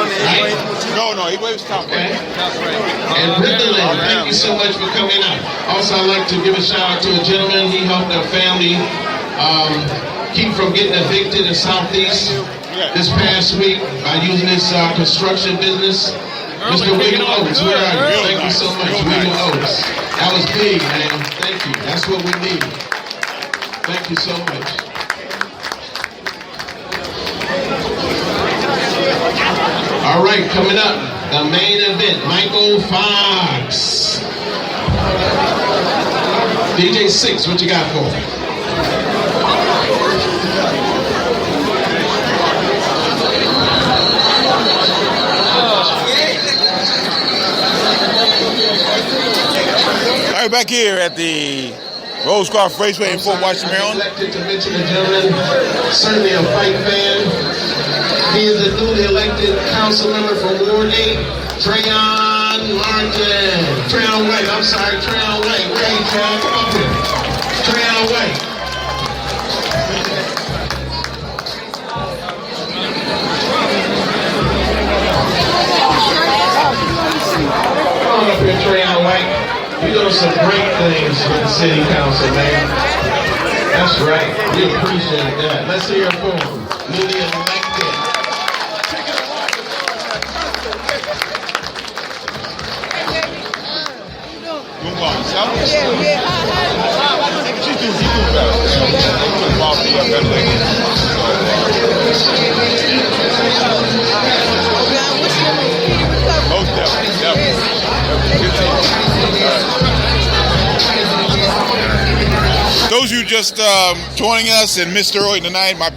Speaker 1: No, April 8th is top.
Speaker 2: Okay. And Riddler, thank you so much for coming out. Also, I'd like to give a shout out to a gentleman. He helped our family keep from getting evicted in Southeast this past week by using his construction business. Mr. William Oates, where are you? Thank you so much, William Oates. That was big, man. Thank you. That's what we need. Thank you so much. All right, coming up, the main event, Michael Fox. DJ 6, what you got for me?
Speaker 1: All right, back here at the Rosecroft Raceway in Fort Washington, Maryland.
Speaker 2: Elected to mention a gentleman, certainly a fight fan. He is a newly elected council member from Ward 8, Trayon Martin. Trayon White, I'm sorry, Trayon White. Where are you, Trayon? Come up here. Trayon White. Come on up here, Trayon White. You're doing some great things with the city council, man. That's right. We appreciate that. Let's hear it for him. Newly elected.
Speaker 1: Those of you just joining us and missed early tonight, my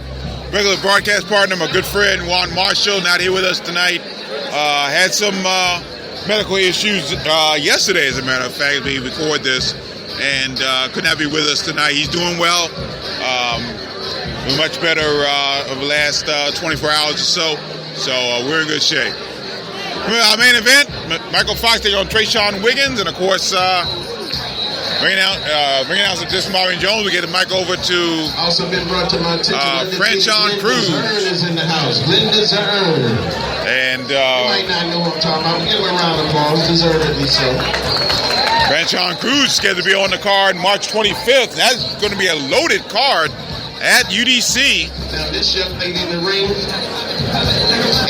Speaker 1: regular broadcast partner, my good friend Juan Marshall, not here with us tonight. Had some medical issues yesterday, as a matter of fact. We record this, and could not be with us tonight. He's doing well. We're much better over the last 24 hours or so. So we're in good shape. Our main event, Michael Fox taking on Trayshawn Wiggins, and of course, bringing out some Disc Marvin Jones. We get the mic over to
Speaker 2: also been brought to my attention.
Speaker 1: Franchon Cruz
Speaker 2: is in the house. Linda Zern.
Speaker 1: And
Speaker 2: you might not know what I'm talking about. Give him a round of applause. Deservedly so.
Speaker 1: Franchon Cruz scheduled to be on the card March 25th. That's going to be a loaded card at UDC.
Speaker 2: Now this young lady in the ring,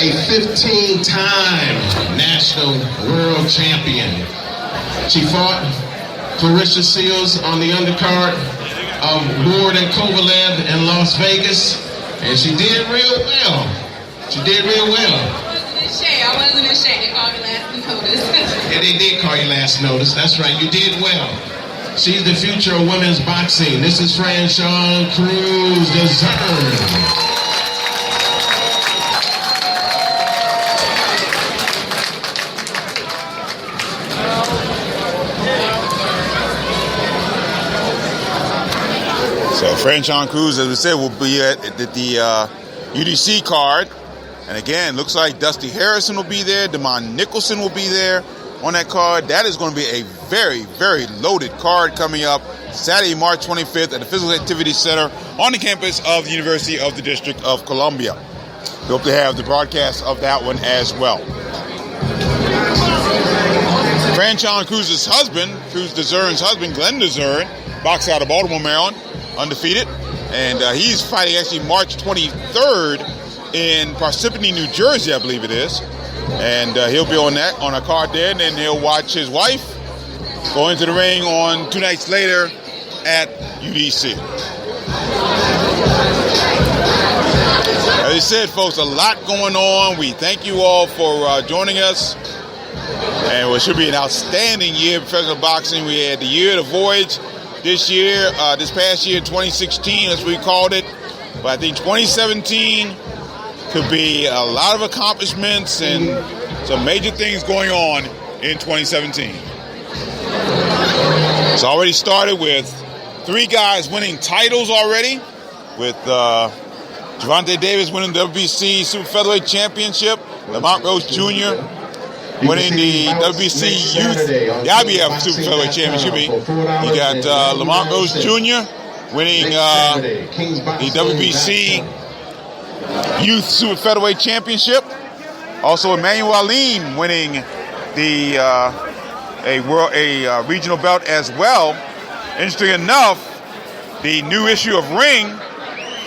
Speaker 2: a 15-time national world champion. She fought Clarissa Seals on the undercard of Ward and Kovalev in Las Vegas, and she did real well. She did real well.
Speaker 7: I wasn't in shape. They called me last notice.
Speaker 2: Yeah, they did call you last notice. That's right. You did well. She's the future of women's boxing. This is Franchon Cruz, the Zern.
Speaker 1: So Franchon Cruz, as we said, will be at the UDC card. And again, looks like Dusty Harrison will be there. Damon Nicholson will be there on that card. That is going to be a very, very loaded card coming up Saturday, March 25th at the Physical Activity Center on the campus of the University of the District of Columbia. We hope to have the broadcast of that one as well. Franchon Cruz's husband, Cruz DeZern's husband, Glenn DeZern, boxed out of Baltimore, Maryland, undefeated. And he's fighting actually March 23rd in Parsippany, New Jersey, I believe it is. And he'll be on a card there, and then he'll watch his wife go into the ring on 2 nights later at UDC. As I said, folks, a lot going on. We thank you all for joining us. And it should be an outstanding year of professional boxing. We had the year of the voyage this past year, 2016, as we called it. But I think 2017 could be a lot of accomplishments and some major things going on in 2017. It's already started with 3 guys winning titles already, with Gervonta Davis winning the WBC Super Featherweight Championship, Lamont Rose Jr. winning the WBC Youth, the IBF Super Featherweight Championship. You got Lamont Rose Jr. winning the WBC Youth Super Featherweight Championship. Also, Emmanuel Alim winning the a regional belt as well. Interesting enough, the new issue of Ring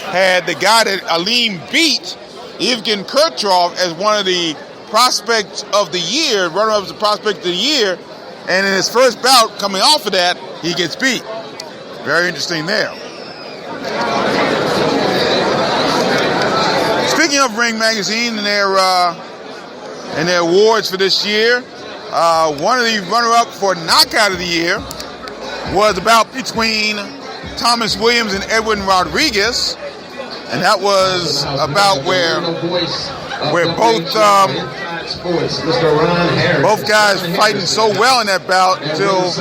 Speaker 1: had the guy that Alim beat, Evgen Kurtrov, as one of the prospects of the year, runner-up as the prospect of the year, and in his first bout, coming off of that, he gets beat. Very interesting there. Speaking of Ring Magazine and their awards for this year, one of the runner-up for Knockout of the Year was about between Thomas Williams and Edwin Rodriguez, and that was about where both guys fighting so well in that bout until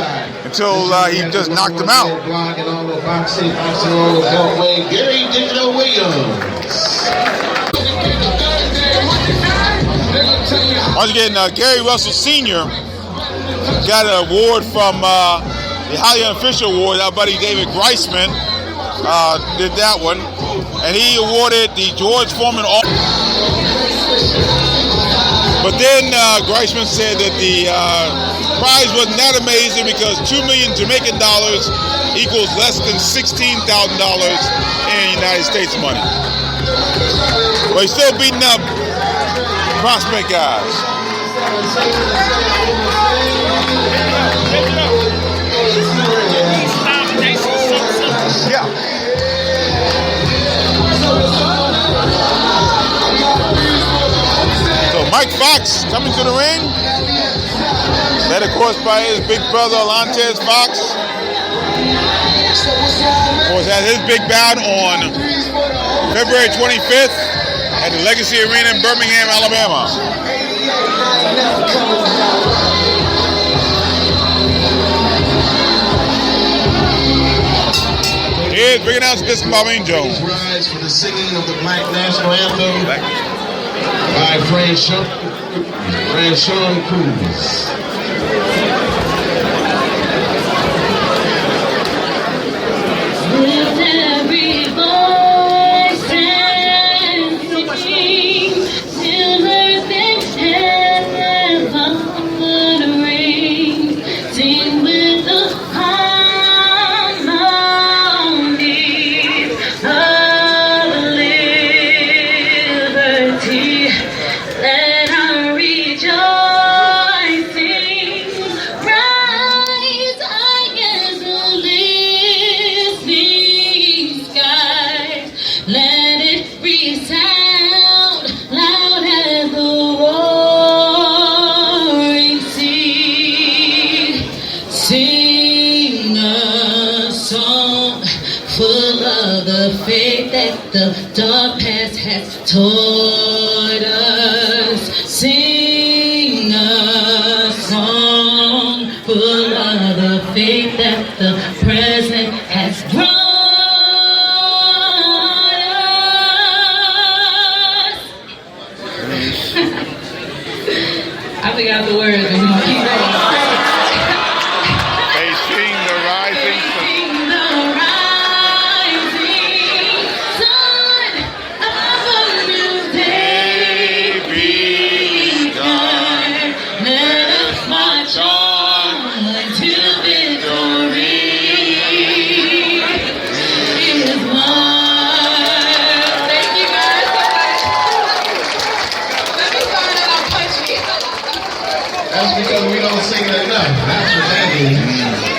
Speaker 1: he just knocked them out.
Speaker 2: Gary Digital Williams.
Speaker 1: Once again, Gary Russell Sr. got an award from the Highly Unofficial Award. Our buddy David Greisman did that one, and he awarded the George Foreman. But then Greisman said that the prize wasn't that amazing because 2 million Jamaican dollars equals less than $16,000 in United States money. But he's still beating up prospect guys. Yeah. So Mike Fox coming to the ring. Led, of course, by his big brother Alantez Fox. Of course, had his big bout on February 25th at the Legacy Arena in Birmingham, Alabama. Here's big announcer Disc Marvin Jones.
Speaker 2: Rise for the singing of the Black National Anthem by Franchon Cruz.
Speaker 9: With every voice and singing, till earth and heaven ring, sing with the harmony of liberty. Let our rejoicing rise high as the listening skies. Let it resound loud as the roaring sea. Sing a song full of the faith that the dark past has taught us. Sing a song full of the faith that the present has brought us. I forgot the words, but we're gonna keep going.
Speaker 1: They sing the rising sun.
Speaker 9: Sing the rising sun of a new day begun. Let us march on to victory. It is won. Thank you guys so much. Let me find out I'm punchy.
Speaker 2: That's because we don't sing it enough. That's what that is.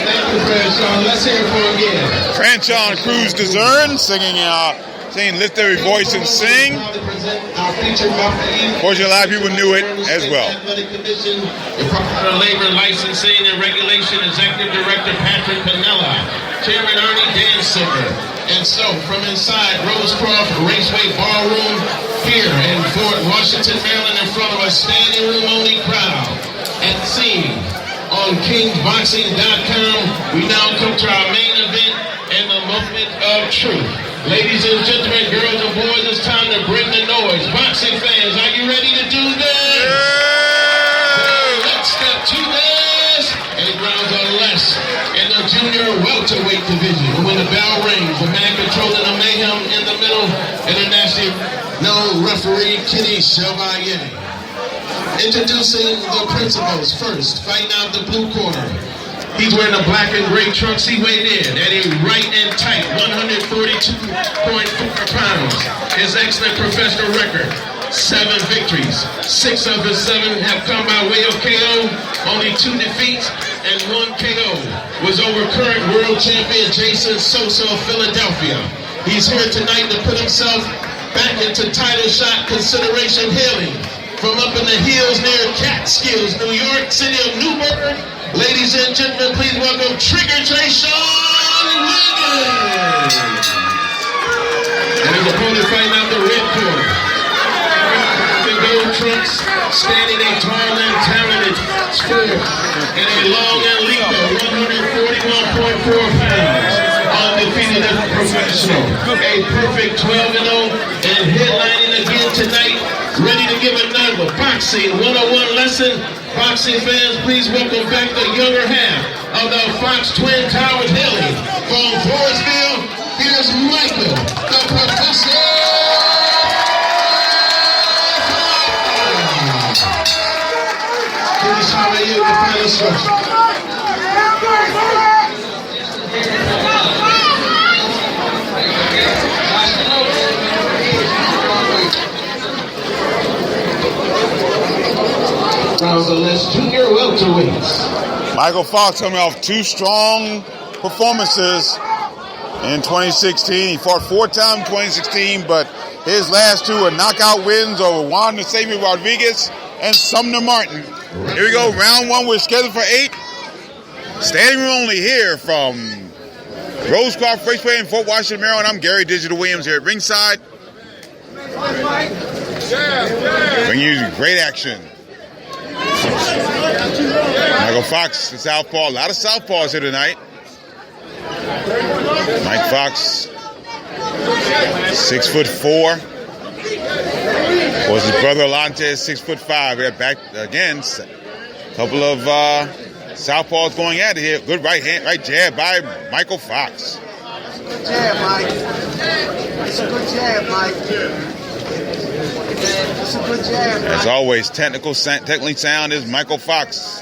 Speaker 2: Thank you, Franchon. Let's hear it for him again.
Speaker 1: Franchon Cruz Dezern singing Lift Every Voice and Sing. Fortunately, a lot of people knew it as well.
Speaker 2: Department of Labor Licensing and Regulation Executive Director Patrick Piniella, Chairman Ernie Danziger. And so, from inside Rosecroft Raceway Ballroom here in Fort Washington, Maryland, in front of a standing room only crowd, at the scene on KingBoxing.com, we now come to our main event and the moment of truth. Ladies and gentlemen, girls and boys, it's time to bring the noise. Boxing fans, are you ready to do this?
Speaker 1: Yeah.
Speaker 2: Let's step to this. 8 rounds or less in the junior welterweight division. And when the bell rings, The man controlling the mayhem in the middle, international referee Kenny Chevalier. Introducing the principals first, fighting out the blue corner. He's wearing the black and gray trunks. He weighed in at a right and tight 142.4 pounds. His excellent professional record, 7 victories. 6 of his 7 have come by way of KO. Only 2 defeats and 1 KO was over current world champion Jason Sosa of Philadelphia. He's here tonight to put himself back into title shot consideration, hailing from up in the hills near Catskills, New York, city of Newburgh. Ladies and gentlemen, please welcome Trigger Trayshawn Wiggins. And his opponent fighting out the red corner. The gold trunks, standing a tall and talented sport. And a long and lethal 141.4 pounds. Undefeated professional. A perfect 12-0 and headlining again tonight. Ready to give another boxing 101 lesson. Boxing fans, please welcome back the younger half of the Fox Twin Towers hailing from Forestville. Here's Michael, the Professor. Please how are you the final instruction? Junior welterweights.
Speaker 1: Michael Fox coming off 2 strong performances in 2016. He fought 4 times in 2016, but his last 2 are knockout wins over Juan Xavier Rodriguez and Sumner Martin. Here we go, round 1. We're scheduled for 8. Standing room only here from Rosecroft Raceway in Fort Washington, Maryland. I'm Gary Digital Williams here at ringside. Bringing you great action. Michael Fox, the southpaw. A lot of southpaws here tonight. Mike Fox, 6'4". Was his brother Alante, 6'5". They're back again. A couple of southpaws going at it here. Good right jab by Michael Fox.
Speaker 5: Good jab, Mike. That's a good jab, Mike. That's a good jab, Mike.
Speaker 1: As always, technically sound is Michael Fox.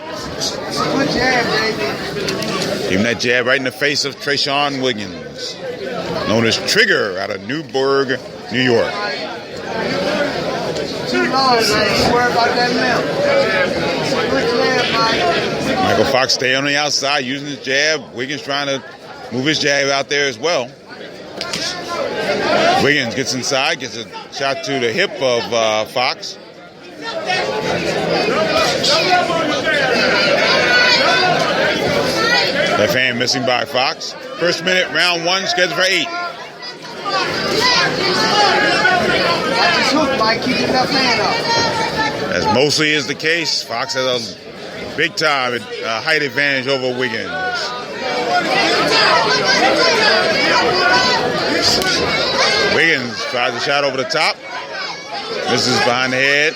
Speaker 5: That's a good jab, baby.
Speaker 1: Giving that jab right in the face of Trayshawn Wiggins, known as Trigger out of Newburgh, New York.
Speaker 5: Too long, man. You worry about that milk. That's a good jab, Mike.
Speaker 1: Michael Fox stay on the outside using his jab. Wiggins trying to move his jab out there as well. Wiggins gets inside, gets a shot to the hip of Fox. Left hand missing by Fox. First minute, round 1, scheduled for 8.
Speaker 5: Mike, keep your left hand up.
Speaker 1: As mostly is the case, Fox has a big time height advantage over Wiggins. Wiggins tries a shot over the top. Misses behind the head.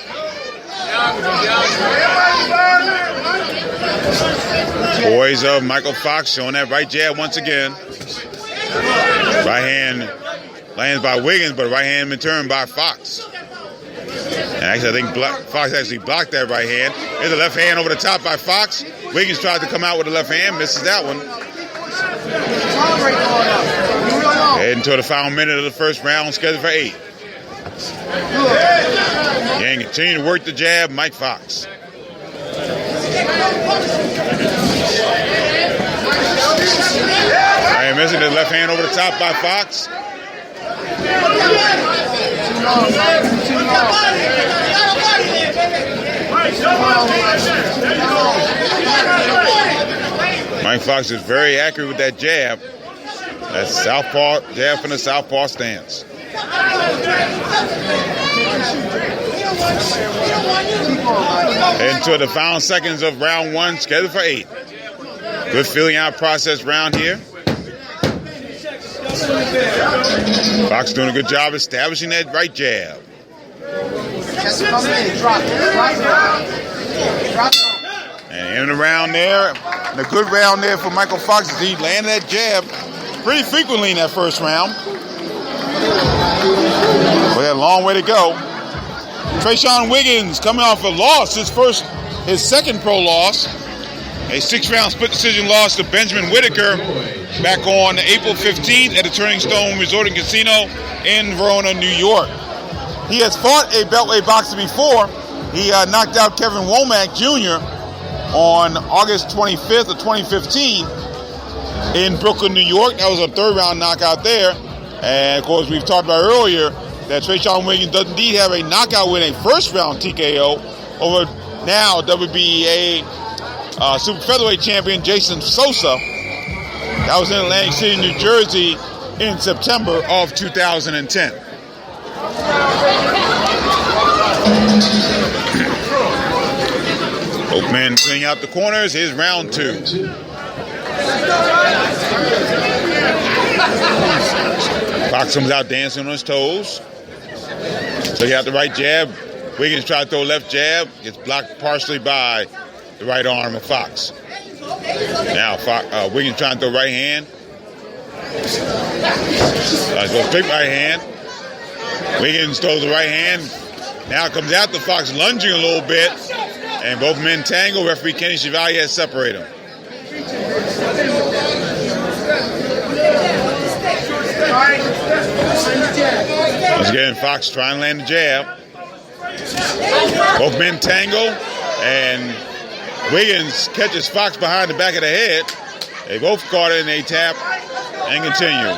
Speaker 1: Boys of Michael Fox showing that right jab once again. Right hand lands by Wiggins, but right hand in turn by Fox. And actually, I think Fox actually blocked that right hand. Here's a left hand over the top by Fox. Wiggins tried to come out with the left hand, misses that one. Heading to the final minute of the first round, scheduled for 8. Again, continue to work the jab, Mike Fox. I am missing the left hand over the top by Fox. Mike Fox is very accurate with that jab. That's southpaw jab from the southpaw stance. Into the final seconds of round 1, scheduled for 8. Good feeling out process round here. Fox doing a good job establishing that right jab. And in the round there, and a good round there for Michael Fox as he landed that jab. pretty frequently in that first round. But a long way to go. Trayshawn Wiggins coming off a loss, his second pro loss. A 6-round split decision loss to Benjamin Whitaker back on April 15th at the Turning Stone Resort and Casino in Verona, New York. He has fought a Beltway boxer before. He knocked out Kevin Womack Jr. on August 25th of 2015 in Brooklyn, New York. That was a 3rd-round knockout there. And, of course, we've talked about earlier that Trayshawn Wiggins does indeed have a knockout win, a 1st-round TKO over now WBA Super Featherweight champion Jason Sosa. That was in Atlantic City, New Jersey in September of 2010. Both men cleaning out the corners. Here's round 2. Fox comes out dancing on his toes. So he got the right jab. Wiggins tries to throw left jab. Gets blocked partially by the right arm of Fox. Now Wiggins trying to throw right hand. Go straight right hand. Wiggins throws the right hand. Now comes out the Fox lunging a little bit. And both men tangle. Referee Kenny Chevalier has separated them. Once again, Fox trying to land the jab. Both men tangle, and Wiggins catches Fox behind the back of the head. They both caught it, and they tap and continue.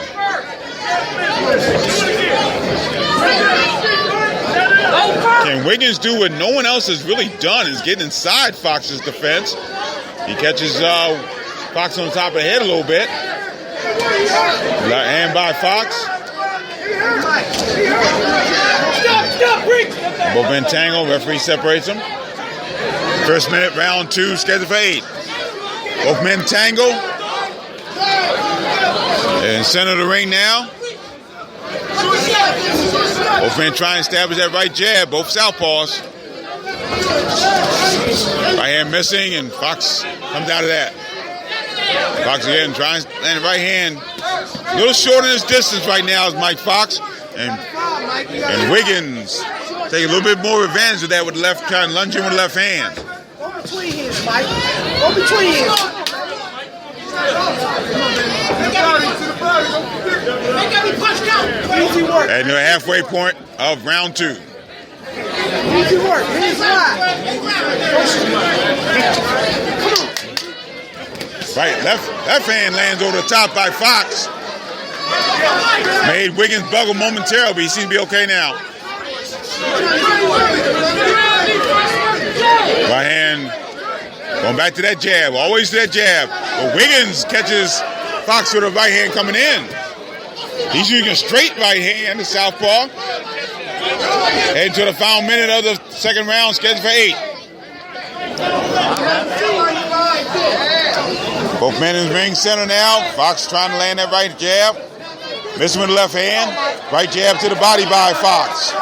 Speaker 1: Can Wiggins do what no one else has really done, is get inside Fox's defense. He catches Fox on top of the head a little bit. Hand by Fox. Both men tangle. Referee separates them. First minute, round 2, scheduled for 8. Both men tangle. In center of the ring now. Both men trying to establish that right jab. Both southpaws. Right hand missing, and Fox comes out of that. Fox again trying to land the right hand. A little short in his distance right now is Mike Fox. And Wiggins take a little bit more advantage of that with the left, trying to lunge in with the left hand.
Speaker 10: Go between hands, Mike. Go between hands. Easy work.
Speaker 1: At the halfway point of round 2.
Speaker 10: Easy work. Hands high.
Speaker 1: Right, left hand lands over the top by Fox. Made Wiggins buckle momentarily, but he seems to be okay now. Right hand going back to that jab, always to that jab. But Wiggins catches Fox with a right hand coming in. He's using a straight right hand, the southpaw. Heading to the final minute of the second round, scheduled for 8. Both men in the ring center now. Fox trying to land that right jab. Missing with the left hand. Right jab to the body by Fox.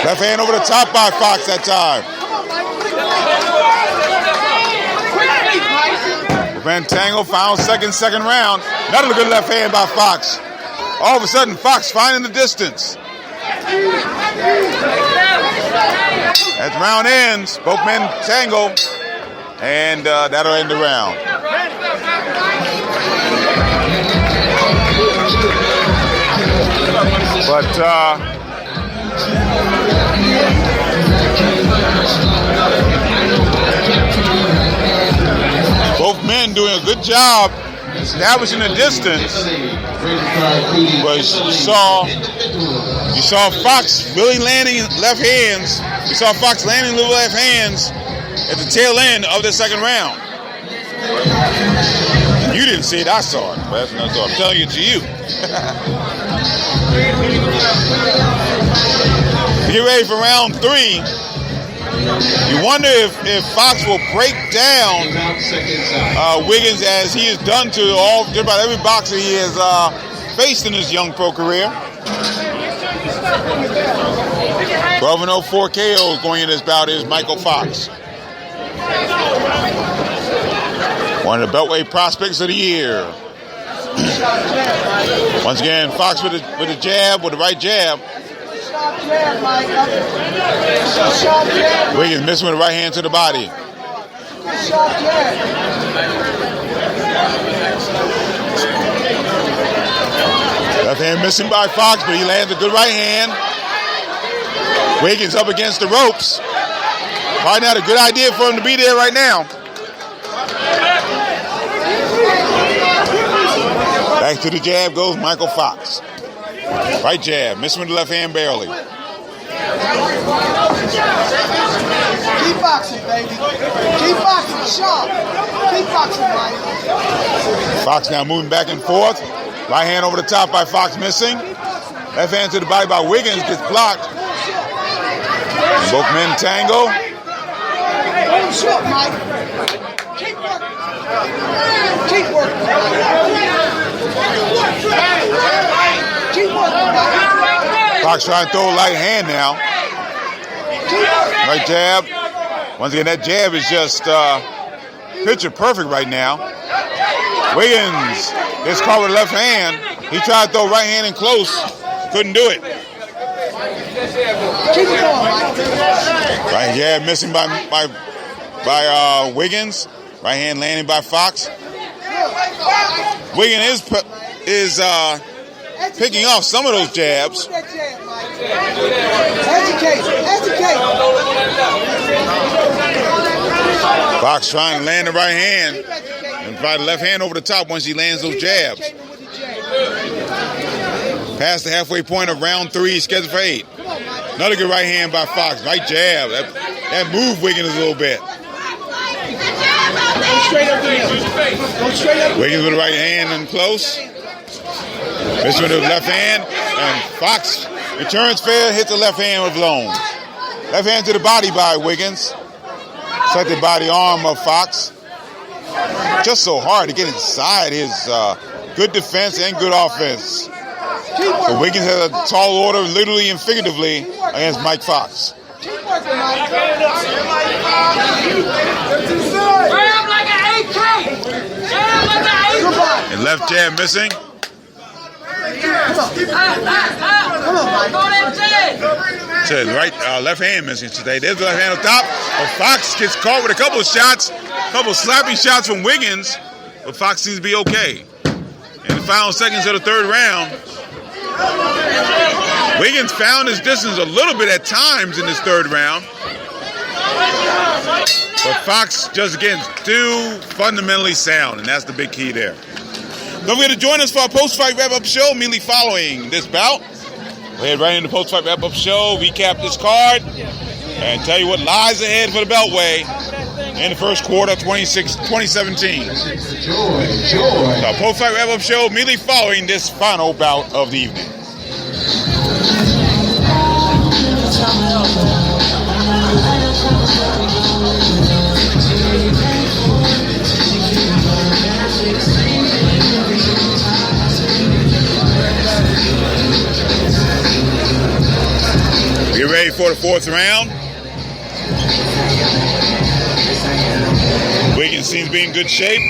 Speaker 1: Left hand over the top by Fox that time. Van Tangle, final second round. Another good left hand by Fox. All of a sudden, Fox finding the distance. As the round ends, both men tangle, and that'll end the round. But both men doing a good job establishing a distance. But you saw Fox really landing left hands. You saw Fox landing little left hands at the tail end of the second round. You didn't see it, I saw it. But so I'm telling it to you. Get ready for round 3. You wonder if Fox will break down Wiggins as he has done to just about every boxer he has faced in his young pro career. 12-0 4 KOs going in this bout is Michael Fox. One of the Beltway prospects of the year. Once again, Fox with the jab, with the right jab. Wiggins missing with the right hand to the body. Left hand missing by Fox, but he lands a good right hand. Wiggins up against the ropes. Probably not a good idea for him to be there right now. Back to the jab goes Michael Fox. Right jab, missing with the left hand barely.
Speaker 10: Keep boxing, baby. Keep boxing, sharp. Keep boxing, Mike.
Speaker 1: Fox now moving back and forth. Right hand over the top by Fox missing. Left hand to the body by Wiggins gets blocked. Both men tango.
Speaker 10: Hold short, Mike. Keep working. Keep working, Mike. Keep working, Mike.
Speaker 1: Fox trying to throw a light hand now. Right jab. Once again, that jab is just picture perfect right now. Wiggins gets caught with the left hand. He tried to throw right hand in close. Couldn't do it.
Speaker 10: Keep it going, Mike.
Speaker 1: Right jab missing by Wiggins. Right hand landing by Fox. Wiggins is picking off some of those jabs.
Speaker 10: Educate.
Speaker 1: Fox trying to land the right hand and try the left hand over the top once he lands those jabs. Past the halfway point of round 3, scheduled for 8. Another good right hand by Fox. Right jab. That moved Wiggins a little bit. Wiggins with the right hand in close. This with the left hand. And Fox returns fair, hits the left hand with long. Left hand to the body by Wiggins. Set the body arm of Fox. Just so hard to get inside his good defense and good offense. So Wiggins has a tall order, literally and figuratively, against Mike Fox.
Speaker 10: Keep working, Mike.
Speaker 1: And left jab missing. So right, left hand missing today. There's the left hand on top. But Fox gets caught with a couple of shots, slapping shots from Wiggins. But Fox seems to be okay. In the final seconds of the third round, Wiggins found his distance a little bit at times in this third round. But Fox just again too fundamentally sound, and that's the big key there. Don't forget to join us for our post-fight wrap-up show immediately following this bout. We'll head right into the post-fight wrap-up show, recap this card, and tell you what lies ahead for the Beltway in the first quarter of 2017. The post-fight wrap-up show immediately following this final bout of the evening. Get ready for the fourth round. Wiggins seems to be in good shape.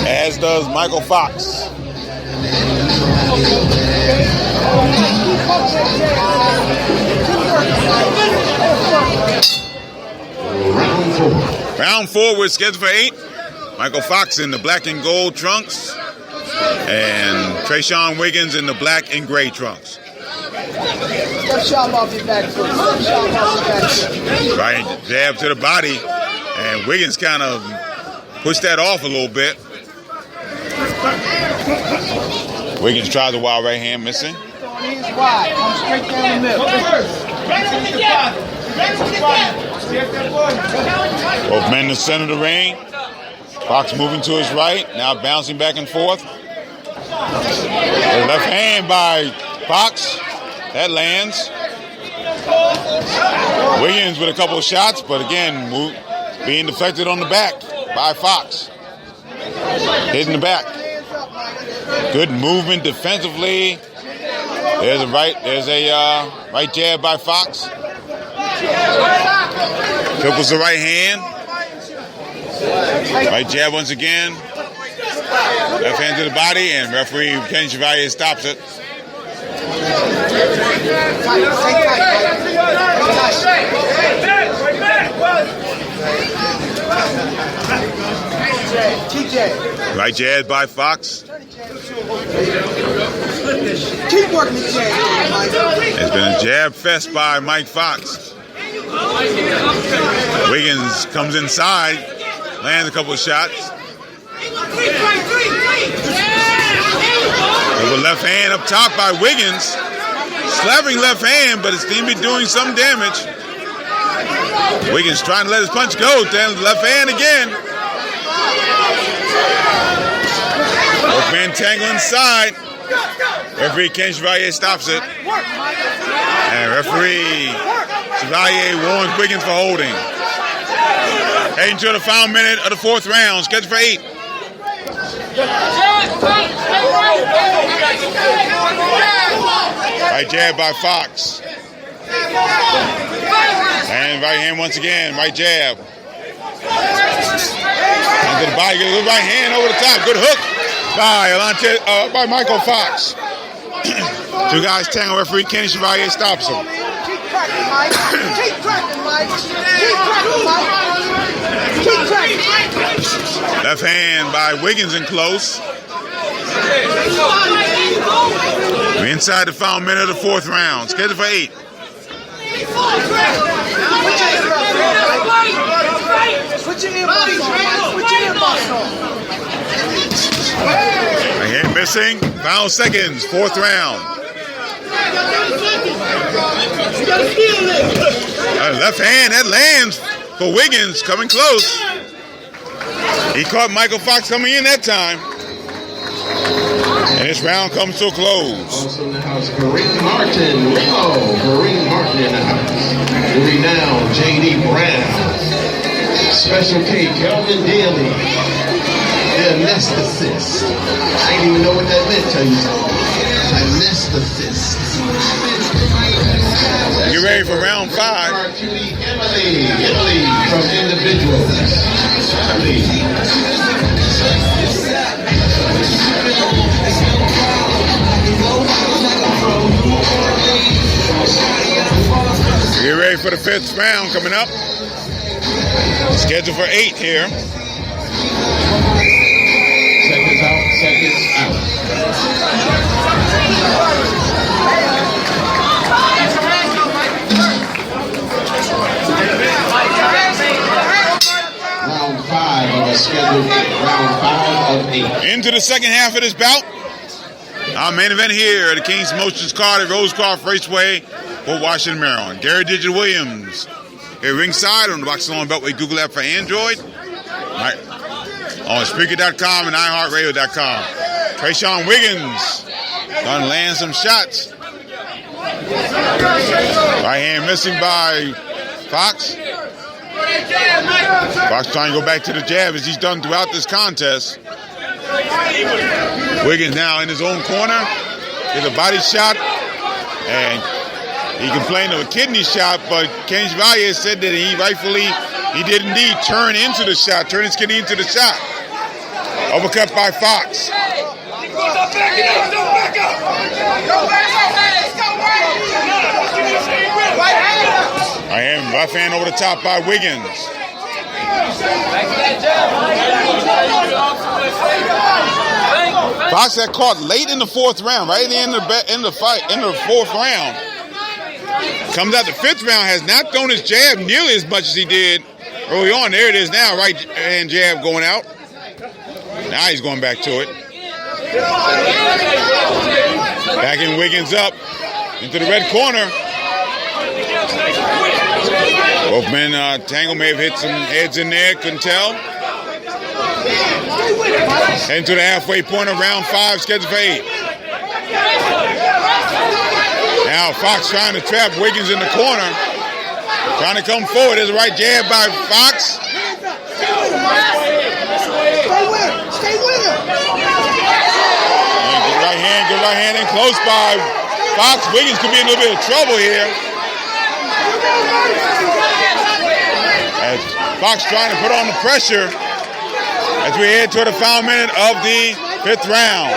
Speaker 1: As does Michael Fox. Round 4, we're scheduled for 8. Michael Fox in the black and gold trunks. And Trayshawn Wiggins in the black and gray trunks.
Speaker 10: Step sharp off your back foot. Step sharp off your back foot.
Speaker 1: Right jab to the body. And Wiggins kind of pushed that off a little bit. Wiggins tries a wild right hand, missing.
Speaker 10: Hands wide. Come straight down the middle.
Speaker 1: Both men in the center of the ring. Fox moving to his right, now bouncing back and forth. The left hand by Fox. That lands. Wiggins with a couple of shots, but again, being deflected on the back by Fox. Hitting the back. Good movement defensively. There's a right jab by Fox. Triples the right hand. Right jab once again. Left hand to the body, and referee Ken Chevalier stops it. Right jab by Fox.
Speaker 10: Keep working the jab, Mike.
Speaker 1: It's been a jab fest by Mike Fox. Wiggins comes inside, lands a couple of shots. With a left hand up top by Wiggins. Slapping left hand, but it seems to be doing some damage. Wiggins trying to let his punch go. Then left hand again. Both men tangle inside. Referee Ken Chevalier stops it. And referee Chevalier warns Wiggins for holding. Heading to the final minute of the fourth round. Scheduled for 8. Right jab by Fox. And right hand once again. Right jab. Into the body. Good right hand over the top. Good hook by Michael Fox. Two guys tangle. Referee Kenny Chevalier stops him.
Speaker 10: Keep cracking, Mike. Keep cracking, Mike. Keep cracking, Mike. Keep cracking.
Speaker 1: Left hand by Wiggins in close. We're inside the final minute of the fourth round. Scheduled for 8.
Speaker 10: Put your earbuds on, Mike. Put your earbuds on.
Speaker 1: Right hand missing. Final seconds. Fourth round. Left hand, that lands for Wiggins, coming close. He caught Michael Fox coming in that time. And this round comes to a close.
Speaker 2: Also in the house, Kareem Martin, Kareem Martin in the house. The renowned J.D. Brown. Special K, Kelvin Daly. The anesthetist. I didn't even know what that meant, tell you something. Anesthetist.
Speaker 1: Get ready for round 5.
Speaker 2: Emily from Individuals.
Speaker 1: Get ready for the 5th round coming up. Scheduled for 8 here.
Speaker 2: Seconds out, seconds out. Round 5 of a scheduled 8. Round 5 of 8.
Speaker 1: Into the second half of this bout. Our main event here at the King's Motions card at Rosecroft Raceway, Fort Washington, Maryland. Gary Digital Williams here ringside on the Boxing Long Beltway Google app for Android. Right. On Spreaker.com and iHeartRadio.com. Trayshawn Wiggins gonna land some shots. Right hand missing by Fox. Fox trying to go back to the jab as he's done throughout this contest. Wiggins now in his own corner. Gets a body shot. And he complained of a kidney shot, but Ken Chevalier said that he did indeed turn into the shot, turn his kidney into the shot. Uppercut by Fox. Left hand over the top by Wiggins. Fox got caught late in the 4th round, right at the end of the fourth round. Comes out the 5th round, has not thrown his jab nearly as much as he did early on. There it is now, right hand jab going out. Now he's going back to it. Backing Wiggins up into the red corner. Both men tangle, may have hit some heads in there, couldn't tell. Heading to the halfway point of round 5, scheduled for 8. Now Fox trying to trap Wiggins in the corner. Trying to come forward. There's a right jab by Fox.
Speaker 10: Stay with him.
Speaker 1: Good right hand in close by Fox. Wiggins could be in a little bit of trouble here. As Fox trying to put on the pressure as we head toward the final minute of the 5th round.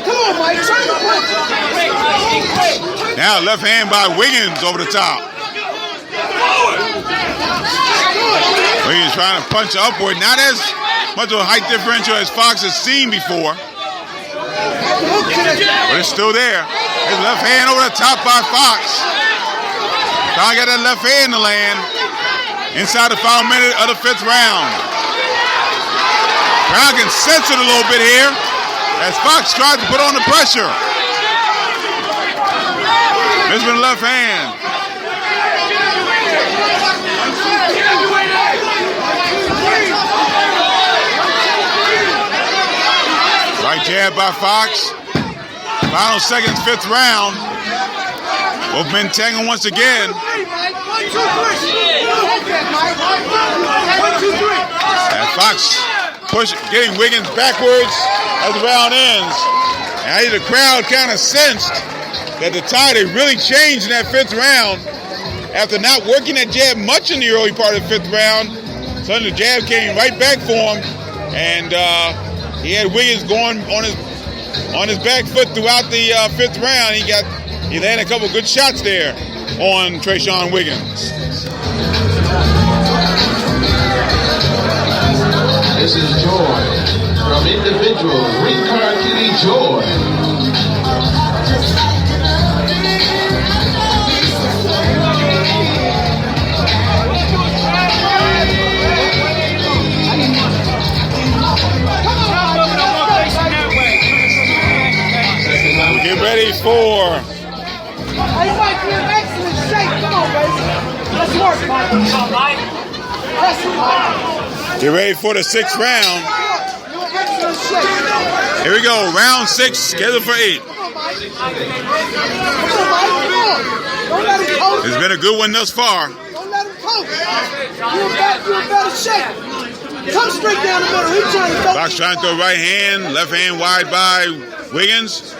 Speaker 10: Come on, Mike. Try to punch.
Speaker 1: Now left hand by Wiggins over the top. Wiggins trying to punch upward. Not as much of a height differential as Fox has seen before. But it's still there. His left hand over the top by Fox. Trying to get that left hand to land inside the final minute of the 5th round. Crowd can sense it a little bit here as Fox tries to put on the pressure. Missing the left hand. Right jab by Fox. Final seconds, 5th round. Both men tangled once again. And Fox getting Wiggins backwards as the round ends. And the crowd kind of sensed that the tide had really changed in that 5th round. After not working that jab much in the early part of the 5th round, suddenly the jab came right back for him. And he had Wiggins going on his back foot throughout the 5th round. He landed a couple good shots there on Trayshawn Wiggins.
Speaker 2: This is Joy from Individual Green Card Kitty Joy.
Speaker 1: Get ready for.
Speaker 10: Hey, Mike, you're in excellent shape. Come on, baby. Let's work, Mike. Let's work.
Speaker 1: Get ready for the 6th round.
Speaker 10: You're in excellent shape.
Speaker 1: Here we go. Round 6, scheduled for 8.
Speaker 10: Come on, Mike. Come on, Mike. Come on. Don't let him coach.
Speaker 1: It's been a good one thus far.
Speaker 10: Don't let him coach. You're in better shape. Come straight down the middle. He's trying to go.
Speaker 1: Fox trying to throw right hand. Left hand wide by Wiggins.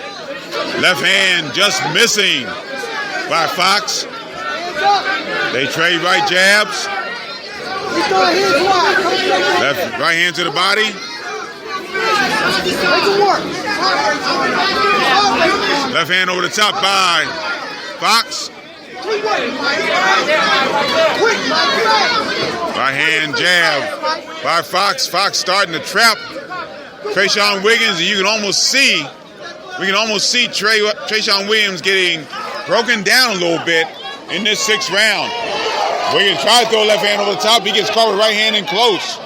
Speaker 1: Left hand just missing by Fox. They trade right jabs. Left right hand to the body. Left hand over the top by Fox. Right hand jab by Fox. Fox starting to trap Trayshawn Wiggins, and you can almost see Trayshawn Williams getting broken down a little bit in this 6th round. Wiggins tried to throw a left hand over the top. He gets caught with right hand in close.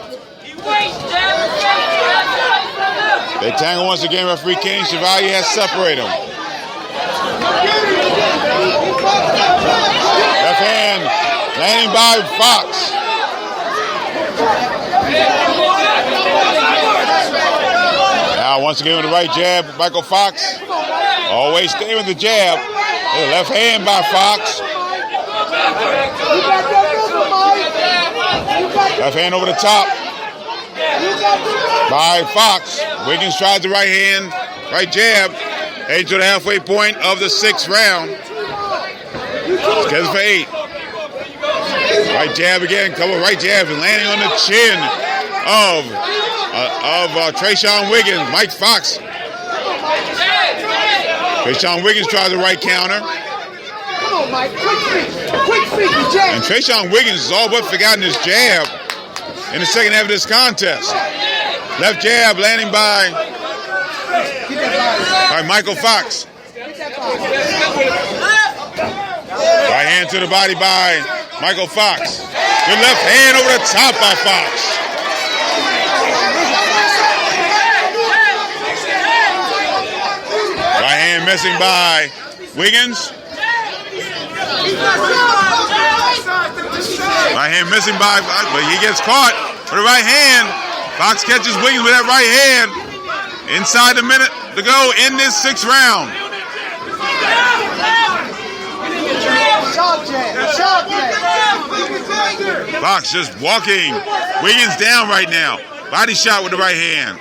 Speaker 1: They tangle once again. Referee Kenny Chevalier has separated them. Left hand landing by Fox. Now once again with the right jab, Michael Fox. Always stay with the jab. The left hand by Fox. Left hand over the top by Fox. Wiggins tries the right hand, right jab. Heading to the halfway point of the 6th round. Scheduled for 8. Right jab again, couple of right jabs and landing on the chin of Trayshawn Wiggins. Mike Fox. Trayshawn Wiggins tries the right counter.
Speaker 10: Come on, Mike. Quick feet, jab.
Speaker 1: And Trayshawn Wiggins has all but forgotten his jab in the second half of this contest. Left jab landing by Michael Fox. Right hand to the body by Michael Fox. Good left hand over the top by Fox. Right hand missing by Wiggins. Right hand missing by, but he gets caught with the right hand. Fox catches Wiggins with that right hand. Inside the minute to go in this 6th round. Fox just walking Wiggins down right now. Body shot with the right hand.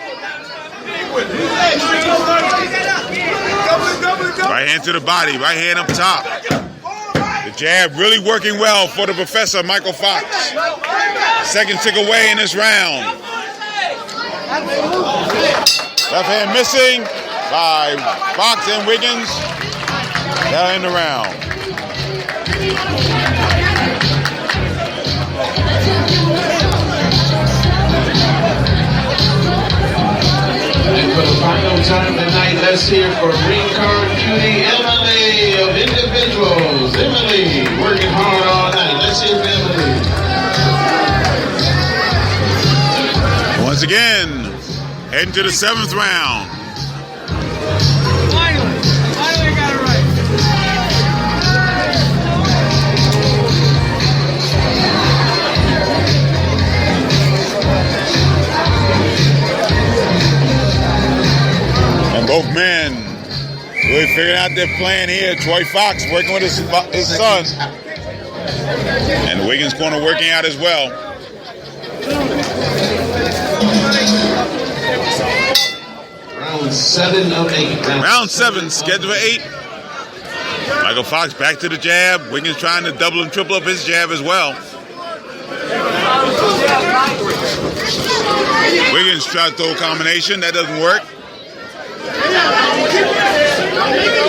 Speaker 1: Right hand to the body, right hand up top. The jab really working well for the professor, Michael Fox. Second tick away in this round. Left hand missing by Fox and Wiggins. They'll end the round.
Speaker 2: And for the final time tonight, let's hear for ring card cutie Emily of individuals. Emily, working hard all night. Let's hear for Emily.
Speaker 1: Once again, heading to the 7th round.
Speaker 10: Finally got it right.
Speaker 1: And both men really figuring out their plan here. Troy Fox working with his son. And the Wiggins corner working out as well.
Speaker 2: Round 7 of 8.
Speaker 1: Round 7, scheduled for 8. Michael Fox back to the jab. Wiggins trying to double and triple up his jab as well. Wiggins tried to throw a combination. That doesn't work.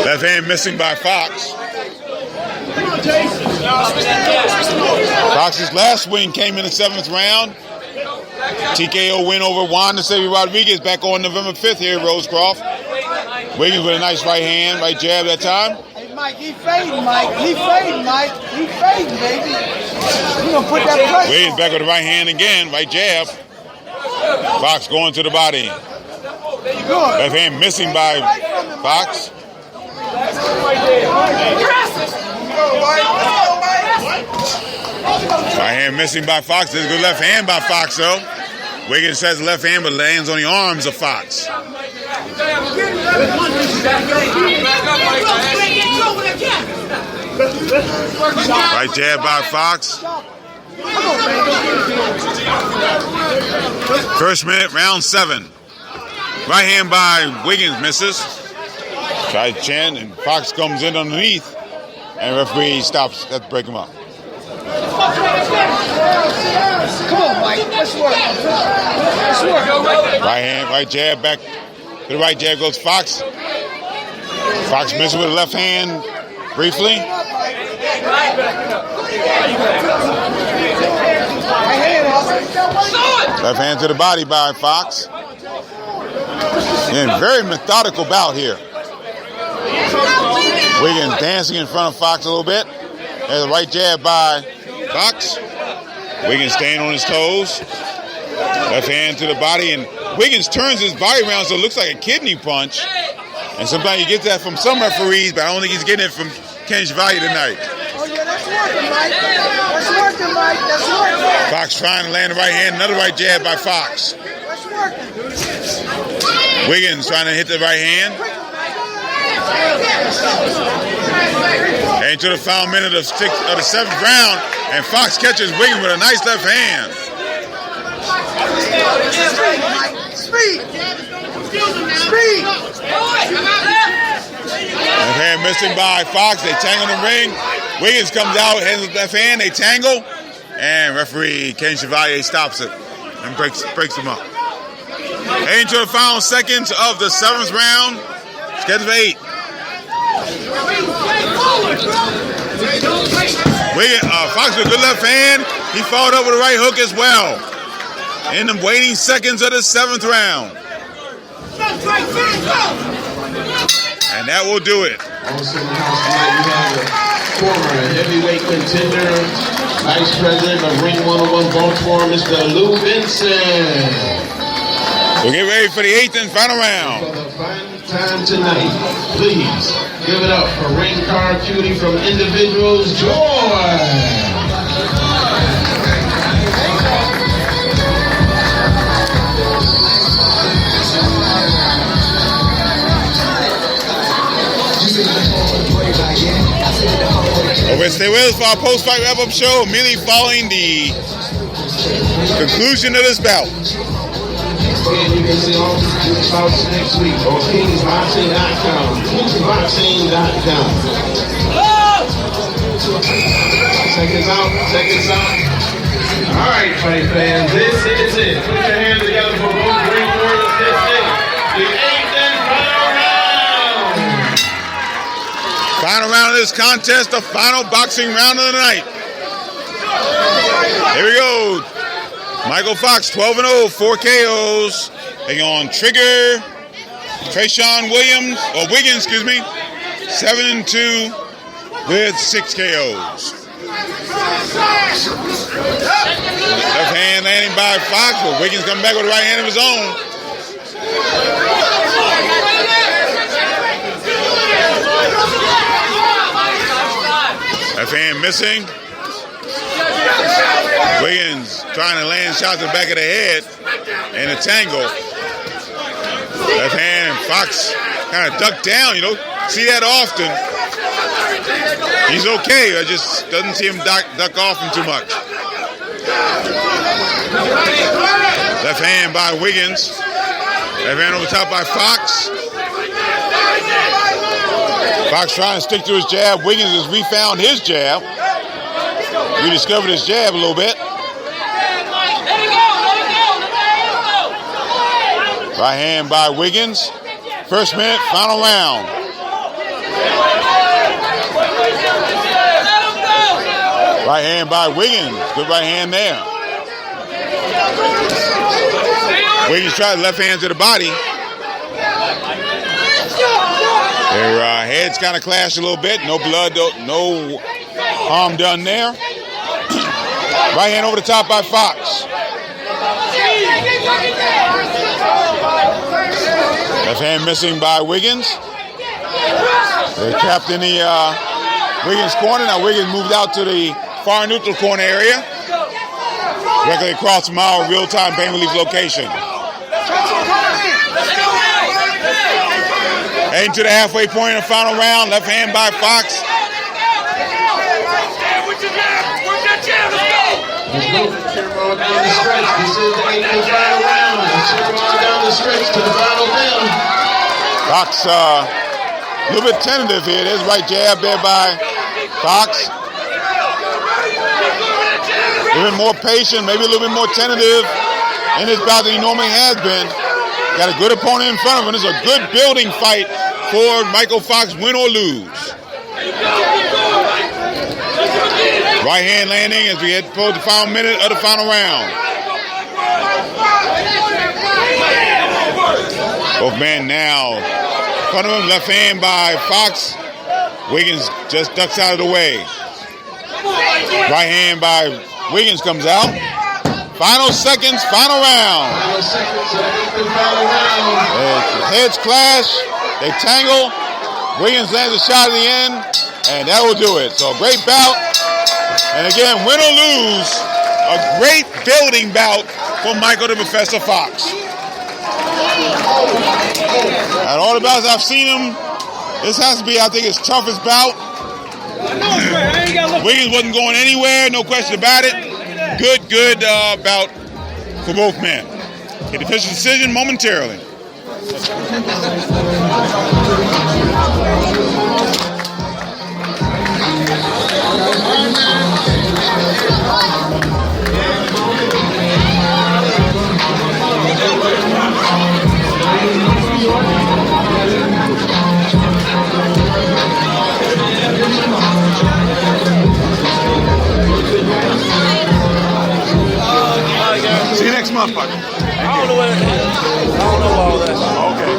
Speaker 1: Left hand missing by Fox. Fox's last win came in the 7th round. TKO win over Juan Nasevi Rodriguez back on November 5th here at Rosecroft. Wiggins with a nice right hand, right jab that time.
Speaker 10: Hey, Mike, he fading, Mike. He fading, Mike. He fading, baby. You gonna put that pressure
Speaker 1: Wiggins
Speaker 10: on.
Speaker 1: back with the right hand again, right jab. Fox going to the body. Left hand missing by Fox. Right hand missing by Fox. There's a good left hand by Fox, though. Wiggins says left hand, but lands on the arms of Fox. Right jab by Fox. First minute, round 7. Right hand by Wiggins misses. Tries chin, and Fox comes in underneath, and referee stops. Let's break him up.
Speaker 10: Come on, Mike. Let's work. Let's work.
Speaker 1: Right hand, right jab back. To the right jab goes Fox. Fox misses with the left hand briefly. Left hand to the body by Fox. And very methodical bout here. Wiggins dancing in front of Fox a little bit. There's a right jab by Fox. Wiggins staying on his toes. Left hand to the body, and Wiggins turns his body around so it looks like a kidney punch. And sometimes you get that from some referees, but I don't think he's getting it from Ken Chevalier tonight.
Speaker 10: Oh, yeah, that's working, Mike. That's working, Mike. That's working.
Speaker 1: Fox trying to land the right hand. Another right jab by Fox.
Speaker 10: That's working.
Speaker 1: Wiggins trying to hit the right hand. Into the final minute of the 7th round, and Fox catches Wiggins with a nice left hand.
Speaker 10: Speed. Speed.
Speaker 1: Left hand missing by Fox. They tangle in the ring. Wiggins comes out, hands with left hand. They tangle, and referee Ken Chevalier stops it and breaks him up. Into the final seconds of the 7th round. Scheduled for 8. Fox with a good left hand. He followed up with a right hook as well. In the waiting seconds of the 7th round. And that will do it.
Speaker 2: Also in the house tonight, we have the former heavyweight contender, Vice President of Ring 101 Baltimore, Mr. Lou Vincent.
Speaker 1: We'll get ready for the 8th and final round.
Speaker 2: For the final time tonight, please give it up for ring card cutie from Individuals, Joy.
Speaker 1: Over at Stay With Us for our post-fight wrap-up show, immediately following the conclusion of this bout.
Speaker 2: And you can see all these bouts next week on KingsBoxing.com. KingsBoxing.com. Seconds out. All right, fight fans, this is it. Put your hands together for both Green Warriors. This is the 8th and final round.
Speaker 1: Final round of this contest, the final boxing round of the night. Here we go. Michael Fox, 12-0, 4 KOs. Taking on Trigger Trayshawn Wiggins, 7-2 with 6 KOs. Left hand landing by Fox, but Wiggins coming back with the right hand of his own. Left hand missing. Wiggins trying to land shots in the back of the head and a tangle. Left hand, Fox kind of ducked down, See that often. He's okay. I just doesn't see him duck off him too much. Left hand by Wiggins. Left hand over top by Fox. Fox trying to stick to his jab. Wiggins has refound his jab. Rediscovered his jab a little bit. Right hand by Wiggins. First minute, final round. Right hand by Wiggins. Good right hand there. Wiggins tried left hand to the body. Their heads kind of clashed a little bit. No blood, no harm done there. Right hand over the top by Fox. Left hand missing by Wiggins. They're trapped in the Wiggins corner. Now Wiggins moved out to the far neutral corner area. Directly across from our real-time pain relief location. Heading to the halfway point in the final round. Left hand by Fox.
Speaker 2: Let's go. Cheer on down the stretch. This is the 8th and final round. Cheer on down the stretch to the final bell.
Speaker 1: Fox a little bit tentative here. There's right jab there by Fox. A little bit more patient, maybe a little bit more tentative in this bout than he normally has been. Got a good opponent in front of him. It's a good building fight for Michael Fox, win or lose. Right hand landing as we head toward the final minute of the final round. Both men now in front of him. Left hand by Fox. Wiggins just ducks out of the way. Right hand by Wiggins comes out. Final seconds, final round.
Speaker 2: Final seconds of the 8th and final round.
Speaker 1: Heads clash. They tangle. Wiggins lands a shot at the end, and that will do it. So a great bout. And again, win or lose, a great building bout for Michael the Professor Fox. At all the bouts I've seen him, this has to be, I think, his toughest bout. Wiggins wasn't going anywhere, no question about it. Good bout for both men. Get the official decision momentarily. See you next month, buddy.
Speaker 3: I don't know what it is. I don't know all that.
Speaker 1: Okay.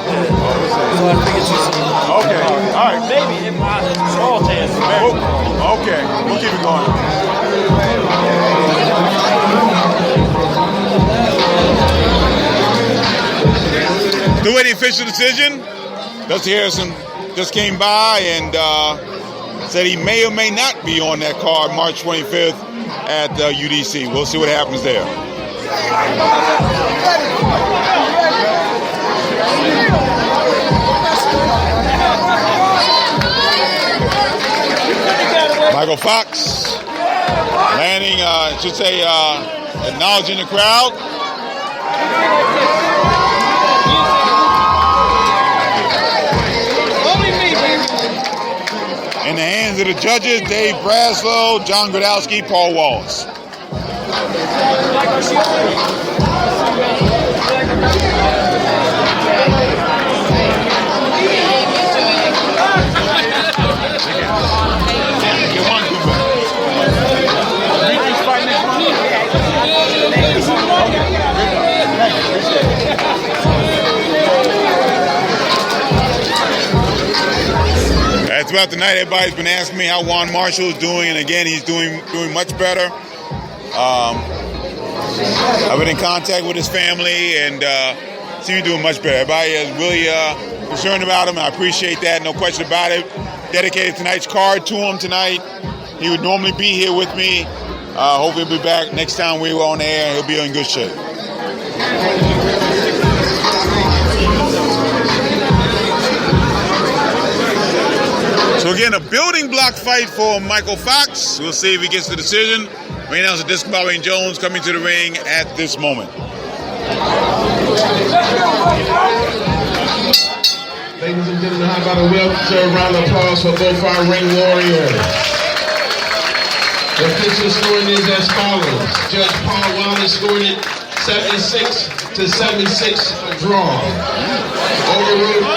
Speaker 3: So I figured you some.
Speaker 1: Okay. All right.
Speaker 3: Maybe if my small chance.
Speaker 1: Okay. We'll keep it going. Through the official decision, Dusty Harrison just came by and said he may or may not be on that card March 25th at UDC. We'll see what happens there. Michael Fox landing, acknowledging the crowd. In the hands hands of the judges, Dave Braslow, John Gradowski, Paul Wallace. Throughout the night, everybody's been asking me how Juan Marshall is doing, and again, he's doing much better. I've been in contact with his family, and see him doing much better. Everybody is really concerned about him, and I appreciate that, no question about it. Dedicated tonight's card to him tonight. He would normally be here with me. Hopefully he'll be back next time we were on air, and he'll be in good shape. So again, a building block fight for Michael Fox. We'll see if he gets the decision. We announce disqualifying Jones coming to the ring at this moment.
Speaker 2: Ladies and gentlemen, how about a well-deserved round of applause for both our ring warriors? The official scoring is as follows. Judge Paul Wallace scored it 76-76 draw. Overruled.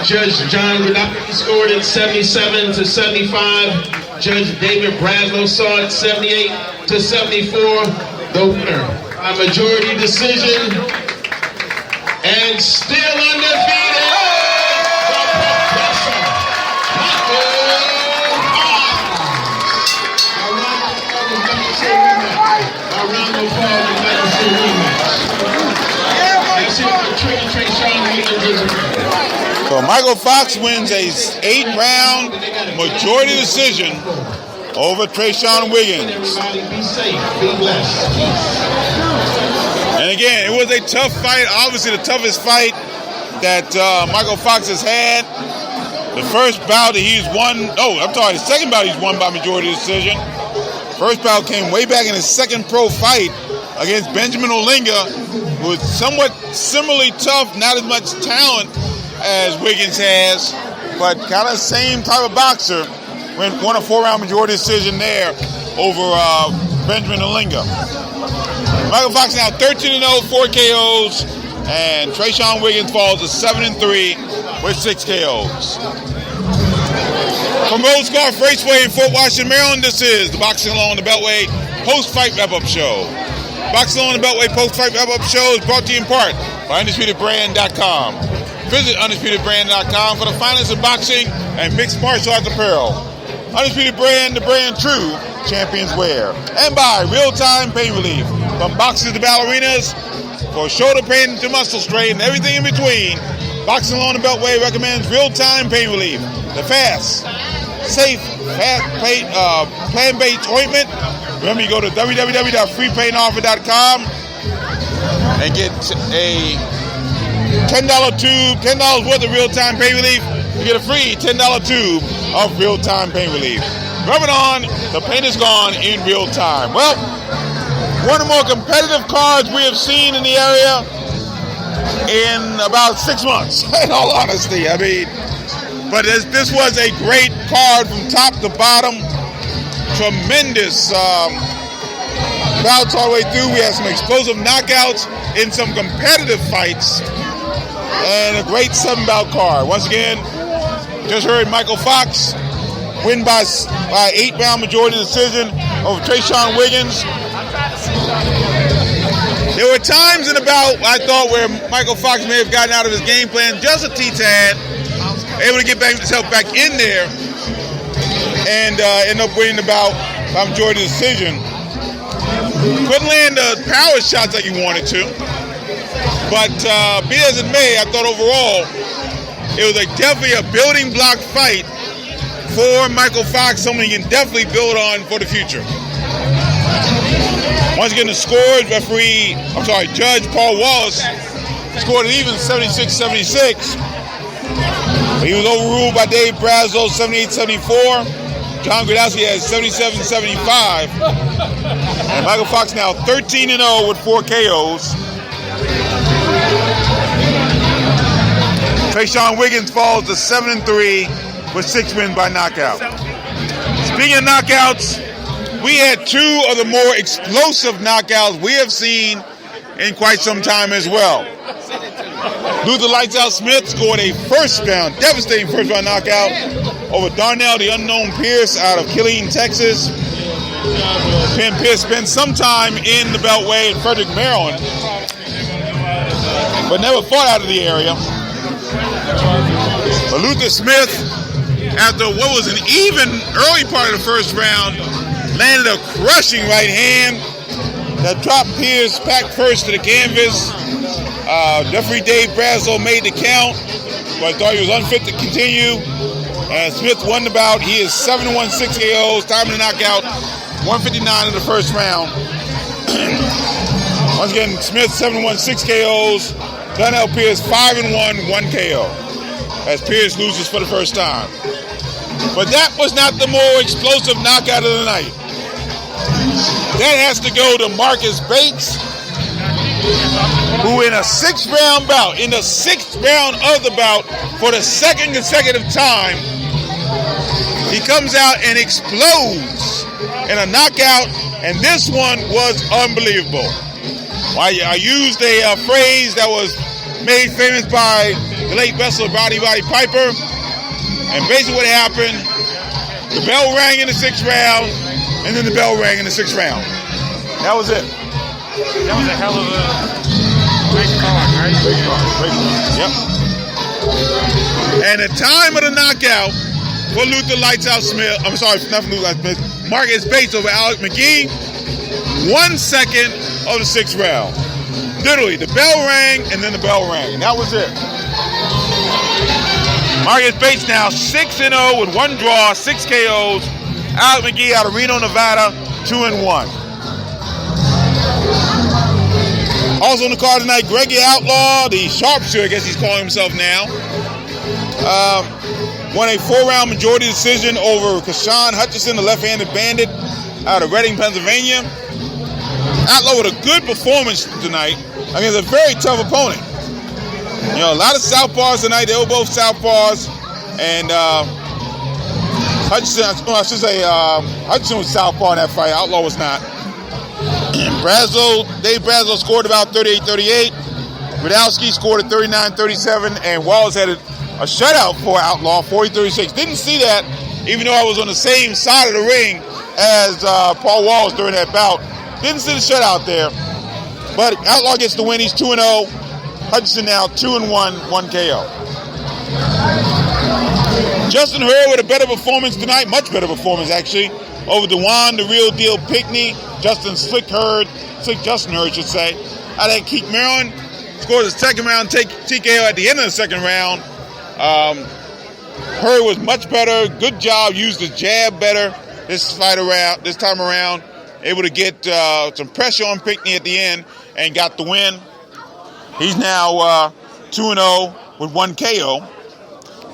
Speaker 2: Judge John Gradowski scored it 77-75. Judge David Braslow saw it 78-74. The winner by majority decision and still undefeated, the Professor Michael Fox. A round of applause and legacy rematch. That's it for Trayshawn Wiggins.
Speaker 1: So Michael Fox wins a 8-round majority decision over Trayshawn Wiggins.
Speaker 2: Be safe, be blessed.
Speaker 1: And again, it was a tough fight. Obviously, the toughest fight that Michael Fox has had. The first bout that he's won. The second bout he's won by majority decision. First bout came way back in his second pro fight against Benjamin Olinga, who was somewhat similarly tough, not as much talent as Wiggins has, but kind of same type of boxer. Won a 4-round majority decision there over Benjamin Olinga. Michael Fox now 13-0, 4 KOs, and Trayshawn Wiggins falls to 7-3 with 6 KOs. From Rosecroft Raceway in Fort Washington, Maryland, this is the Boxing Along the Beltway post-fight wrap-up show. Boxing Along the Beltway post-fight wrap-up show is brought to you in part by UndisputedBrand.com. Visit UndisputedBrand.com for the finest of boxing and mixed martial arts apparel. Undisputed Brand, the brand true champions wear. And by Real-Time Pain Relief. From boxers to ballerinas, for shoulder pain to muscle strain and everything in between, Boxing Along the Beltway recommends Real-Time Pain Relief. The fast, safe, plant-based ointment. Remember, you go to www.freepainoffer.com and get a $10 tube, $10 worth of Real-Time Pain Relief. You get a free $10 tube of Real-Time Pain Relief. Rub it on, the pain is gone in real time. Well, one of the more competitive cards we have seen in the area in about 6 months, in all honesty. I mean, but this was a great card from top to bottom. Tremendous bouts all the way through. We had some explosive knockouts in some competitive fights. And a great 7-bout card. Once again, just heard Michael Fox win by 8-round majority decision over Trayshawn Wiggins. There were times in the bout I thought where Michael Fox may have gotten out of his game plan just a t-tad, able to get himself back in there and end up winning the bout by majority decision. Couldn't land the power shots like he wanted to. But be as it may, I thought overall it was definitely a building block fight for Michael Fox, something he can definitely build on for the future. Once again, the scores, Judge Paul Wallace scored an even 76-76. He was overruled by Dave Braslow 78-74. John Gradowski has 77-75. And Michael Fox now 13-0 with 4 KOs. Trayshawn Wiggins falls to 7-3 with 6 wins by knockout. Speaking of knockouts, we had 2 of the more explosive knockouts we have seen in quite some time as well. Luther Lights Out Smith scored a devastating first round knockout over Darnell, the unknown Pierce out of Killeen, Texas. Pierce spent some time in the Beltway in Frederick, Maryland, but never fought out of the area. But Luther Smith, after what was an even early part of the first round, landed a crushing right hand that dropped Pierce back first to the canvas. Referee Dave Braslow made the count, but I thought he was unfit to continue. And Smith won the bout. He is 7-1, 6 KOs, time of the knockout, 159 in the first round. Once again, Smith 7-1, 6 KOs. Darnell Pierce 5-1, 1 KO. As Pierce loses for the first time. But that was not the more explosive knockout of the night. That has to go to Marcus Bates, who in a 6th round bout, in the 6th round of the bout, for the second consecutive time, he comes out and explodes in a knockout, and this one was unbelievable. I used a phrase that was made famous by the late wrestler Roddy Piper, and basically what happened, the bell rang in the 6th round, and then the bell rang in the 6th round. That was it.
Speaker 3: That was a hell of a nice card, right?
Speaker 1: Great card. Yep. And the time of the knockout for Luther Lights Out Smith, I'm sorry, not for Luther Lights Smith, Marcus Bates over Alex McGee, 1 second of the 6th round. Literally, the bell rang, and then the bell rang. And that was it. Marcus Bates now 6-0 with 1 draw, 6 KOs. Alex McGee out of Reno, Nevada, 2-1. Also on the card tonight, Greggy Outlaw, the sharpshooter, I guess he's calling himself now, won a 4-round majority decision over Kashawn Hutchinson, the left-handed bandit out of Reading, Pennsylvania. Outlaw with a good performance tonight against a very tough opponent. You know, a lot of southpaws tonight. They were both southpaws, and Hutchinson was southpaw in that fight. Outlaw was not. Dave Braslow scored about 38-38. Radowski scored at 39-37, and Wallace had a shutout for Outlaw, 40-36. Didn't see that, even though I was on the same side of the ring as Paul Wallace during that bout. Didn't see the shutout there. But Outlaw gets the win. He's 2-0. Hutchinson now 2-1, 1 KO. Justin Hurd with a better performance tonight, much better performance actually, over Dewan, the real deal Pickney. Slick Justin Hurd should say. Out of Keek, Maryland, scored his 2nd round TKO at the end of the 2nd round. Hurd was much better. Good job. Used the jab better this time around. Able to get some pressure on Pickney at the end and got the win. He's now 2-0 with 1 KO.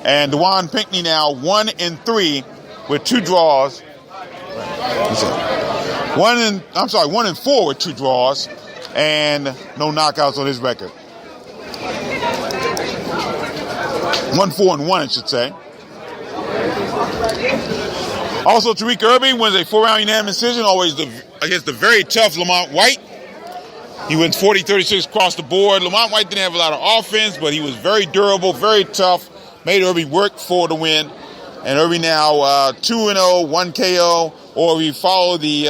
Speaker 1: And Dewan Pickney now 1-3 with 2 draws. 1-4 with 2 draws and no knockouts on his record. 1-4-1, I should say. Also, Tariq Irby wins a 4-round unanimous decision, against the very tough Lamont White. He wins 40-36 across the board. Lamont White didn't have a lot of offense, but he was very durable, very tough. Made Irby work for the win. And Irby now 2-0, 1 KO. Or we follow the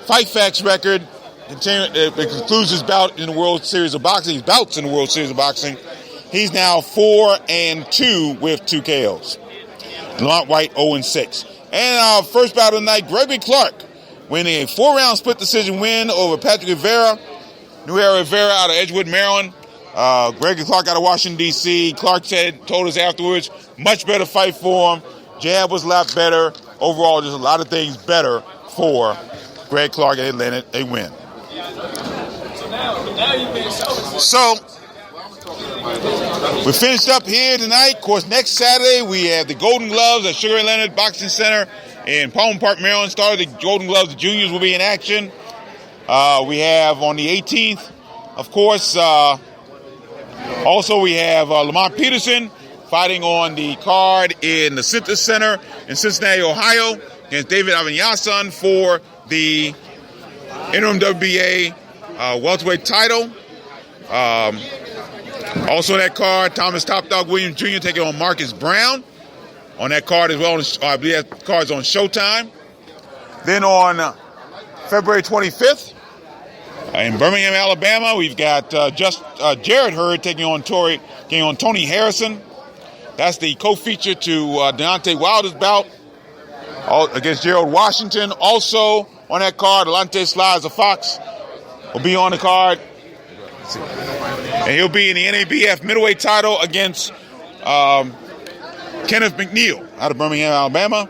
Speaker 1: Fight Facts record. It concludes his bout in the World Series of Boxing. His bouts in the World Series of Boxing. He's now 4-2 with 2 KOs. Lamont White 0-6. And our first bout of the night, Gregory Clark winning a 4-round split decision win over Patrick Rivera. New Era Rivera out of Edgewood, Maryland. Gregory Clark out of Washington, D.C. Clark told us afterwards, much better fight for him. Jab was a lot better. Overall, just a lot of things better for Greg Clark, and they landed a win. So, we finished up here tonight. Of course, next Saturday, we have the Golden Gloves at Sugar Ray Leonard Boxing Center in Palm Park, Maryland. Started the Golden Gloves, the juniors will be in action. We have on the 18th, of course, Also, we have Lamont Peterson fighting on the card in the Center Center in Cincinnati, Ohio, against David Avanyasan for the interim WBA welterweight title. Also on that card, Thomas Top Dog Williams Jr. taking on Marcus Brown on that card as well. I believe that card's on Showtime. Then on February 25th in Birmingham, Alabama, we've got Jared Hurd taking on Tony Harrison. That's the co-feature to Deontay Wilder's bout against Gerald Washington. Also on that card, Alante Slides of Fox will be on the card. And he'll be in the NABF middleweight title against Kenneth McNeil out of Birmingham, Alabama.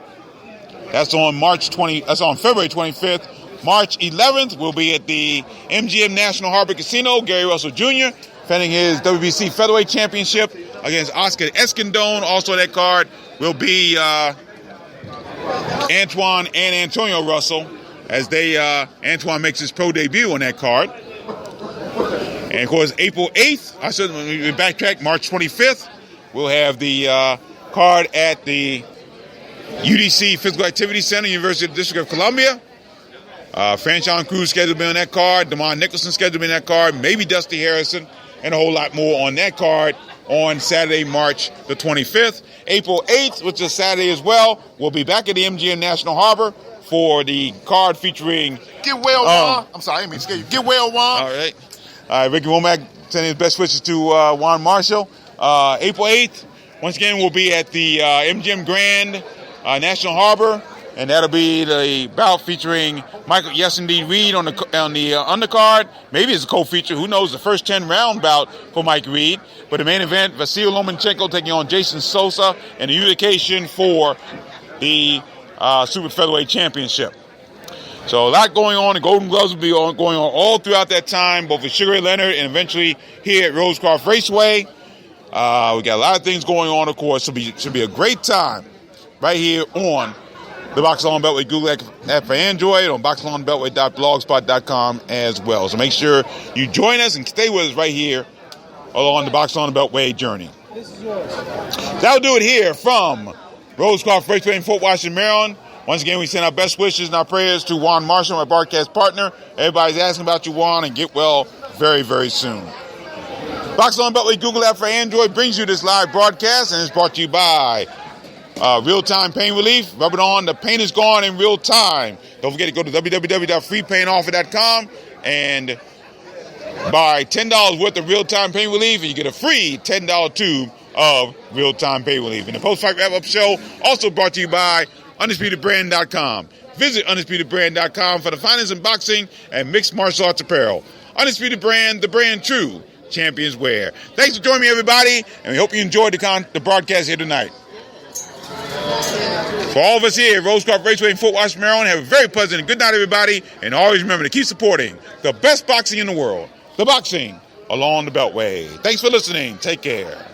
Speaker 1: That's on February 25th. March 11th, we'll be at the MGM National Harbor Casino. Gary Russell Jr. defending his WBC Featherweight Championship against Oscar Escandón. Also on that card will be Antoine and Antonio Russell as Antoine makes his pro debut on that card. And of course, April 8th, backtrack, March 25th, we'll have the card at the UDC Physical Activity Center, University of the District of Columbia. Franchon Cruz scheduled to be on that card. Damon Nicholson scheduled to be on that card. Maybe Dusty Harrison, and a whole lot more on that card on Saturday, March the 25th. April 8th, which is Saturday as well, we'll be back at the MGM National Harbor for the card featuring...
Speaker 4: Get well, Juan. I'm sorry, I didn't mean to scare you. Get well, Juan.
Speaker 1: All right. Ricky Womack sending his best wishes to Juan Marshall. April 8th, once again, we'll be at the MGM Grand National Harbor, and that'll be the bout featuring Michael Yes Indeed Reed on the undercard. Maybe it's a co-feature. Who knows? The first 10-round bout for Mike Reed. But the main event, Vasil Lomachenko taking on Jason Sosa, and the unification for the Super Featherweight Championship. So a lot going on. The Golden Gloves will be going on all throughout that time, both with Sugar Ray Leonard and eventually here at Rosecroft Raceway. We got a lot of things going on, of course. Should be a great time right here on the Boxing on Beltway Google app for Android, on boxingonbeltway.blogspot.com as well. So make sure you join us and stay with us right here along the Boxing on the Beltway journey. That'll do it here from Rosecroft Raceway in Fort Washington, Maryland. Once again, we send our best wishes and our prayers to Juan Marshall, my broadcast partner. Everybody's asking about you, Juan, and get well very, very soon. Boxing on Beltway Google app for Android brings you this live broadcast, and it's brought to you by Real-Time Pain Relief. Rub it on. The pain is gone in real time. Don't forget to go to www.freepainoffer.com and buy $10 worth of Real-Time Pain Relief, and you get a free $10 tube of Real-Time Pain Relief. And the post-fight wrap-up show also brought to you by UndisputedBrand.com. Visit UndisputedBrand.com for the finest in boxing and mixed martial arts apparel. Undisputed Brand, the brand true champions wear. Thanks for joining me, everybody, and we hope you enjoyed the broadcast here tonight. For all of us here at Rosecroft Raceway in Fort Washington, Maryland, have a very pleasant and good night, everybody, and always remember to keep supporting the best boxing in the world, the boxing along the Beltway. Thanks for listening. Take care.